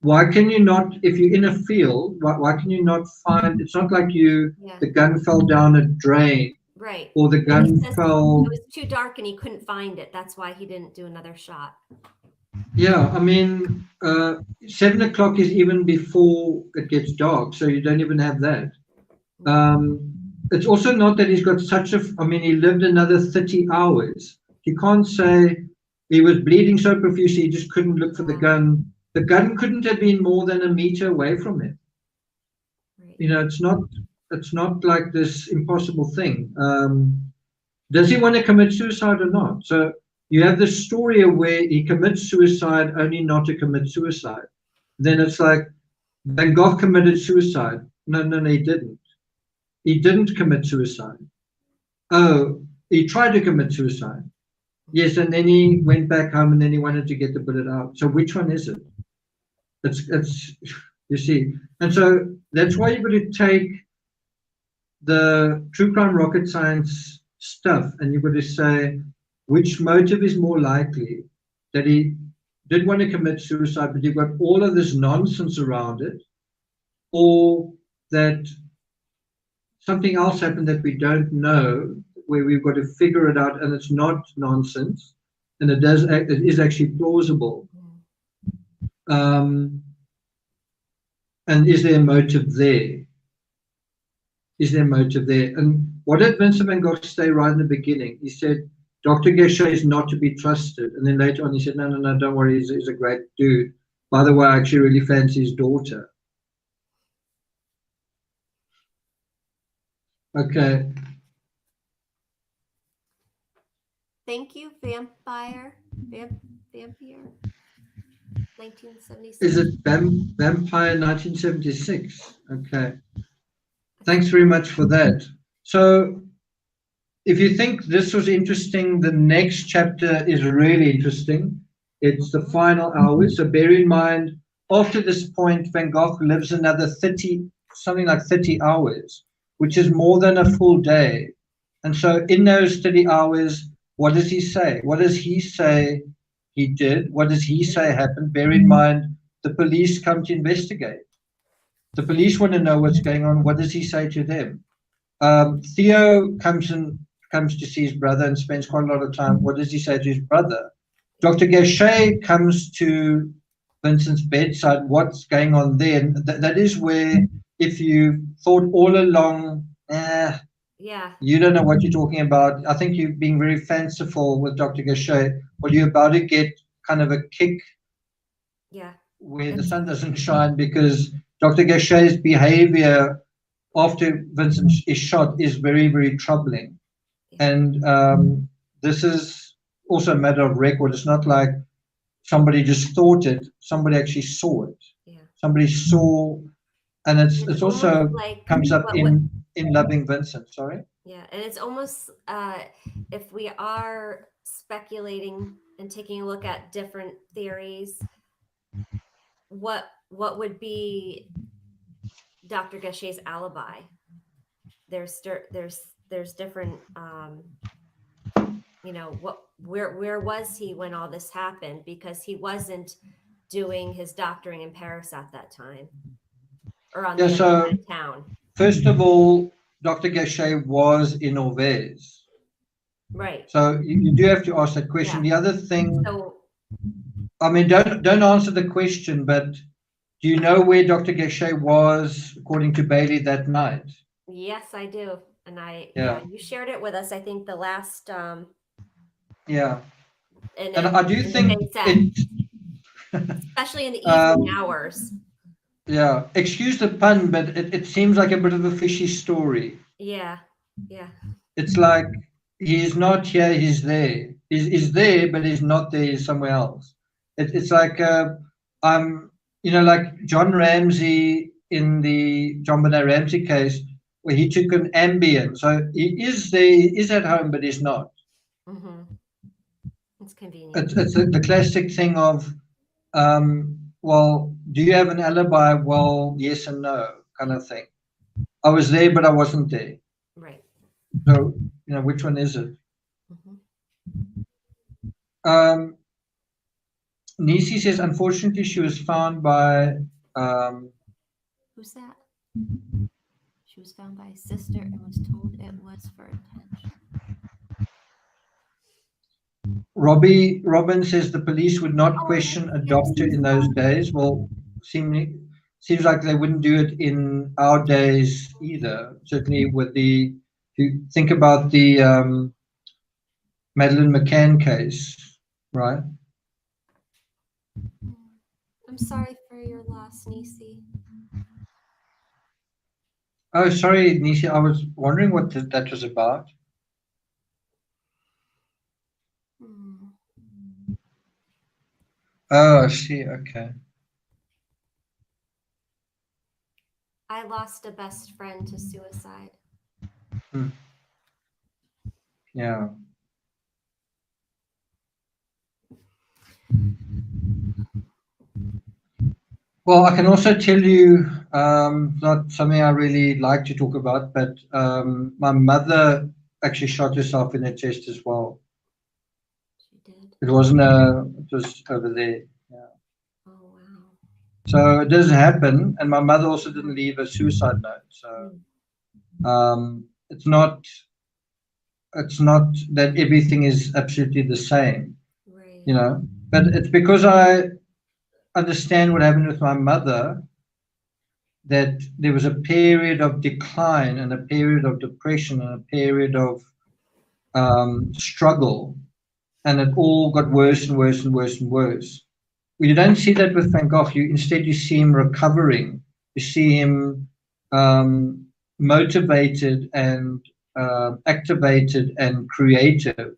Why can you not, if you're in a field, why can you not find, it's not like the gun fell down a drain. Right. Or the gun fell. It was too dark and he couldn't find it. That's why he didn't do another shot. Yeah, I mean, 7 o'clock is even before it gets dark, so you don't even have that. It's also not that he's got he lived another 30 hours. You can't say he was bleeding so profusely he just couldn't look for the gun. The gun couldn't have been more than a meter away from him. Right. You know, it's not like this impossible thing. Does he want to commit suicide or not? So you have this story where he commits suicide only not to commit suicide. Then it's like, Van Gogh committed suicide. No, he didn't. He didn't commit suicide. Oh, he tried to commit suicide. Yes, and then he went back home and then he wanted to get the bullet out. So which one is it? It's you see. And so that's why you've got to take the true crime rocket science stuff and you've got to say which motive is more likely, that he did want to commit suicide but you've got all of this nonsense around it, or that something else happened that we don't know, where we've got to figure it out and it's not nonsense and it is actually plausible. And is there a motive there? Is there a motive there? And what did Vincent van Gogh say right in the beginning? He said, Dr. Gogh is not to be trusted. And then later on he said, no, don't worry, he's a great dude. By the way, I actually really fancy his daughter. Okay. Thank you, Vampire. 1976. Is it Vampire 1976? Okay. Thanks very much for that. So if you think this was interesting, the next chapter is really interesting. It's the final hours. So bear in mind, after this point, Van Gogh lives another 30 hours, which is more than a full day. And so in those 30 hours, what does he say? What does he say he did? What does he say happened? Bear in mind, the police come to investigate. The police want to know what's going on. What does he say to them? Theo comes to see his brother and spends quite a lot of time. What does he say to his brother? Dr. Gogh comes to Vincent's bedside. What's going on there? And that is where, if you thought all along, you don't know what you're talking about. I think you're being very fanciful with Dr. Gogh. Well, you're about to get kind of a kick where the sun doesn't shine, because Dr. Gogh's behavior after Vincent is shot is very, very troubling. And this is also a matter of record. It's not like somebody just thought it. Somebody actually saw it. Yeah. Somebody saw, and it's also like comes up in Loving Vincent. Sorry. Yeah, and it's almost if we are speculating and taking a look at different theories, what would be Dr. Gogh's alibi? There's different where was he when all this happened, because he wasn't doing his doctoring in Paris at that time, or on the other side of town. First of all, Dr. Gogh was in Orvez. Right. So you do have to ask that question. The other thing, I mean, don't answer the question, but do you know where Dr. Gogh was, according to Bailey, that night? Yes, I do. And you shared it with us, I think, the last and I do think especially in the evening hours. Yeah, excuse the pun, but it seems like a bit of a fishy story. Yeah. It's like he's not here, he's there. He's there, but he's not there, he's somewhere else. It's like like John Ramsey in the John Benet Ramsey case, where he took an Ambien. So he is there, he is at home, but he's not. Mm-hmm. It's convenient. It's the classic thing of, well, do you have an alibi? Well, yes and no, kind of thing. I was there, but I wasn't there. Right. So, which one is it? Mm-hmm. Nisi says, unfortunately, she was found by... Who's that? She was found by a sister and was told it was for attention. Robin says the police would not question a doctor in those days. Well, seems like they wouldn't do it in our days either. Certainly with if you think about the Madeleine McCann case, right? I'm sorry for your loss, Nisi. Oh, sorry, Nisi. I was wondering what that was about. Oh, I see. Okay. I lost a best friend to suicide. Yeah. Well, I can also tell you, not something I really like to talk about, but my mother actually shot herself in the chest as well. She did? It wasn't it was over there. Yeah. Oh, wow. So it does happen, and my mother also didn't leave a suicide note. So it's not that everything is absolutely the same, right. But it's because I understand what happened with my mother, that there was a period of decline and a period of depression and a period of struggle, and it all got worse and worse and worse and worse. Well, you don't see that with Van Gogh. Instead you see him recovering. You see him motivated and activated and creative,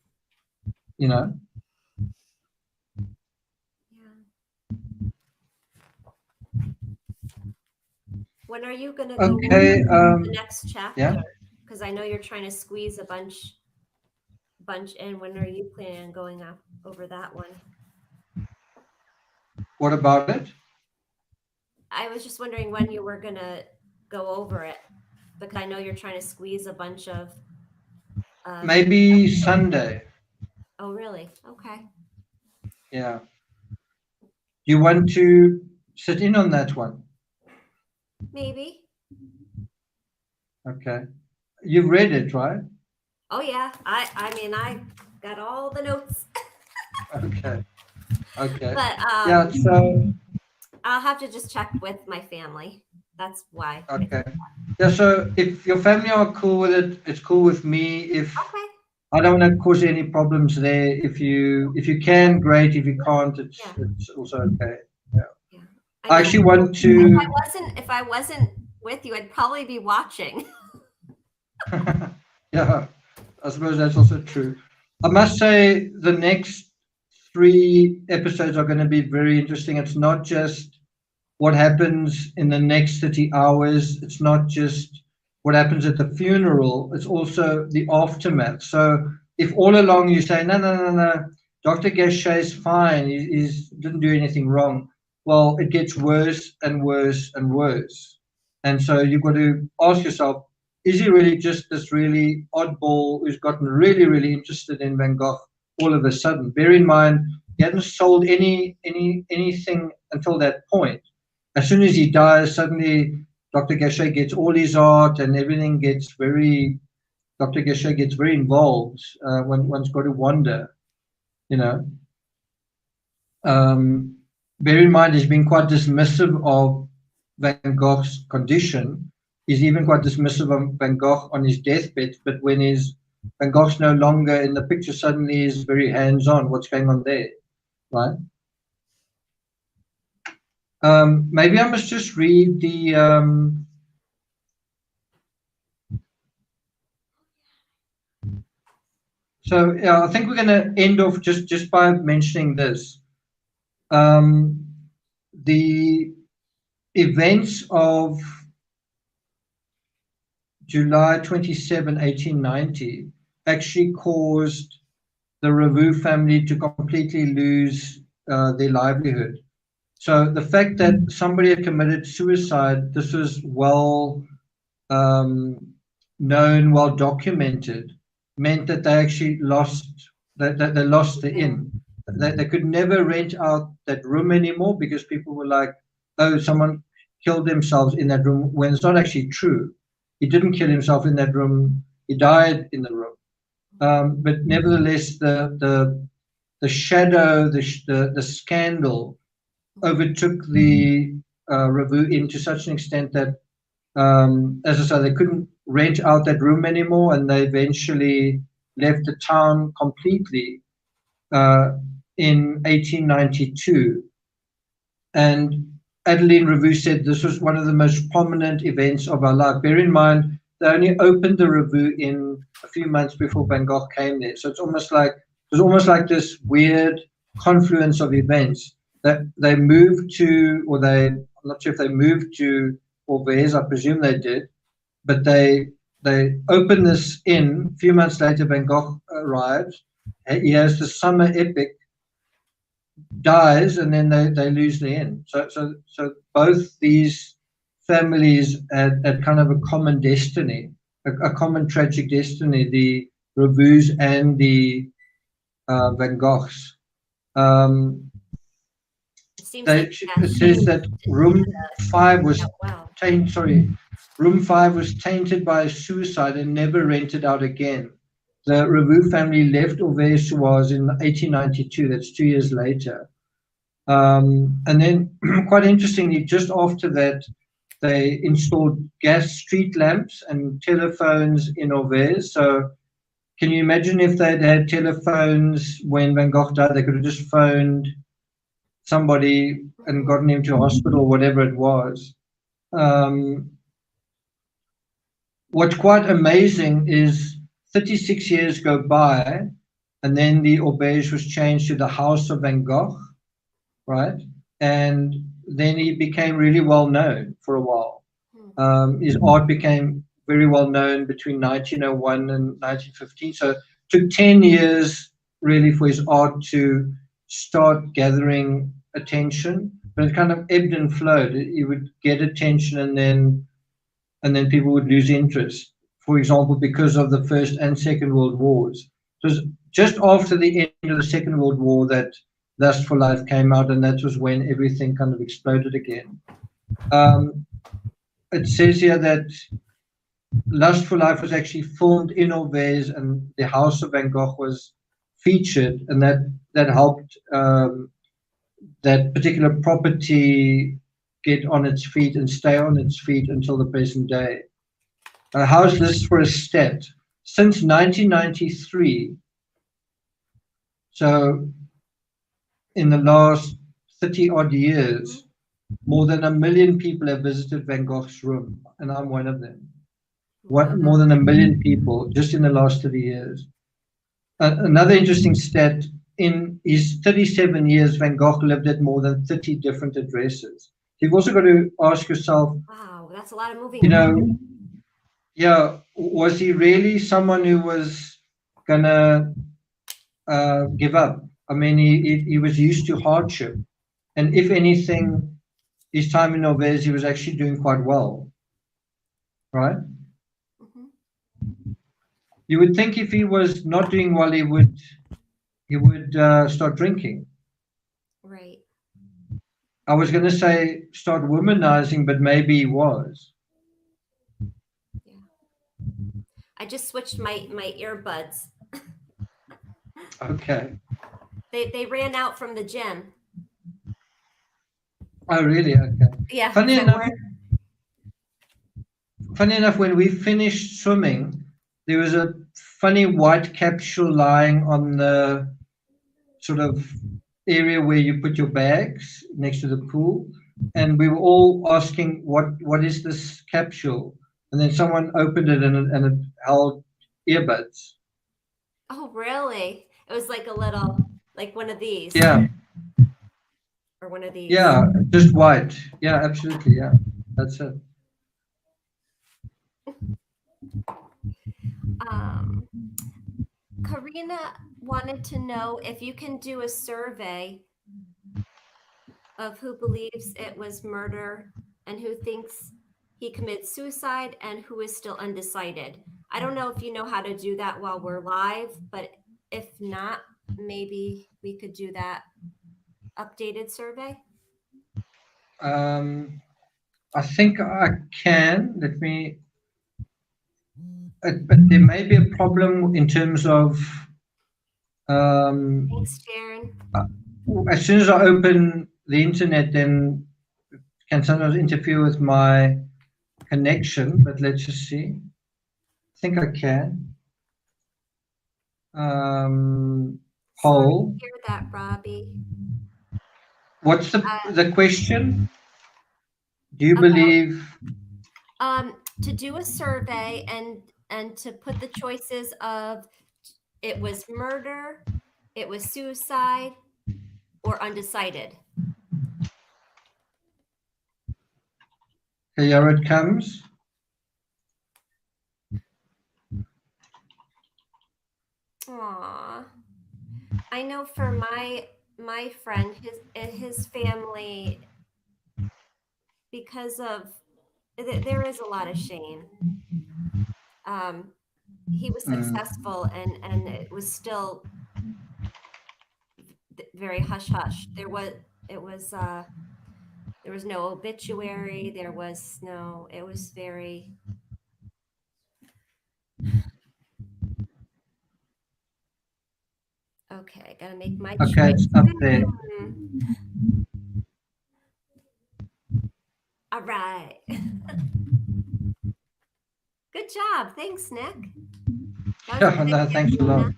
When are you going to go over the next chapter? Because I know you're trying to squeeze a bunch in. When are you planning on going over that one? What about it? I was just wondering when you were going to go over it, because I know you're trying to squeeze a bunch of... maybe Sunday. Oh, really? Okay. Yeah. You want to sit in on that one? Maybe. Okay. You've read it, right? Oh yeah. I mean, I got all the notes. Okay. Okay. But Yeah, so I'll have to just check with my family. That's why. okay. Yeah, so if your family are cool with it, it's cool with me. If Okay. I don't want to cause any problems there. If you can, great. If you can't, it's also okay. Yeah. Yeah. I mean, actually want to. if I wasn't with you, I'd probably be watching. Yeah, I suppose that's also true. I must say the next 3 episodes are going to be very interesting. It's not just what happens in the next 30 hours. It's not just what happens at the funeral. It's also the aftermath. So if all along you say, no, Dr. Gogh is fine, he didn't do anything wrong, well, it gets worse and worse and worse. And so you've got to ask yourself, is he really just this really oddball who's gotten really, really interested in Van Gogh all of a sudden? Bear in mind, he hadn't sold anything until that point. As soon as he dies, suddenly Dr. Gogh gets all his art and everything gets very, Dr. Gogh gets very involved. One's got to wonder, you know. Bear in mind, he's been quite dismissive of Van Gogh's condition. He's even quite dismissive of Van Gogh on his deathbed, but when Van Gogh's no longer in the picture, suddenly he's very hands-on. What's going on there, right? Maybe I must just read the so yeah, I think we're going to end off just by mentioning this. The events of July 27, 1890 actually caused the Revue family to completely lose their livelihood. So the fact that somebody had committed suicide, this was well known, well documented, meant that they actually lost that they lost the inn. They could never rent out that room anymore because people were like, oh, someone killed themselves in that room, when it's not actually true. He didn't kill himself in that room. He died in the room. But nevertheless, the shadow, the scandal overtook the Revue Inn to such an extent that, as I said, they couldn't rent out that room anymore, and they eventually left the town completely in 1892. And Adeline Revue said this was one of the most prominent events of our life. Bear in mind, they only opened the Revue in a few months before Van Gogh came there. So it was almost like this weird confluence of events that they moved to, I'm not sure if they moved to Auvers, I presume they did, but they opened this inn. A few months later, Van Gogh arrives. He has the summer epic, dies, and then they lose the inn. So both these families had kind of a common destiny, a common tragic destiny, the Revues and the Van Goghs. It says that room 5 was tainted by a suicide and never rented out again. The Revue family left Auvers-sur-Oise in 1892. That's 2 years later. And then, quite interestingly, just after that, they installed gas street lamps and telephones in Auvers. So can you imagine if they'd had telephones when Van Gogh died? They could have just phoned somebody and gotten him to hospital, whatever it was. What's quite amazing is 36 years go by, and then the auberge was changed to the House of Van Gogh, right? And then he became really well known for a while. His art became very well known between 1901 and 1915. So it took 10 years really for his art to start gathering attention, but it kind of ebbed and flowed. He would get attention and then people would lose interest. For example, because of the First and Second World Wars. It was just after the end of the Second World War that Lust for Life came out, and that was when everything kind of exploded again. it says here that Lust for Life was actually filmed in Orvez, and the house of Van Gogh was featured, and that helped that particular property get on its feet and stay on its feet until the present day. How's this for a stat? Since 1993, so in the last 30 odd years, more than 1 million people have visited Van Gogh's room, and I'm one of them. More than 1 million people just in the last 30 years. Another interesting stat, in his 37 years, Van Gogh lived at more than 30 different addresses. You've also got to ask yourself, wow, that's a lot of moving. You know, yeah, was he really someone who was gonna give up? I mean, he was used to hardship, and if anything, his time in Orvez, he was actually doing quite well, right? You would think if he was not doing well, he would start drinking. Right. I was going to say start womanizing, but maybe he was. Yeah. I just switched my earbuds. Okay. They ran out from the gym. Oh, really? Okay. Yeah. Funny enough, when we finished swimming, there was a funny white capsule lying on the sort of area where you put your bags next to the pool, and we were all asking, what is this capsule? And then someone opened it, and it held earbuds. Oh, really? It was like a little, like one of these. Yeah. Or one of these. Yeah, just white. Yeah, absolutely. Yeah, that's it. Karina wanted to know if you can do a survey of who believes it was murder and who thinks he committed suicide and who is still undecided. I don't know if you know how to do that while we're live, but if not, maybe we could do that updated survey. I think I can. Let me. But there may be a problem in terms of. Thanks, Sharon. As soon as I open the internet, then it can sometimes interfere with my connection. But let's just see. I think I can. Poll. Sorry to hear that, Robbie. What's the question? Do you believe? To do a survey and to put the choices of it was murder, it was suicide, or undecided. Here it comes. Aww. I know for my friend, his family, because of there is a lot of shame. He was successful, and it was still very hush hush. There was no obituary. It was very. Okay, gotta make my choice. Okay, it's up there. All right. Good job. Thanks, Nick. No, thanks a lot.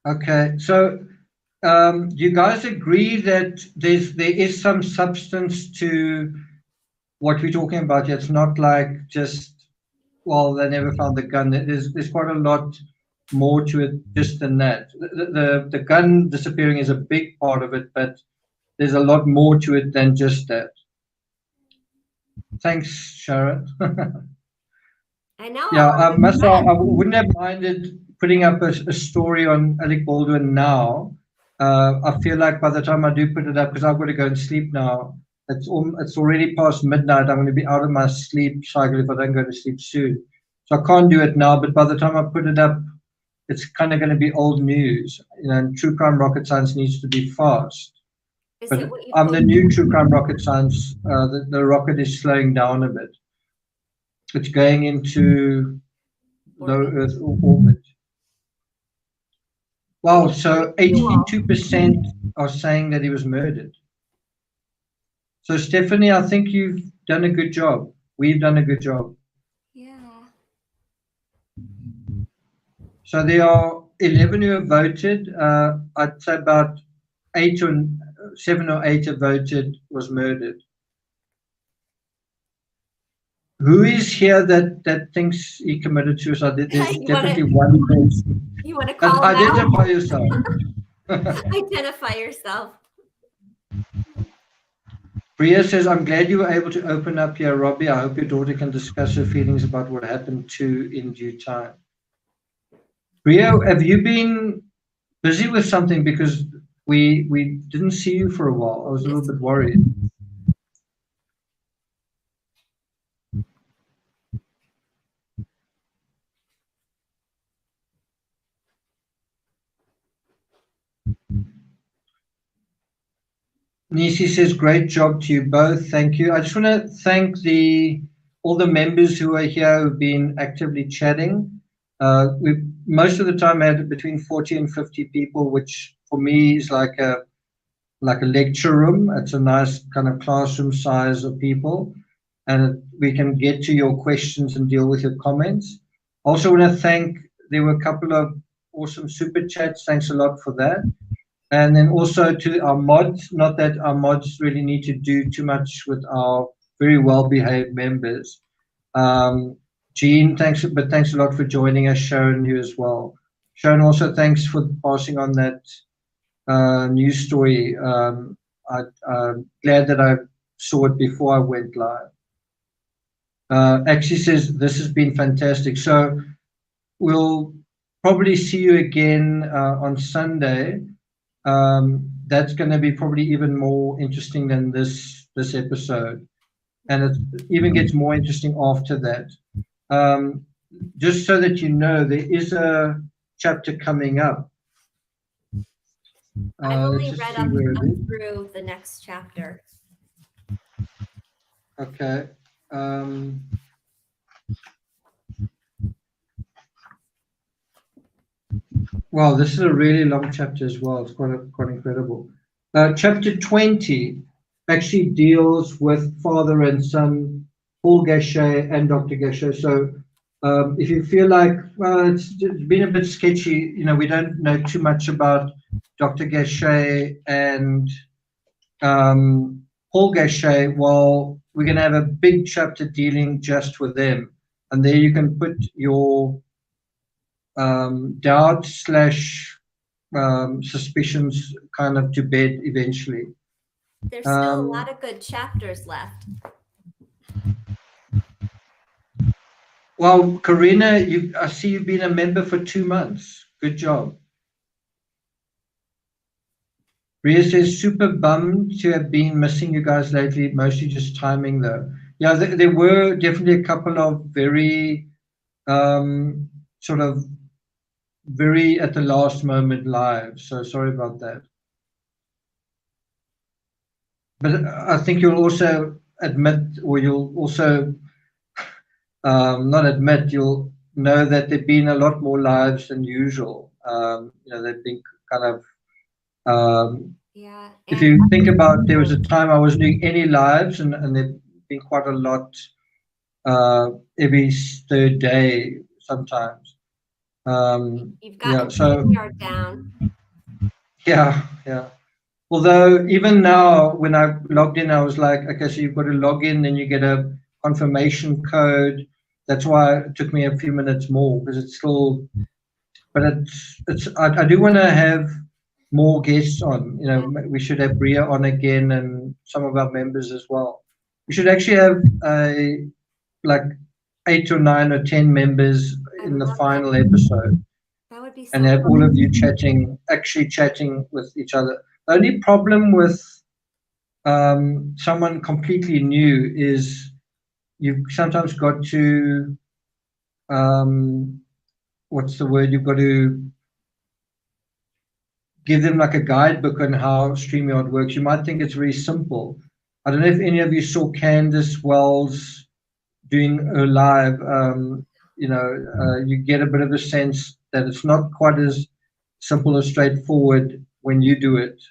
Okay, so do you guys agree that there is some substance to what we're talking about? It's not like just, well, they never found the gun. There's quite a lot more to it just than that. The gun disappearing is a big part of it, but there's a lot more to it than just that. Thanks, Sharon. I know. Yeah, I wouldn't have minded putting up a story on Alec Baldwin now. I feel like by the time I do put it up, because I've got to go and sleep now, it's already past midnight. I'm going to be out of my sleep cycle if I don't go to sleep soon. So I can't do it now, but by the time I put it up, it's kind of going to be old news. And true crime rocket science needs to be fast. Is But it what you I'm the posted? new True Crime Rocket Science. The rocket is slowing down a bit. It's going into low Earth orbit. Wow, so 82% are saying that he was murdered. So Stephanie, I think you've done a good job. We've done a good job. Yeah. So there are 11 who have voted. I'd say about 7 or 8 have voted was murdered. Who is here that thinks he committed suicide? There's definitely one person. You want to call him Identify out? yourself. Identify yourself. Priya says, I'm glad you were able to open up here, Robbie. I hope your daughter can discuss her feelings about what happened to in due time. Priya, have you been busy with something? Because we didn't see you for a while. I was a little bit worried. Nisi says, great job to you both. Thank you. I just want to thank all the members who are here who've been actively chatting. We most of the time had between 40 and 50 people, which for me is like a lecture room. It's a nice kind of classroom size of people, and we can get to your questions and deal with your comments. Also want to thank, there were a couple of awesome super chats. Thanks a lot for that. And then also to our mods, not that our mods really need to do too much with our very well-behaved members. Jean, thanks a lot for joining us. Sharon, you as well. Sharon, also thanks for passing on that news story. I'm glad that I saw it before I went live. Actually says, this has been fantastic. So we'll probably see you again on Sunday. That's going to be probably even more interesting than this episode, and it even gets more interesting after that. Just so that you know, there is a chapter coming up. I've only read up through the next chapter. Okay. Wow, this is a really long chapter as well. It's quite incredible. Chapter 20 actually deals with father and son, Paul Gachet and Dr. Gachet. So if you feel like, well, it's been a bit sketchy, we don't know too much about Dr. Gachet and Paul Gachet, well, we're going to have a big chapter dealing just with them. And there you can put your doubt / suspicions kind of to bed eventually. There's still a lot of good chapters left. Well, Karina, I see you've been a member for 2 months. Good job. Ria says, super bummed to have been missing you guys lately, mostly just timing though. Yeah, there were definitely a couple of very sort of very at the last moment live. So sorry about that. But I think you'll also admit, or you'll also not admit, you'll know that there've been a lot more lives than usual. They've been kind of, yeah. If you think about, there was a time I wasn't doing any lives, and there've been quite a lot every third day sometimes. You've got StreamYard down. Yeah. Although even now, when I logged in, I was like, okay, so you've got to log in, then you get a confirmation code. That's why it took me a few minutes more, because it's still, but I do want to have more guests on. We should have Bria on again, and some of our members as well. We should actually have like 8 or 9 or 10 members in the final episode. That would be so and have all of you actually chatting with each other. The only problem with someone completely new is you've sometimes got to, what's the word? You've got to give them like a guidebook on how StreamYard works. You might think it's very simple. I don't know if any of you saw Candace Wells doing her live. You get a bit of a sense that it's not quite as simple or straightforward when you do it.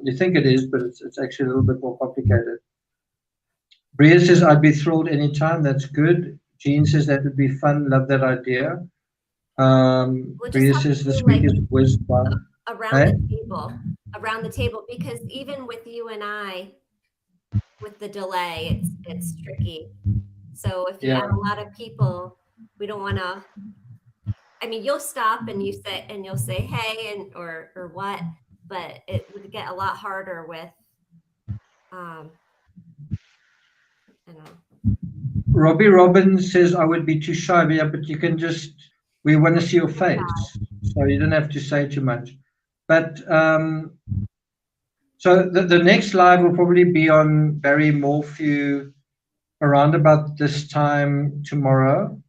You think it is, but it's actually a little bit more complicated. Bria says, I'd be thrilled anytime. That's good. Jean says that would be fun. Love that idea. Bria says this week is wisdom. Around the table, because even with you and I, with the delay, it's tricky. So if you have a lot of people, we don't want to. I mean, you'll stop and you'll say hey or what, but it would get a lot harder with. I don't know. Robbie Robbins says I would be too shy, but you can we want to see your face, so you don't have to say too much. But so the next live will probably be on Barry Morphew around about this time tomorrow,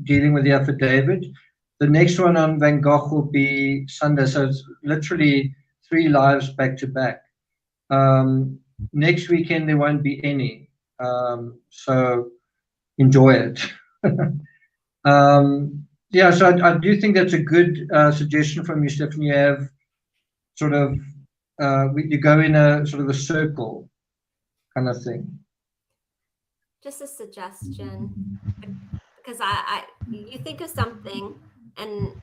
dealing with the affidavit. The next one on Van Gogh will be Sunday, so it's literally 3 lives back to back. Next weekend there won't be any, so enjoy it. So I do think that's a good suggestion from you, Stephanie. You have sort of you go in a sort of a circle kind of thing. Just a suggestion, because you think of something and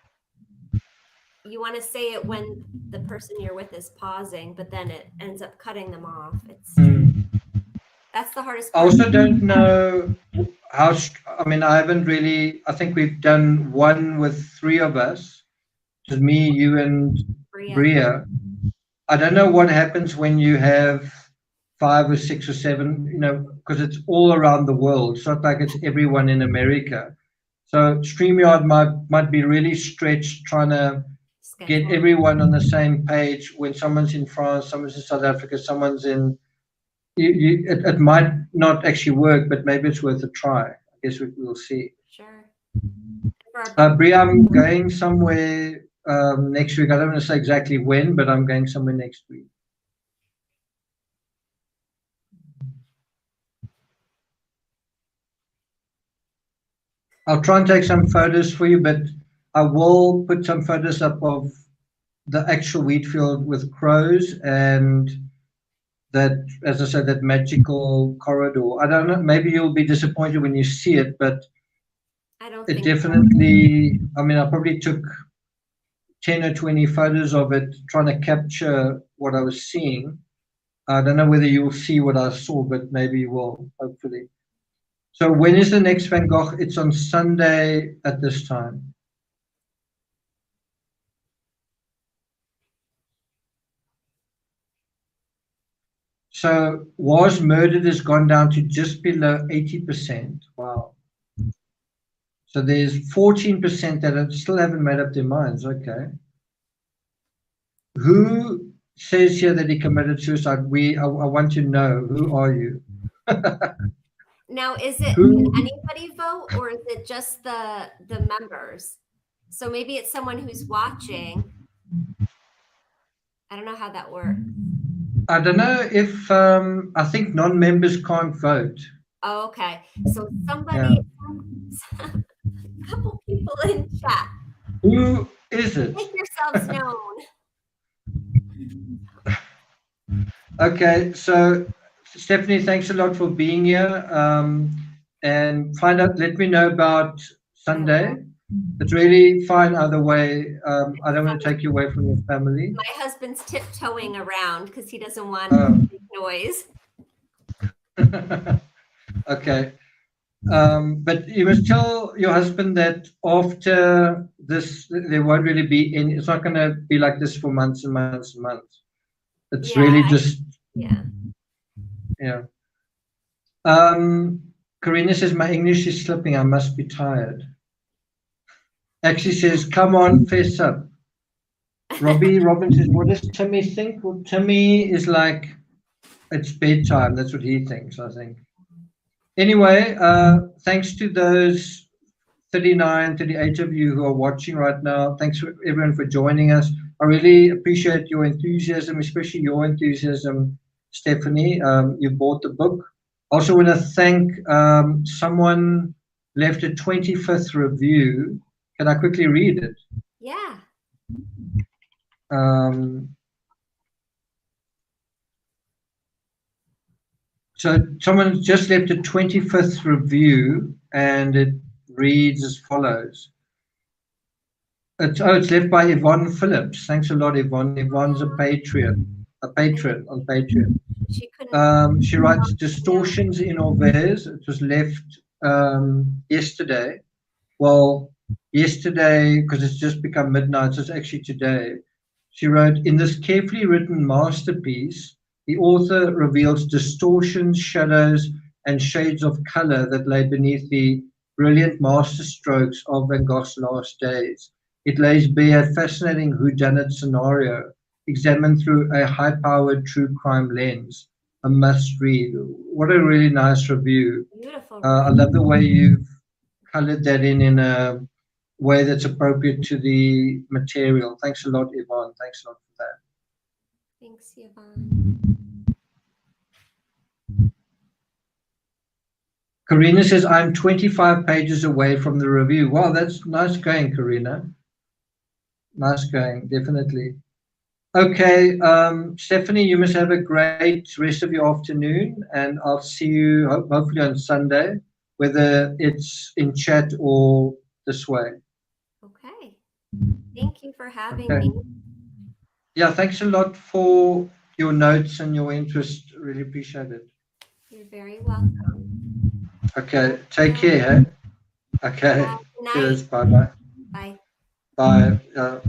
you want to say it when the person you're with is pausing, but then it ends up cutting them off. That's the hardest part. I also don't know how. I haven't really. I think we've done one with 3 of us, just me, you, and Bria. I don't know what happens when you have 5 or 6 or 7. Because it's all around the world. It's not like it's everyone in America. So StreamYard might be really stretched trying to get everyone on the same page when someone's in France, someone's in South Africa, someone's in. It might not actually work, but maybe it's worth a try. I guess we'll see. Sure. Bria, I'm going somewhere next week. I don't want to say exactly when, but I'm going somewhere next week. I'll try and take some photos for you, but I will put some photos up of the actual wheat field with crows and that, as I said, that magical corridor. I don't know, maybe you'll be disappointed when you see it, but it definitely, I probably took 10 or 20 photos of it trying to capture what I was seeing. I don't know whether you'll see what I saw, but maybe you will, hopefully. So when is the next Van Gogh? It's on Sunday at this time. So was murdered has gone down to just below 80%. Wow. So there's 14% that still haven't made up their minds. Okay. Who says here that he committed suicide? I want to know. Who are you? Now, can anybody vote, or is it just the members? So maybe it's someone who's watching. I don't know how that works. I don't know if I think non-members can't vote. Oh, okay. So somebody, a couple people in chat. Who is it? Make yourselves known. Okay, so Stephanie, thanks a lot for being here. And let me know about Sunday. It's really fine either way. I don't want to take you away from your family. My husband's tiptoeing around because he doesn't want to make noise. Okay. But you must tell your husband that after this, there won't really be any, it's not going to be like this for months and months and months. It's really just. Yeah. Yeah. Karina says, my English is slipping. I must be tired. Actually says, come on, fess up. Robbie Robin says, what does Timmy think? Well, Timmy is like, it's bedtime. That's what he thinks, I think. Anyway, thanks to those 39, 38 of you who are watching right now. Thanks for everyone for joining us. I really appreciate your enthusiasm, especially your enthusiasm, Stephanie. You bought the book. Also want to thank someone left a 25th review. Can I quickly read it? Yeah. So someone just left a 25th review, and it reads as follows. It's left by Yvonne Phillips. Thanks a lot, Yvonne. Yvonne's a patron on Patreon. She writes distortions in Orvez. It was left yesterday. Well, yesterday, because it's just become midnight, so it's actually today. She wrote, in this carefully written masterpiece, the author reveals distortions, shadows, and shades of color that lay beneath the brilliant masterstrokes of Van Gogh's last days. It lays bare a fascinating whodunit scenario, examined through a high-powered true crime lens. A must-read. What a really nice review. Beautiful. I love the way you've colored that in a way that's appropriate to the material. Thanks a lot, Yvonne. Thanks a lot for that. Thanks, Yvonne. Karina says, I'm 25 pages away from the review. Wow, that's nice going, Karina. Nice going, definitely. Okay, Stephanie, you must have a great rest of your afternoon, and I'll see you hopefully on Sunday, whether it's in chat or this way. Okay. Thank you for having me. Yeah, thanks a lot for your notes and your interest. Really appreciate it. You're very welcome. Okay, take care. Okay, cheers. Bye-bye. Bye. Bye.